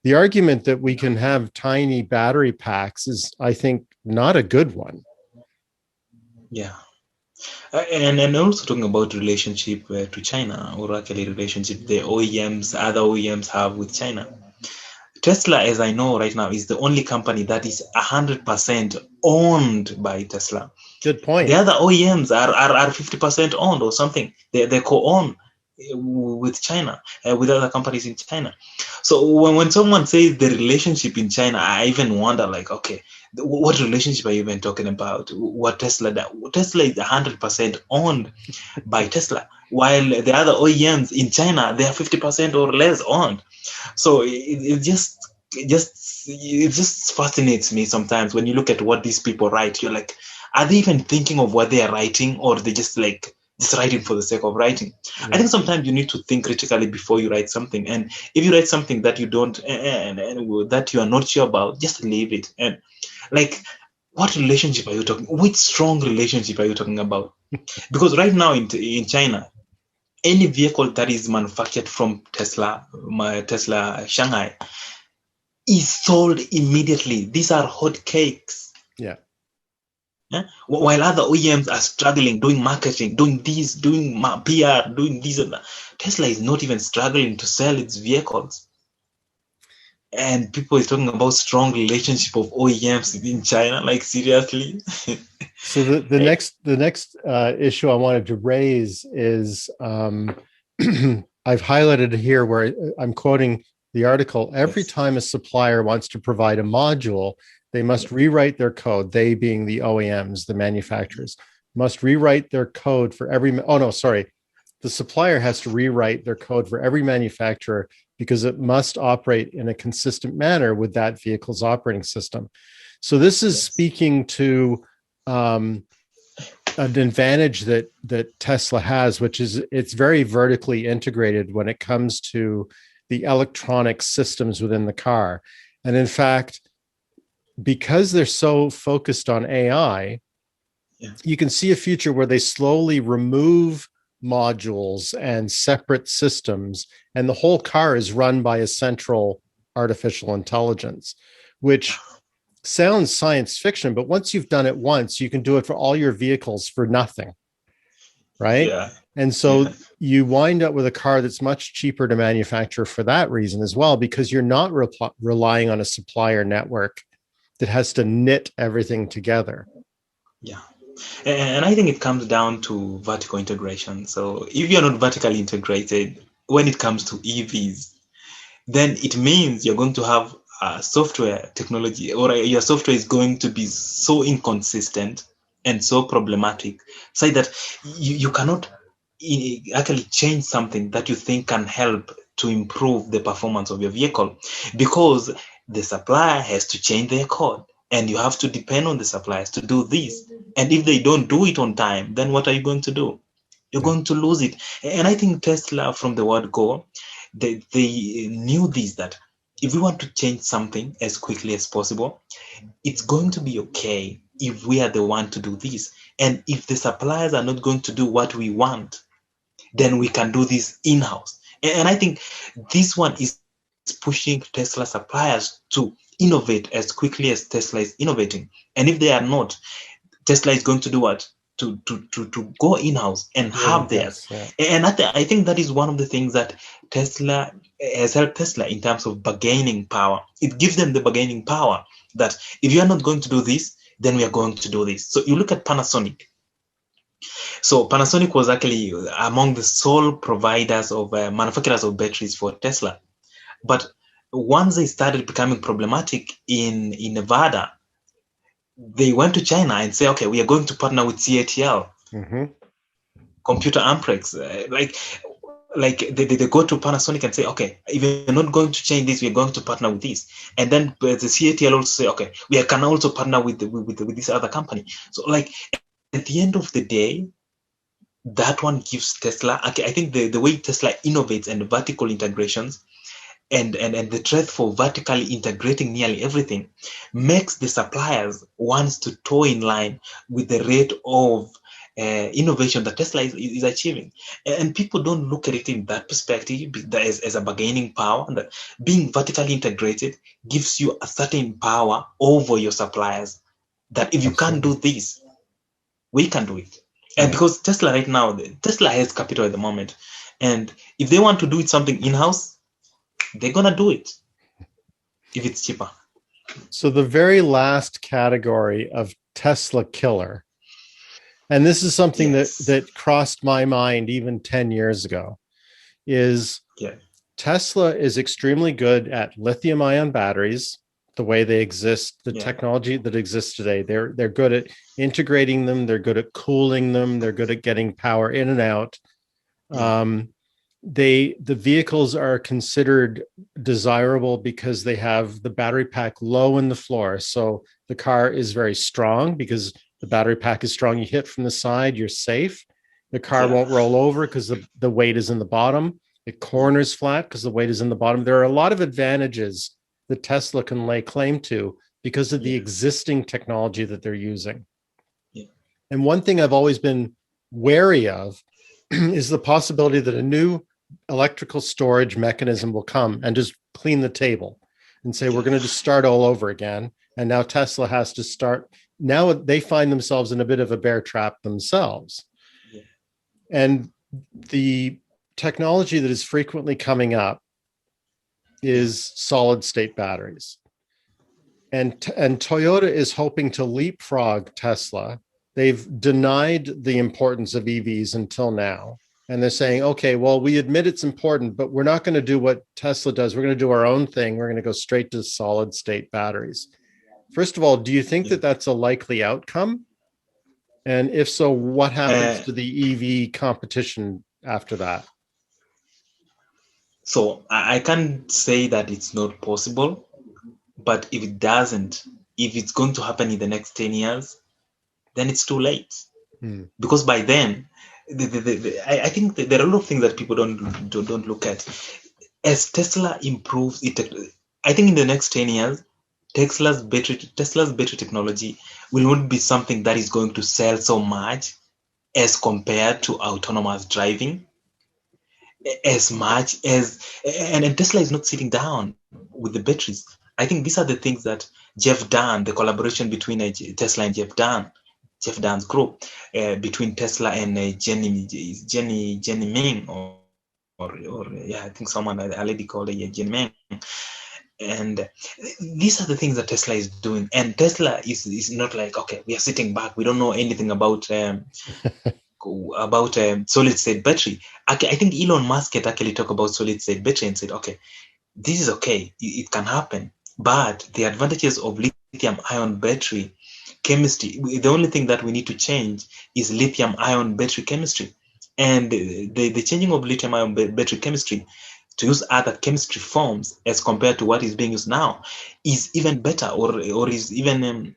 The argument that we can have tiny battery packs is, I think, not a good one. Yeah. And also talking about relationship to China, or actually relationship the other OEMs have with China. Tesla, as I know right now, is the only company that is 100% owned by Tesla. Good point. The other OEMs are 50% owned or something. They co-own with China, with other companies in China. So when someone says the relationship in China, I even wonder, like, okay, what relationship are you even talking about? What Tesla does? Tesla is 100% owned by Tesla, while the other OEMs in China, they are 50% or less owned. So it just fascinates me sometimes when you look at what these people write. You're like, are they even thinking of what they are writing, or they just writing for the sake of writing? Yeah. I think sometimes you need to think critically before you write something. And if you write something that you don't and that you are not sure about, just leave it. And like, what relationship are you talking? Which strong relationship are you talking about? Because right now in China, any vehicle that is manufactured from Tesla Shanghai is sold immediately. These are hot cakes. Yeah. While other OEMs are struggling, doing marketing, doing this, doing PR, doing this and that, Tesla is not even struggling to sell its vehicles. And people is talking about strong relationship of OEMs in China. Like, seriously. So the next issue I wanted to raise is I've highlighted here where I'm quoting the article. Every time a supplier wants to provide a module, they must rewrite their code. They being the OEMs, the manufacturers, must rewrite their code for every. The supplier has to rewrite their code for every manufacturer because it must operate in a consistent manner with that vehicle's operating system. So this is speaking to an advantage that Tesla has, which is it's very vertically integrated when it comes to the electronic systems within the car. And in fact, because they're so focused on AI, you can see a future where they slowly remove modules and separate systems, and the whole car is run by a central artificial intelligence, which sounds science fiction, but once you've done it once, you can do it for all your vehicles for nothing, right? Yeah. And so Yeah. you wind up with a car that's much cheaper to manufacture for that reason as well, because you're not relying on a supplier network that has to knit everything together. Yeah. And I think it comes down to vertical integration. So if you're not vertically integrated when it comes to EVs, then it means you're going to have software technology, or your software is going to be so inconsistent and so problematic, so that you cannot actually change something that you think can help to improve the performance of your vehicle, because the supplier has to change their code and you have to depend on the suppliers to do this. And if they don't do it on time, then what are you going to do? You're going to lose it. And I think Tesla, from the word go, they knew this, that if we want to change something as quickly as possible, it's going to be okay if we are the one to do this. And if the suppliers are not going to do what we want, then we can do this in-house. And I think this one is pushing Tesla suppliers to innovate as quickly as Tesla is innovating. And if they are not, Tesla is going to do what? To go in-house and have theirs. Yeah. And I think that is one of the things that Tesla has helped Tesla in terms of bargaining power. It gives them the bargaining power that if you are not going to do this, then we are going to do this. So you look at Panasonic. So Panasonic was actually among the sole providers of manufacturers of batteries for Tesla. But once they started becoming problematic in Nevada, they went to China and say, okay, we are going to partner with CATL, Computer Amperex. Like they go to Panasonic and say, okay, if you're not going to change this, we're going to partner with this. And then the CATL also say, okay, we can also partner with this other company. So like at the end of the day, that one gives Tesla, okay, I think the way Tesla innovates and vertical integrations and the threat for vertically integrating nearly everything makes the suppliers wants to toe in line with the rate of innovation that Tesla is achieving. And people don't look at it in that perspective as a bargaining power. That being vertically integrated gives you a certain power over your suppliers, that if you can't do this, we can do it. And because Tesla right now, Tesla has capital at the moment. And if they want to do it something in-house, they're going to do it if it's cheaper. So the very last category of Tesla killer, and this is something that crossed my mind even 10 years ago, is Tesla is extremely good at lithium-ion batteries, the way they exist, the technology that exists today. They're good at integrating them. They're good at cooling them. They're good at getting power in and out. The vehicles are considered desirable because they have the battery pack low in the floor. So the car is very strong because the battery pack is strong. You hit from the side, you're safe. The car won't roll over because the weight is in the bottom. It corners flat because the weight is in the bottom. There are a lot of advantages that Tesla can lay claim to because of the existing technology that they're using. And one thing I've always been wary of is the possibility that a new electrical storage mechanism will come and just clean the table and say, we're going to just start all over again. And now Tesla has to start. Now they find themselves in a bit of a bear trap themselves. And the technology that is frequently coming up is solid state batteries. And Toyota is hoping to leapfrog Tesla. They've denied the importance of EVs until now. And they're saying, okay, well, we admit it's important, but we're not going to do what Tesla does. We're going to do our own thing. We're going to go straight to solid state batteries. First of all, do you think that that's a likely outcome? And if so, what happens to the EV competition after that? So I can't say that it's not possible, but if it doesn't, if it's going to happen in the next 10 years, then it's too late. Because by then, I think there are a lot of things that people don't look at. As Tesla improves it, I think in the next 10 years, Tesla's battery technology will not be something that is going to sell so much as compared to autonomous driving, as much as, and Tesla is not sitting down with the batteries. I think these are the things that Jeff Dunn, the collaboration between Tesla and Jeff Dunn's group, between Tesla and Jenny Ming, or yeah, I think someone, a lady called Jenny Ming. And these are the things that Tesla is doing. And Tesla is not like, okay, we are sitting back, we don't know anything about solid state battery. I think Elon Musk had actually talked about solid state battery and said, okay, this is okay, it can happen, but the advantages of lithium ion battery chemistry, the only thing that we need to change is lithium ion battery chemistry. And the changing of lithium ion battery chemistry to use other chemistry forms as compared to what is being used now is even better, or is even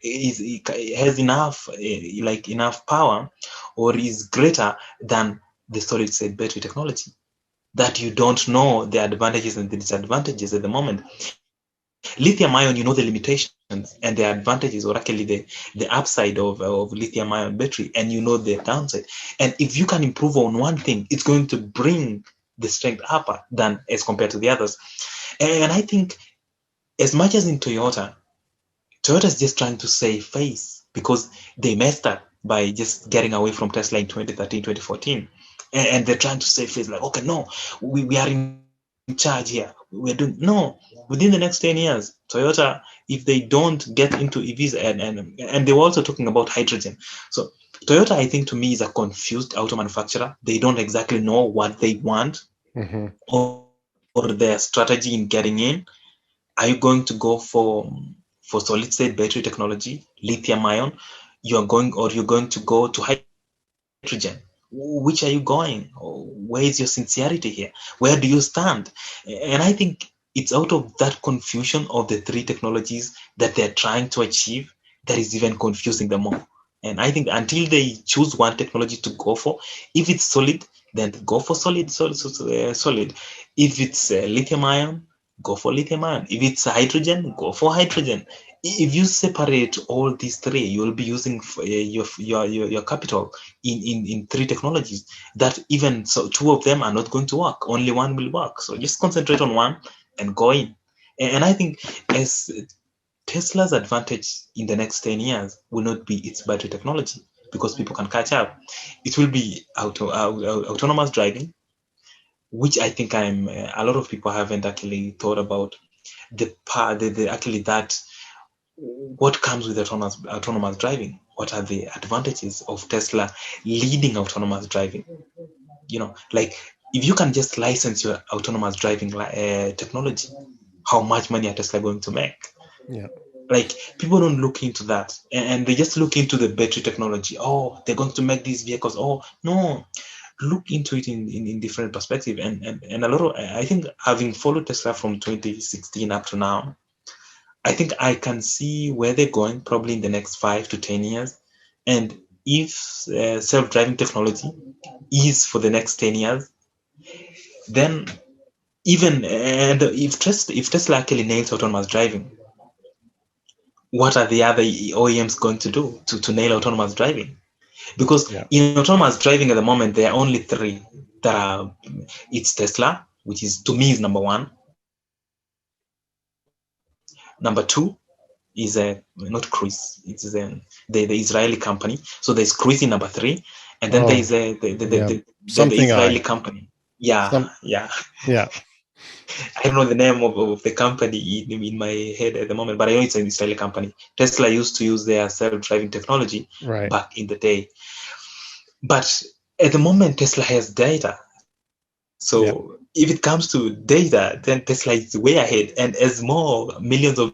has enough enough power, or is greater than the solid state battery technology, that you don't know the advantages and the disadvantages at the moment. Lithium ion, you know the limitations and the advantages, or actually the upside of lithium ion battery, and you know the downside. And if you can improve on one thing, it's going to bring the strength up than as compared to the others. And I think, as much as in Toyota is just trying to save face because they messed up by just getting away from Tesla in 2013, 2014. And they're trying to save face, like, okay, no, we are in charge here. We're doing, no, within the next 10 years, Toyota, if they don't get into EVs, and they were also talking about hydrogen. So Toyota, I think, to me, is a confused auto manufacturer. They don't exactly know what they want, or their strategy in getting in. Are you going to go for solid state battery technology, lithium ion? You're going to go to hydrogen? Which are you going? Where is your sincerity here? Where do you stand? And I think it's out of that confusion of the three technologies that they're trying to achieve that is even confusing them more. And I think until they choose one technology to go for, if it's solid, then go for solid. If it's lithium ion, go for lithium ion. If it's hydrogen, go for hydrogen. If you separate all these three, you'll be using your capital in three technologies that even so two of them are not going to work. Only one will work. So just concentrate on one and go in. And I think as Tesla's advantage in the next 10 years will not be its battery technology, because people can catch up. It will be autonomous driving, which I think a lot of people haven't actually thought about what comes with autonomous driving. What are the advantages of Tesla leading autonomous driving? Like, if you can just license your autonomous driving technology, how much money are Tesla going to make? Yeah. Like, people don't look into that, and they just look into the battery technology. Oh, they're going to make these vehicles. Oh, no. Look into it in different perspective. And a lot of, I think, having followed Tesla from 2016 up to now, I think I can see where they're going probably in the next 5 to 10 years. And if self-driving technology is for the next 10 years, then if Tesla actually nails autonomous driving, what are the other OEMs going to do to nail autonomous driving? Because in autonomous driving at the moment, there are only three that are. It's Tesla, which is, to me, is number one. Number two is not Cruise. It's the Israeli company. So there's Cruise in number three, and then there's the Israeli company. Yeah. I don't know the name of the company in my head at the moment, but I know it's an Israeli company. Tesla used to use their self-driving technology back in the day. But at the moment, Tesla has data. So if it comes to data, then Tesla is way ahead. And as more millions of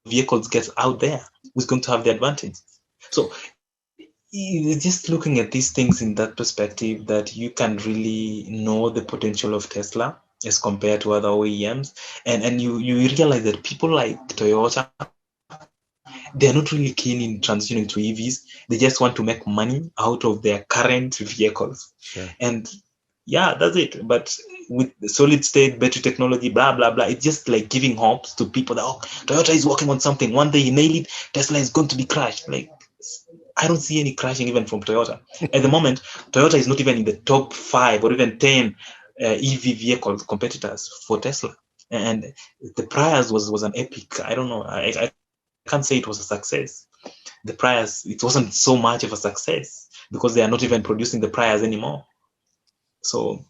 vehicles get out there, who's going to have the advantage? So just looking at these things in that perspective, that you can really know the potential of Tesla as compared to other OEMs. And you realize that people like Toyota, they're not really keen in transitioning to EVs. They just want to make money out of their current vehicles. Sure. And that's it. But with solid state battery technology, blah, blah, blah, it's just like giving hopes to people that, Toyota is working on something. One day you nail it, Tesla is going to be crashed. Like, I don't see any crashing even from Toyota. At the moment, Toyota is not even in the top 5 or even 10 EV vehicle competitors for Tesla. And the Prius was an epic. I don't know. I can't say it was a success. The Prius, it wasn't so much of a success because they are not even producing the Prius anymore. So,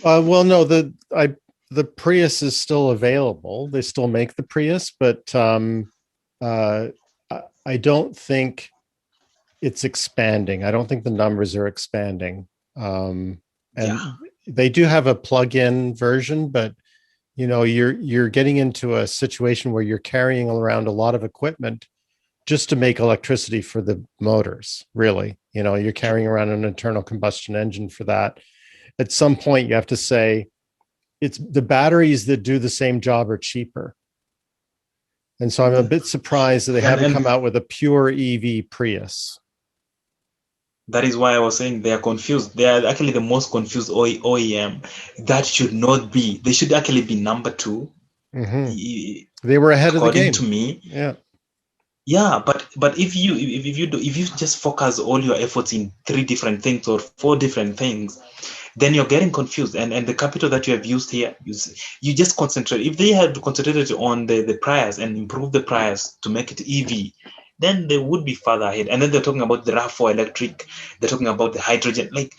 well, no, the Prius is still available. They still make the Prius, but I don't think it's expanding. I don't think the numbers are expanding. And yeah, they do have a plug-in version, but you're getting into a situation where you're carrying around a lot of equipment just to make electricity for the motors, really. You're carrying around an internal combustion engine for that. At some point, you have to say, it's the batteries that do the same job are cheaper. And so I'm a bit surprised that they haven't come out with a pure EV Prius. That is why I was saying they are confused. They are actually the most confused OEM. That should not be. They should actually be number 2. Mm-hmm. They were ahead of the game. According to me. Yeah. Yeah, but if you just focus all your efforts in 3 different things or 4 different things, then you're getting confused. And the capital that you have used here, you just concentrate. If they had concentrated on the Prius and improve the Prius to make it EV, then they would be further ahead. And then they're talking about the RAV4 electric. They're talking about the hydrogen. Like,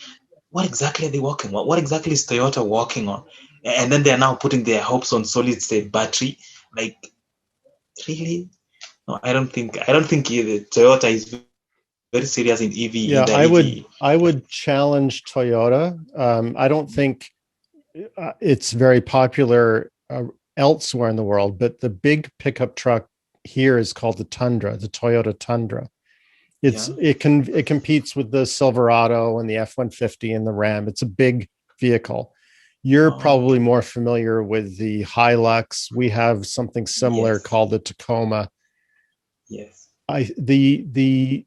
what exactly are they working on? What exactly is Toyota working on? And then they're now putting their hopes on solid state battery. Like, really? No, I don't think Toyota is very serious in EV. Yeah, I would challenge Toyota. I don't think it's very popular elsewhere in the world, but the big pickup truck here is called the Tundra, the Toyota Tundra. It competes with the Silverado and the F-150 and the Ram. It's a big vehicle. You're probably more familiar with the Hilux. We have something similar called the Tacoma. Yes. The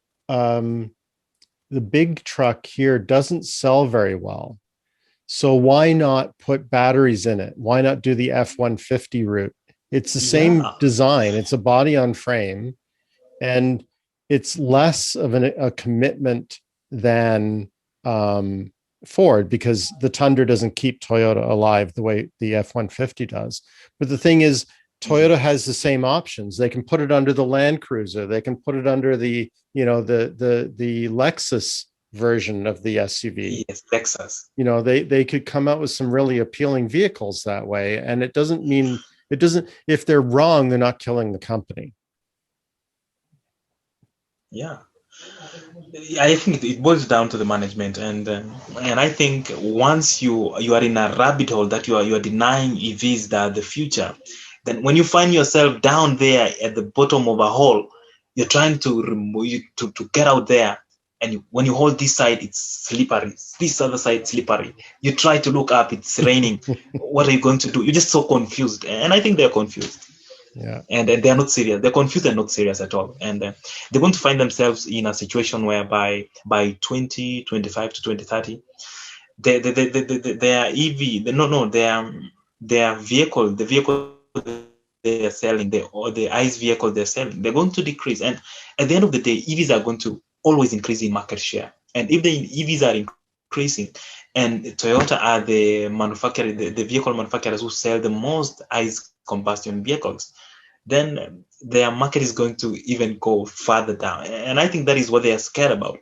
big truck here doesn't sell very well. So why not put batteries in it? Why not do the F-150 route? It's the same design. It's a body on frame, and it's less of a commitment than Ford, because the Tundra doesn't keep Toyota alive the way the F-150 does. But the thing is, Toyota has the same options. They can put it under the Land Cruiser. They can put it under the Lexus version of the SUV. Yes, Lexus. They could come out with some really appealing vehicles that way. And it doesn't, if they're wrong, they're not killing the company. Yeah. I think it boils down to the management, and I think once you are in a rabbit hole that you are denying EVs that the future, then when you find yourself down there at the bottom of a hole, you're trying to remove to get out there, and when you hold this side, it's slippery. This other side, slippery. You try to look up, it's raining. What are you going to do? You're just so confused, and I think they're confused. Yeah, and they're not serious. They're confused and not serious at all. And they're going to find themselves in a situation whereby by 2025 to 2030, their EV, their vehicle, the vehicle they are selling, the ICE vehicle they're selling, they're going to decrease. And at the end of the day, EVs are going to always increase in market share. And if the EVs are increasing, and Toyota are the manufacturer, the vehicle manufacturers who sell the most ICE combustion vehicles, then their market is going to even go further down. And I think that is what they are scared about.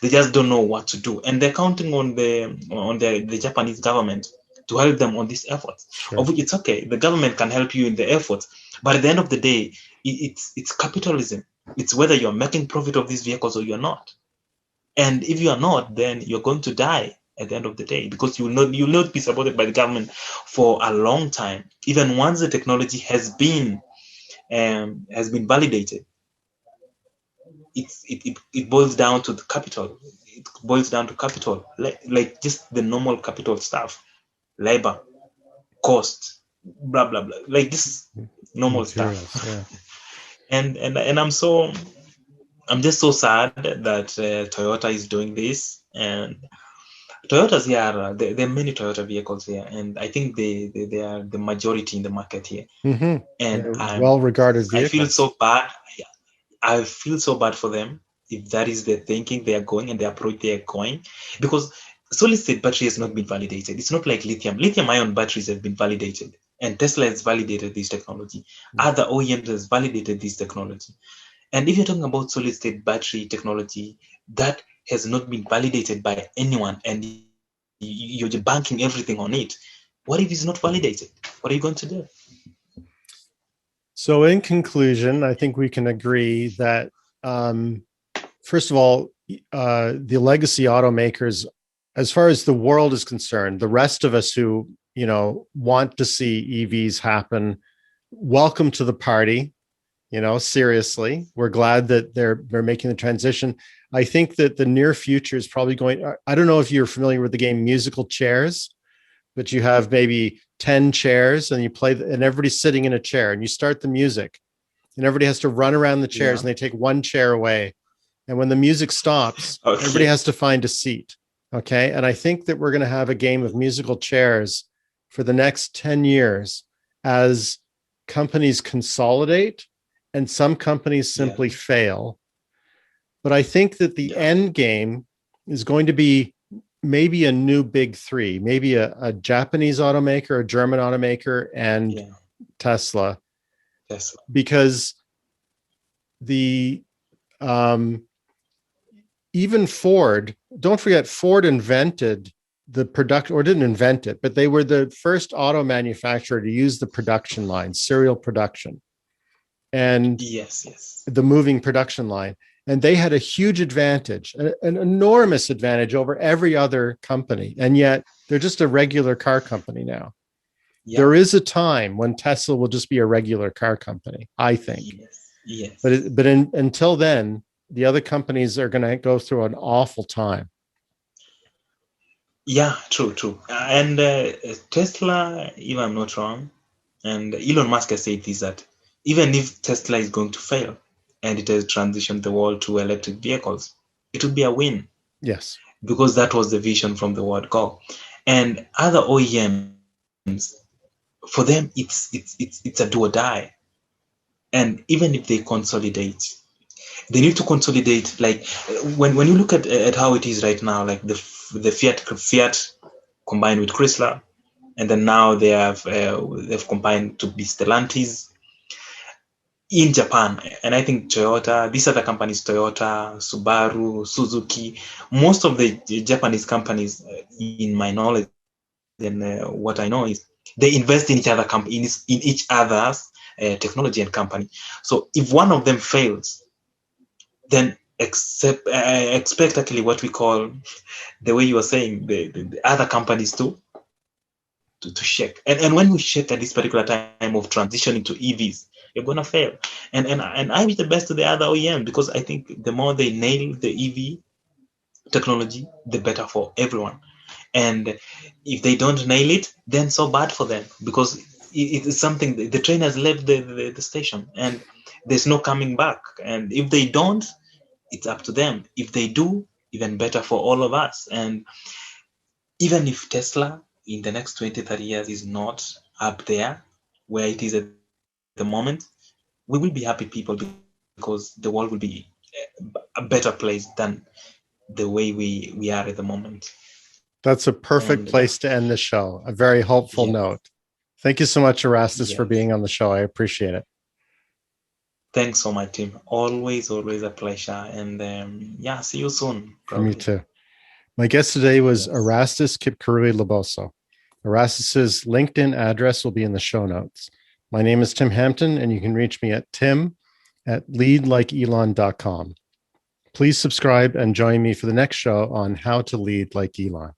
They just don't know what to do, and they're counting on the Japanese government to help them on these efforts. Sure. Of which it's okay, the government can help you in the efforts, but at the end of the day, it's capitalism. It's whether you're making profit of these vehicles or you're not. And if you are not, then you're going to die at the end of the day, because you will not be supported by the government for a long time, even once the technology has been validated. It boils down to the capital. It boils down to capital, like just the normal capital stuff, labor, cost, blah blah blah, like this normal materials, stuff. Yeah. and I'm just so sad that Toyota is doing this. And Toyotas here, there are many Toyota vehicles here, and I think they are the majority in the market here. Mm-hmm. And well-regarded vehicles. I feel so bad. I feel so bad for them if that is the thinking they are going and the approach they are going, because solid-state battery has not been validated. It's not like lithium. Lithium-ion batteries have been validated, and Tesla has validated this technology. Other OEMs has validated this technology. And if you're talking about solid state battery technology that has not been validated by anyone, and you're banking everything on it, what if it's not validated? What are you going to do? So in conclusion, I think we can agree that, first of all, the legacy automakers, as far as the world is concerned, the rest of us who, want to see EVs happen, welcome to the party. Seriously, we're glad that they're making the transition. I think that the near future is probably going, I don't know if you're familiar with the game musical chairs, but you have maybe 10 chairs and you play, and everybody's sitting in a chair, and you start the music and everybody has to run around the chairs, and they take one chair away. And when the music stops, everybody has to find a seat. Okay. And I think that we're going to have a game of musical chairs for the next 10 years as companies consolidate and some companies simply fail. But I think that the end game is going to be maybe a new big three, maybe a Japanese automaker, a German automaker, and Tesla. Because the even Ford, don't forget, Ford invented the production, or didn't invent it, but they were the first auto manufacturer to use the production line, serial production, and the moving production line. And they had a huge advantage, an enormous advantage over every other company. And yet they're just a regular car company now. There is a time when Tesla will just be a regular car company, I think. But until then, the other companies are going to go through an awful time. Yeah, true. And Tesla, if I'm not wrong, and Elon Musk has said this, that even if Tesla is going to fail and it has transitioned the world to electric vehicles, it would be a win. Yes. Because that was the vision from the word go. And other OEMs, for them, it's a do or die. And even if they consolidate, they need to consolidate. Like when you look at how it is right now, like the Fiat combined with Chrysler, and then now they've combined to be Stellantis in Japan. And I think Toyota, these other companies, Toyota, Subaru, Suzuki, most of the Japanese companies, in my knowledge and what I know, is they invest in each other in each other's technology and company. So if one of them fails, then expect actually what we call, the way you were saying, the other companies to shake. And when we shake at this particular time of transitioning to EVs, you're gonna fail. And I wish the best to the other OEM, because I think the more they nail the EV technology, the better for everyone. And if they don't nail it, then so bad for them, because it is something, the train has left the station and there's no coming back. And if they don't, it's up to them. If they do, even better for all of us. And even if Tesla in the next 20-30 years is not up there where it is at the moment, we will be happy people, because the world will be a better place than the way we are at the moment. That's a perfect place to end the show. A very hopeful note. Thank you so much, Erastus, for being on the show. I appreciate it. Thanks so much, Tim. Always a pleasure. And see you soon. Probably. Me too. My guest today was Erastus Kipkirui Laboso. Erastus's LinkedIn address will be in the show notes. My name is Tim Hampton, and you can reach me at tim@leadlikeelon.com. Please subscribe and join me for the next show on how to lead like Elon.